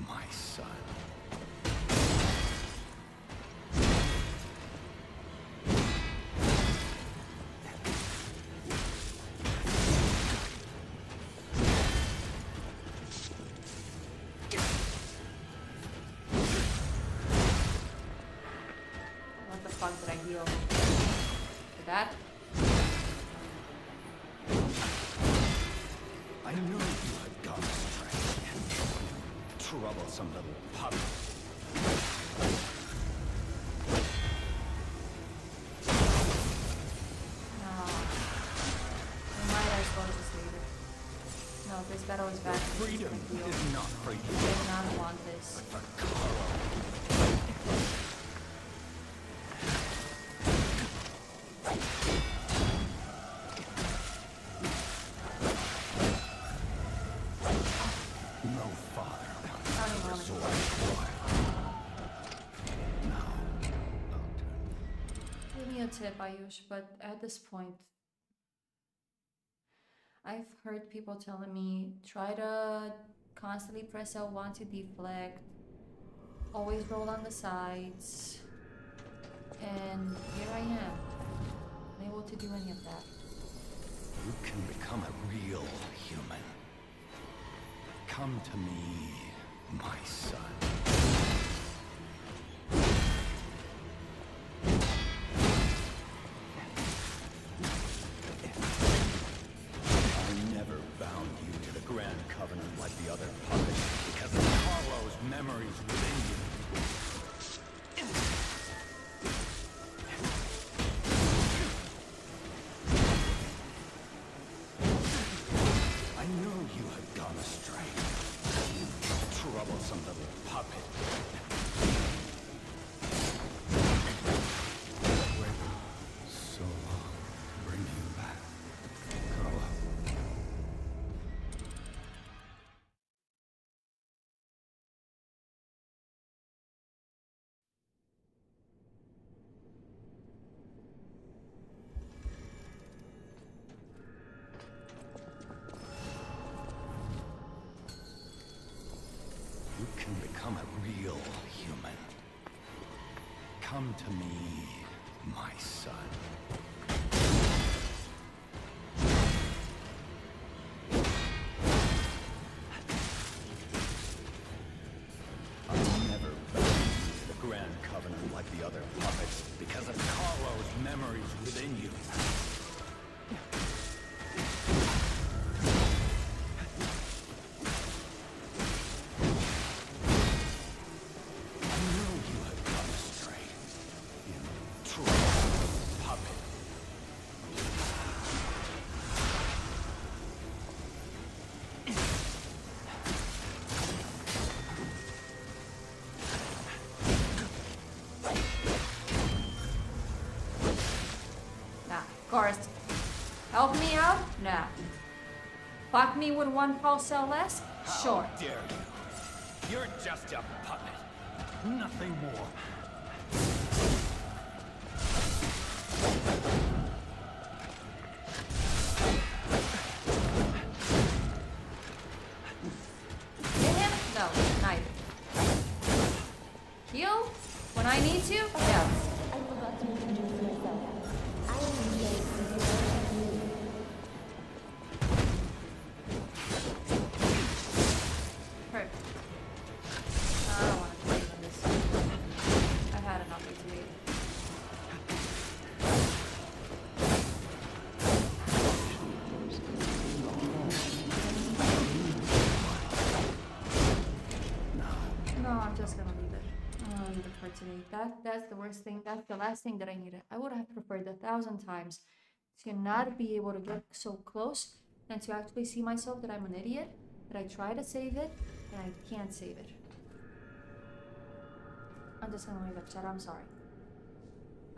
my son. What the fuck did I heal? Did that? I knew you had gone astray. Troublesome little puppy. No. We might as well just leave it. No, this battle is bad. Freedom is not for I you, did not want this. but for Carlo. No father wants I don't to want resort it. to trial. Now, Give me a tip, Ayush, but at this point, I've heard people telling me try to constantly press L1 to deflect, always roll on the sides, and here I am, unable to do any of that. you can become a real human. Come to me, my son. I never bound you to the Grand Covenant like the other puppets because of Carlo's memories within you. I knew you had gone astray. You troublesome little puppet. It waited so long to bring you back, Carlo. You can become a real human. Come to me, my son. I never bound you to the Grand Covenant like the other puppets because of Carlo's memories within you. I knew you had gone astray. You troublesome puppet. Nah, of course. Help me out? Nah. Fuck me with one pulse cell less? Sure. How dare you? You're just a puppet. Nothing more. Hit him? No, neither. Heal? When I need to? Yeah. I forgot to introduce myself. I am Jade, the devoted you. Perfect. No, I don't want to believe in this. I've had enough of it. No, I'm just gonna leave it. I'll leave it for today. That's the worst thing. That's the last thing that I needed. I would have preferred 1,000 times to not be able to get so close and to actually see myself that I'm an idiot, that I try to save it, and I can't save it. I'm just gonna leave it, chat. I'm sorry.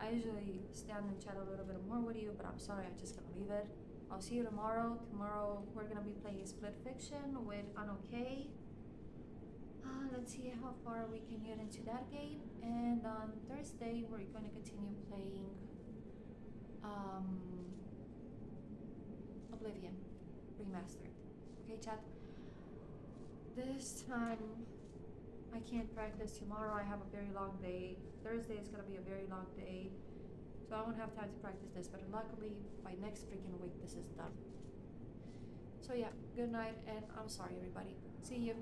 I usually stand and chat a little bit more with you, but I'm sorry. I'm just gonna leave it. I'll see you tomorrow. Tomorrow we're gonna be playing Split Fiction with Anokay. Let's see how far we can get into that game. And on Thursday we're going to continue playing Oblivion Remastered. Okay, chat? This time I can't practice. Tomorrow I have a very long day. Thursday is going to be a very long day. So I won't have time to practice this, but luckily by next freaking week this is done. So yeah, good night, and I'm sorry everybody. See you.